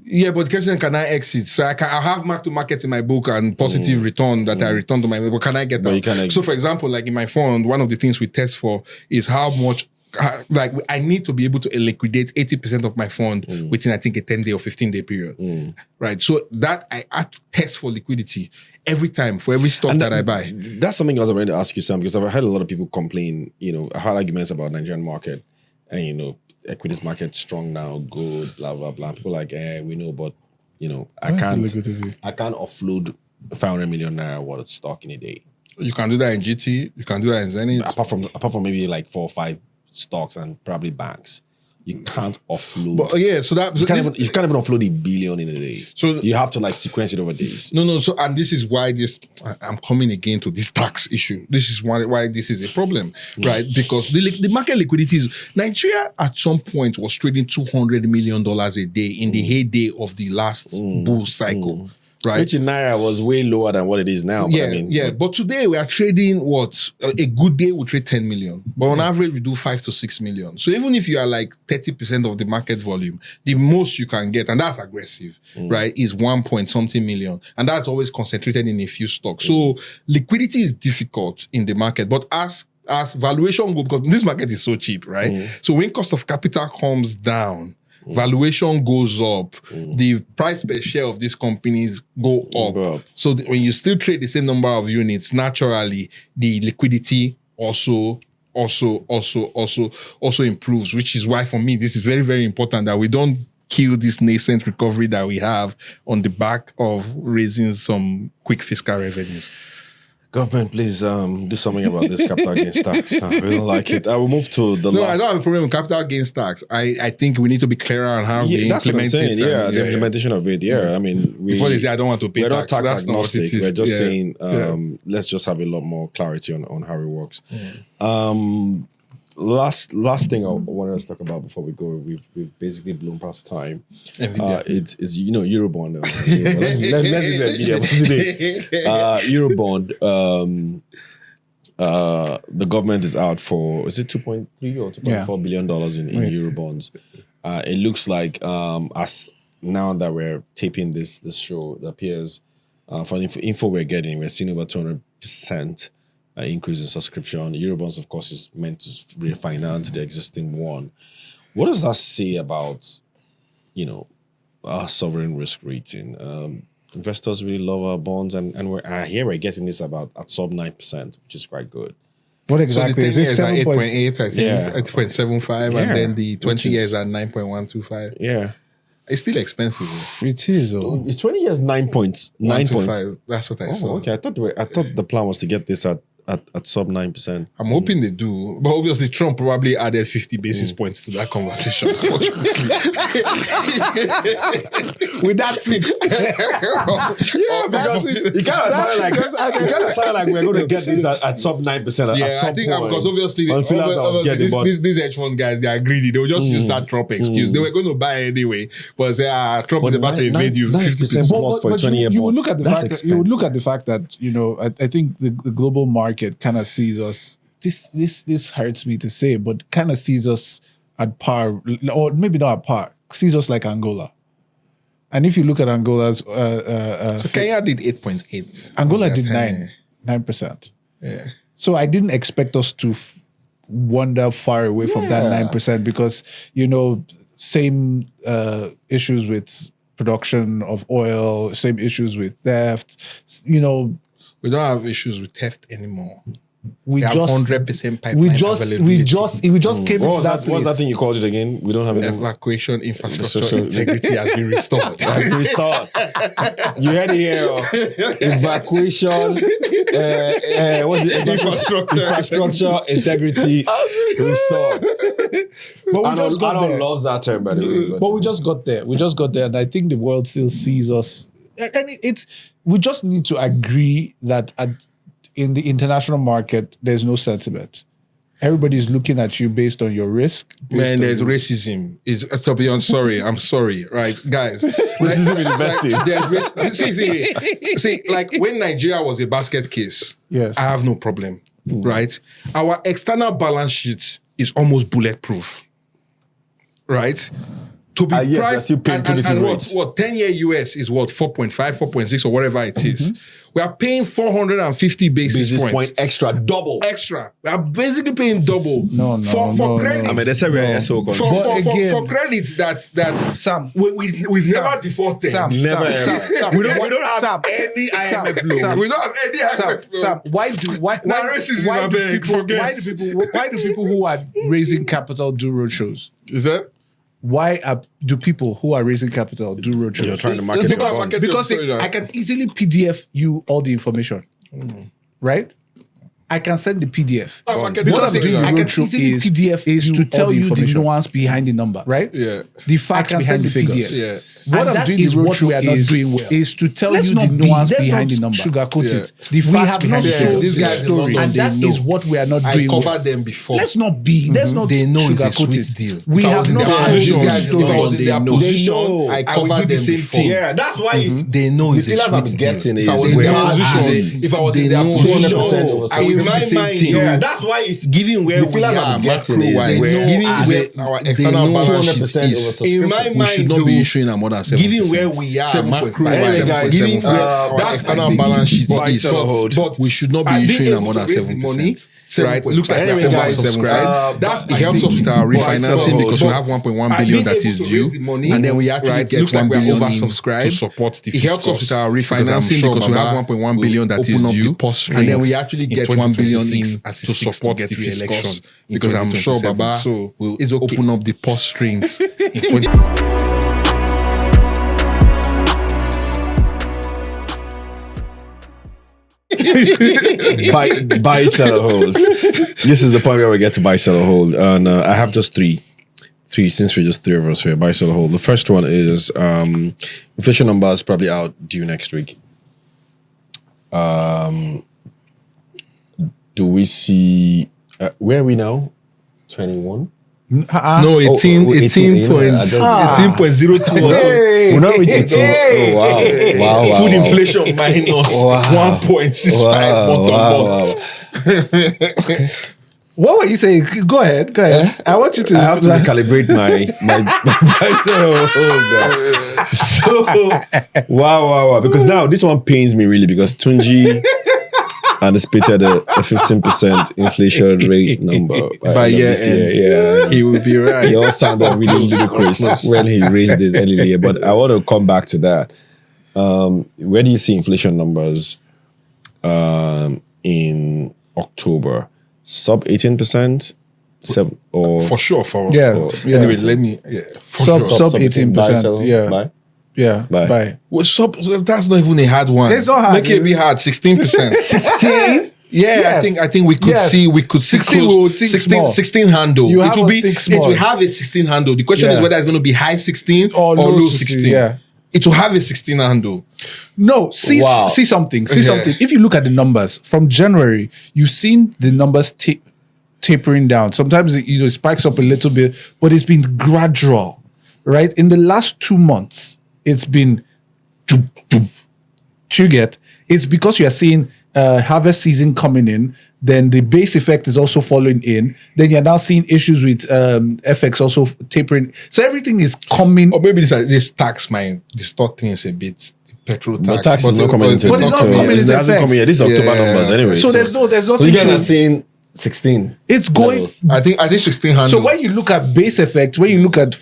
Yeah, but the question, can I exit? So I have mark to market in my book and positive return that I return to my book. Can I get that? So for example, like in my fund, one of the things we test for is how much, I need to be able to liquidate 80% of my fund within, I think, a 10-day or 15-day period. Right. So that I have to test for liquidity every time for every stock that I buy. That's something else I wanted to ask you, Sam, because I've heard a lot of people complain, I heard arguments about Nigerian market and, equities market strong now, good, blah, blah, blah. People like, we know, but, I can't offload 500 million naira worth of stock in a day. You can do that in GT. You can do that in Zenith. Apart from maybe like 4 or 5 stocks and probably banks. You can't offload. But so that you can't even offload $1 billion in a day. So you have to sequence it over days. No. So and this is why I'm coming again to this tax issue. This is why this is a problem, right? Because the market liquidity is Nigeria at some point was trading $200 million a day in the heyday of the last bull cycle. Right. Which in Naira was way lower than what it is now. But today we are trading a good day we trade 10 million. But on average we do 5 to 6 million. So even if you are like 30% of the market volume, the most you can get, and that's aggressive, right, is 1 point something million. And that's always concentrated in a few stocks. So liquidity is difficult in the market. But as valuation goes, because this market is so cheap, right? So when cost of capital comes down, valuation goes up, the price per share of these companies go up. So when you still trade the same number of units, naturally the liquidity also improves, which is why for me this is very, very important that we don't kill this nascent recovery that we have on the back of raising some quick fiscal revenues. Government, please do something about this capital gains tax. We don't like it. I will move to the last. I don't have a problem with capital gains tax. I think we need to be clearer on how we implement it. The implementation of it. I mean, before they say I don't want to pay tax. We're not tax agnostic. We're just saying let's just have a lot more clarity on how it works. Last thing I wanted to talk about before we go, we've basically blown past time. It's Eurobond. Let's do Eurobond. The government is out for, is it 2.3 or 2.4 billion dollars in Eurobonds? It looks like as now that we're taping this show, it appears for the info we're getting, we're seeing over 200% increase in subscription. Eurobonds, of course, is meant to refinance the existing one. What does that say about, our sovereign risk rating? Investors really love our bonds, and we're getting this at sub 9%, which is quite good. What exactly is this? 8.8, I think. Yeah. 8.75, and then the 20 years at 9.125. Yeah. It's still expensive. It is. It's 20 years, 9.9. That's what I saw. Okay. I thought the plan was to get this at sub 9%. I'm hoping they do, but obviously Trump probably added 50 basis points to that conversation. With that tweet, because it kind of sounded like we're going to get this at sub 9%. Yeah, at some I think point. because obviously these hedge fund guys, they are greedy. They will just use that Trump excuse. They were going to buy anyway, but say Trump is about to invade you 50% plus for a 20-year bond. You would look at the fact that I think the global market kind of sees us. This hurts me to say, but kind of sees us at par, or maybe not at par. Sees us like Angola. And if you look at Angola's, so Kenya did 8.8. Angola did 9%. Yeah. So I didn't expect us to wander far away from that 9% because, same issues with production of oil, same issues with theft. We don't have issues with theft anymore. We have just 100% pipeline availability. We just came into that place. What's that thing you called it again? We don't have any evacuation infrastructure integrity has been restored. You heard it here. Evacuation infrastructure integrity restored. But I don't love that term, by the way. But we just got there. And I think the world still sees us. And we just need to agree that in the international market, there's no sentiment. Everybody's looking at you based on your risk. Man, there's racism. To be honest, I'm sorry, right, guys? Racism in investing. There's see, like when Nigeria was a basket case, yes, I have no problem, right? Our external balance sheet is almost bulletproof, right? To be priced and what 10-year US is what 4.5, 4.6 or whatever it is. We are paying 450 basis points extra, double. Extra. We are basically paying double. For credit. I mean, that's for credits that Sam, we've never defaulted. Sam, we don't have any IMF loan. We don't have any IMF loan. Sam, why do people who are raising capital do roadshows? Is that? Why do people who are raising capital do roadshows? You're trying to market it. Because I can easily PDF you all the information, right? I can send the PDF. What I'm doing the roadshow PDF is to tell you the nuance behind the number, right? Yeah. The facts behind the figures. Yeah. What I'm doing is what we are not doing well. Is to tell you the nuance behind the numbers. Sugarcoat it. The facts behind the story. And that is what we are not doing well. I covered them before. Let's not they know sugarcoat it. Deal. We have not if I was in their position, I covered the same thing. Yeah, that's why they know it's a sweet deal. If I was in their position, I would do the same thing. Yeah, that's why it's giving where we are macro-wise, giving where our external balance sheet is. In my mind, we should not be issuing more than 7%. Giving where we are macro-wise, giving where our external balance sheet is. But we should not be issuing more than 7%. Right? It looks like we're oversubscribed. It helps us with our refinancing because we have 1.1 billion that is due, and then we actually get 1 billion oversubscribed to support the fiscus. It helps us with our refinancing because we have 1.1 billion that is due, and then we actually get 1 billion in to support the fiscus because I'm sure Baba will open up the purse strings in 20. buy, sell, or hold. This is the point where we get to buy, sell, or hold. And I have just three, since we're just three of us here. Buy, sell, or hold. The first one is inflation numbers probably out due next week. Do we see where are we now? 21? No, 18.02 We're not reaching 18. Wow. Food inflation minus 1.65 month. What were you saying? Go ahead. I want you to. I have to recalibrate my So wow. Because now this one pains me really because Tunji anticipated a 15% inflation rate number by year end. Yeah, he will be right. He all sounded really ludicrous when he raised it earlier. But I want to come back to that. Where do you see inflation numbers in October? Sub 18%? For sure. Anyway, let me. Sub 18%. Buy. Well, that's not even a hard one. It's not hard. Make it be hard. 16%. 16? Yeah, yes. I think we could see 16 handle. It will have a 16 handle. The question is whether it's going to be high 16 or low 16. Yeah. It will have a 16 handle. No, see something. If you look at the numbers from January, you've seen the numbers tapering down. Sometimes it spikes up a little bit, but it's been gradual, right? In the last 2 months, it's been you get. It's because you are seeing harvest season coming in. Then the base effect is also following in. Then you're now seeing issues with FX also tapering. So everything is coming. Or maybe this tax might distort things a bit. Petrol tax. The tax is not coming into effect. It hasn't come yet. This is October numbers anyway. So there's nothing. So you guys are saying 16. It's going. Levels. I think 16 handle. So when you look at base effect, when you look at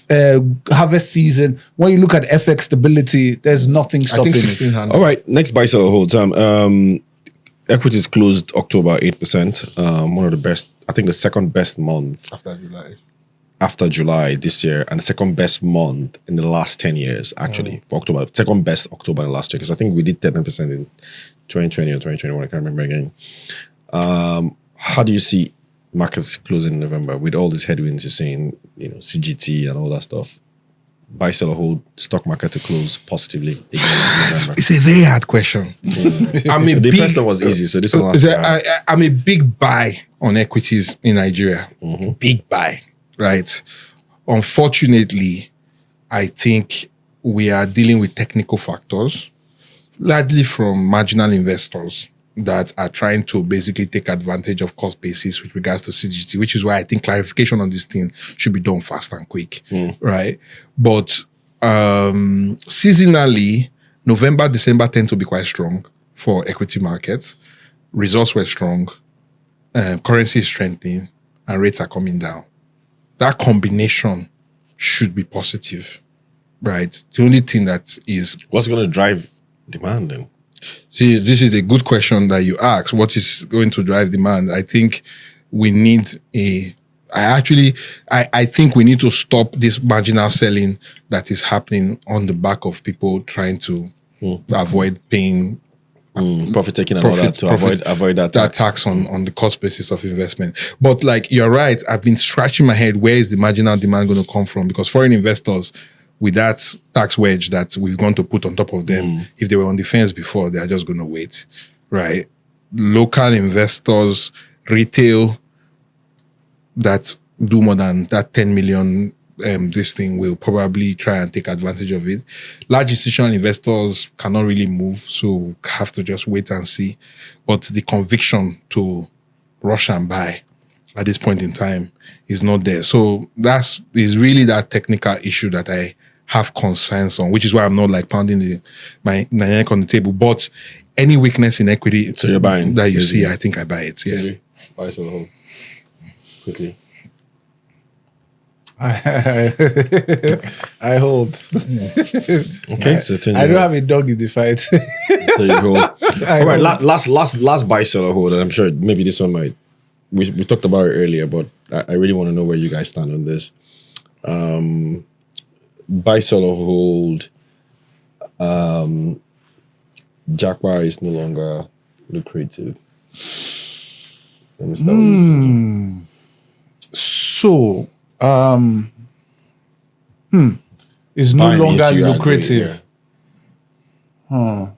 harvest season, when you look at FX stability, there's nothing I stopping think it. 16 handle. All right, next buy, sell, or hold. Equities closed October 8%. One of the best, I think the second best month after July this year, and the second best month in the last 10 years, actually, for October. Second best October in the last year, because I think we did 10% in 2020 or 2021, I can't remember again. How do you see markets closing in November with all these headwinds you're seeing, CGT and all that stuff? Buy, sell, or hold stock market to close positively again in November? It's a very hard question. The first one was easy, so this one was hard. I'm a big buy on equities in Nigeria. Big buy, right? Unfortunately, I think we are dealing with technical factors, largely from marginal investors that are trying to basically take advantage of cost basis with regards to CGT, which is why I think clarification on this thing should be done fast and quick, right? But seasonally, November, December tend to be quite strong for equity markets. Results were strong, currency is strengthening, and rates are coming down. That combination should be positive, right? The only thing that is... What's going to drive demand then? See, this is a good question that you ask. What is going to drive demand? I think we need I think we need to stop this marginal selling that is happening on the back of people trying to avoid paying profit taking and all that to avoid that tax on the cost basis of investment. But you're right, I've been scratching my head, where is the marginal demand going to come from? Because foreign investors, with that tax wedge that we've gone to put on top of them, if they were on the fence before, they're just going to wait, right? Local investors, retail that do more than that 10 million, this thing will probably try and take advantage of it. Large institutional investors cannot really move, so have to just wait and see. But the conviction to rush and buy at this point in time is not there. So is really that technical issue that I have concerns on, which is why I'm not pounding my neck on the table. But any weakness in equity, so you're buying that you see, I think I buy it. Yeah. Buy, sell, hold quickly. I hold. Okay, so I don't have a dog in the fight. So you hold. All right, last buy, sell, or hold, and I'm sure maybe this one might. We talked about it earlier, but I really want to know where you guys stand on this. Buy, sell, or hold. Jackpot is no longer lucrative. Let me start with you. So, it's no longer lucrative. I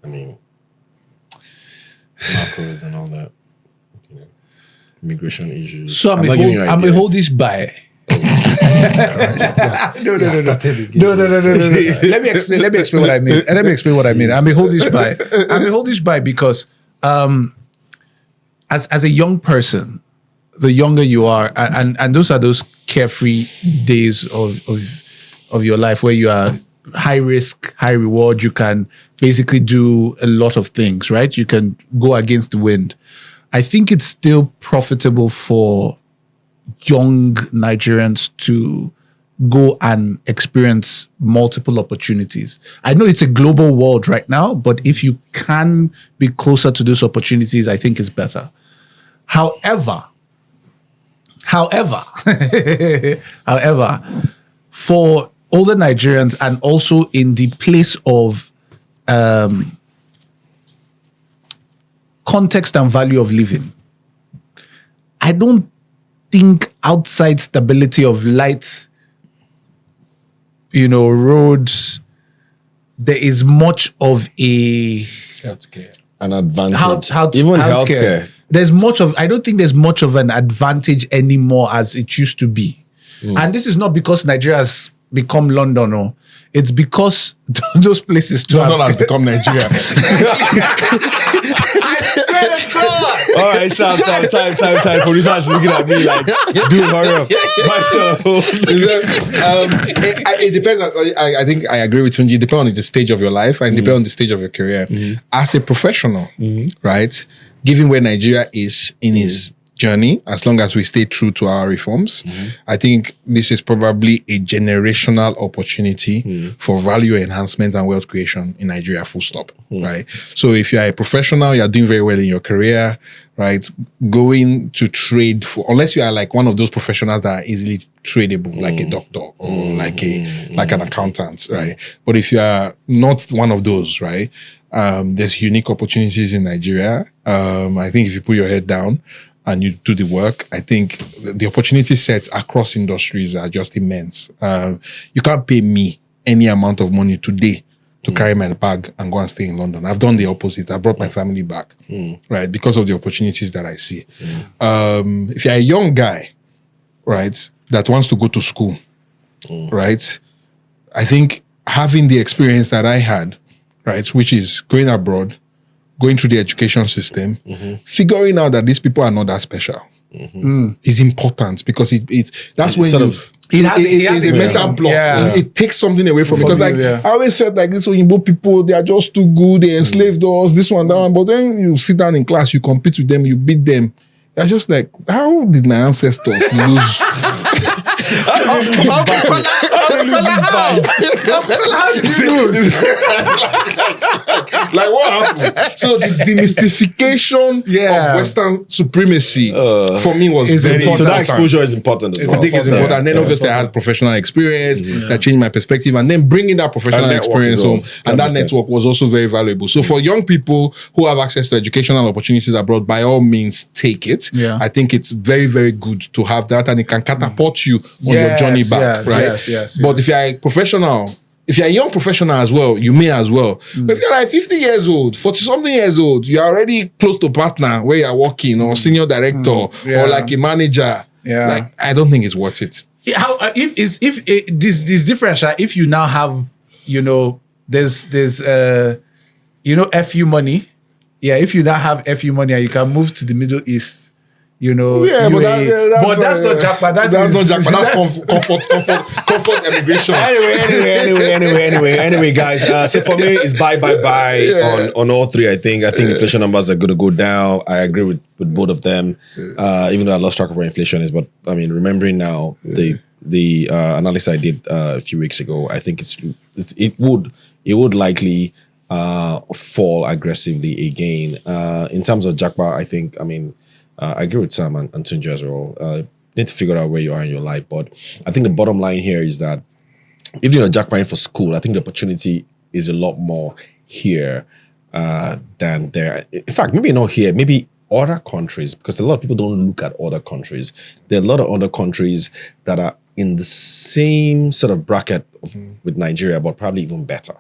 mean, macros and all that, immigration issues. So I'm a hold this buy. No. Let me explain what I mean. I'm a hold this buy because as a young person, the younger you are, and those are those carefree days of your life where you are high risk, high reward. You can basically do a lot of things, right? You can go against the wind. I think it's still profitable for young Nigerians to go and experience multiple opportunities. I know it's a global world right now, but if you can be closer to those opportunities, I think it's better. However, for older Nigerians and also in the place of context and value of living, I don't think outside stability of lights, roads, there is much of a an advantage. Even healthcare. I don't think there's much of an advantage anymore as it used to be. And this is not because Nigeria has become London, no. It's because those places too. London has become Nigeria. All right, time. Producer's looking at me like, dude, hurry up. It depends. I think I agree with Tunji. It depends on the stage of your life and depends on the stage of your career. As a professional, right? Given where Nigeria is in its journey, as long as we stay true to our reforms, I think this is probably a generational opportunity for value enhancement and wealth creation in Nigeria, full stop, right? So if you're a professional, you're doing very well in your career, right? Going to trade unless you are like one of those professionals that are easily tradable, like a doctor or like an accountant, right? But if you are not one of those, right? There's unique opportunities in Nigeria. I think if you put your head down and you do the work, I think the opportunity sets across industries are just immense. You can't pay me any amount of money today to carry my bag and go and stay in London. I've done the opposite. I brought my family back, right? Because of the opportunities that I see. If you're a young guy, right, that wants to go to school, right, I think having the experience that I had, right, which is going abroad, going through the education system, figuring out that these people are not that special is important because that's when it's a mental block. Yeah. It takes something away from because I always felt like these Oyinbo people, they are just too good, they enslaved us, this one, that one. But then you sit down in class, you compete with them, you beat them. You're just like, how did my ancestors lose? How did you lose? Like what happened? So the demystification of Western supremacy for me was very important. So that exposure is important as well. I think it's important. And then obviously I had professional experience that changed my perspective, and then bringing that professional experience home, and that network was also very valuable. So for young people who have access to educational opportunities abroad, by all means, take it. I think it's very, very good to have that, and it can catapult you on your journey back, right? But if you're a professional, if you're a young professional as well, you may as well. But if you're like 50 years old, 40-something years old, you're already close to partner where you're working, or senior director, or like a manager. Like, I don't think it's worth it. How if this difference? If you now have, there's FU money. Yeah, if you now have FU money and you can move to the Middle East. But that's not jackpot. That's not jackpot. That's comfort immigration. Anyway, guys. So for me, it's buy on all three. I think inflation numbers are going to go down. I agree with both of them. Even though I lost track of where inflation is, but I mean, remembering now the analysis I did a few weeks ago, I think it would likely fall aggressively again. In terms of jackpot, I think I agree with Sam and Tunji as well. Need to figure out where you are in your life. But I think the bottom line here is that if you're jackpotting for school, I think the opportunity is a lot more here than there. In fact, maybe not here, maybe other countries, because a lot of people don't look at other countries. There are a lot of other countries that are in the same sort of bracket with Nigeria, but probably even better.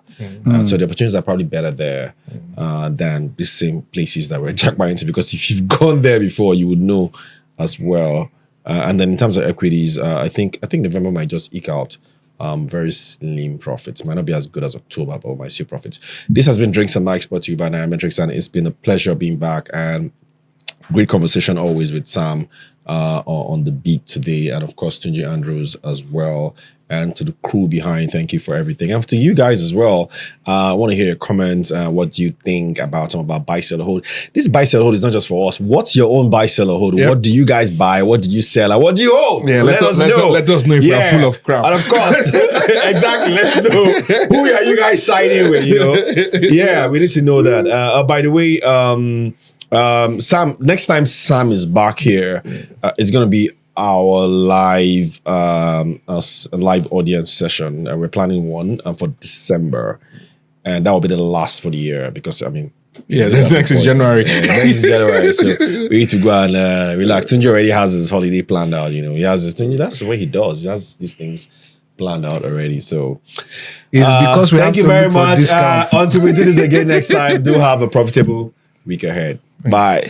So the opportunities are probably better there than the same places that we're jackpotting to, because if you've gone there before, you would know as well. And then in terms of equities, I think November might just eke out very slim profits. Might not be as good as October, but might see profits. This has been Drinks and Mike's brought to you by Nairametrics, and it's been a pleasure being back, and great conversation always with Sam on the beat today, and of course Tunji Andrews as well, and to the crew behind, thank you for everything. And to you guys as well, I want to hear your comments. What do you think about buy, sell, or hold? This buy, sell, or hold is not just for us. What's your own buy, sell, or hold? What do you guys buy? What do you sell? And what do you hold? Let us know. Let us know if we are full of crap. And of course, exactly, let's know who are you guys siding with, Yeah, we need to know that. By the way, Sam, next time Sam is back here, it's going to be our live audience session. We're planning one for December, and that will be the last for the year, because the next is January. Next is January, so we need to go and relax. Tunji already has his holiday planned out. He has his Tunji. That's the way he does. He has these things planned out already. So it's because we thank you very much. Until we do this again next time, do have a profitable week ahead. Bye.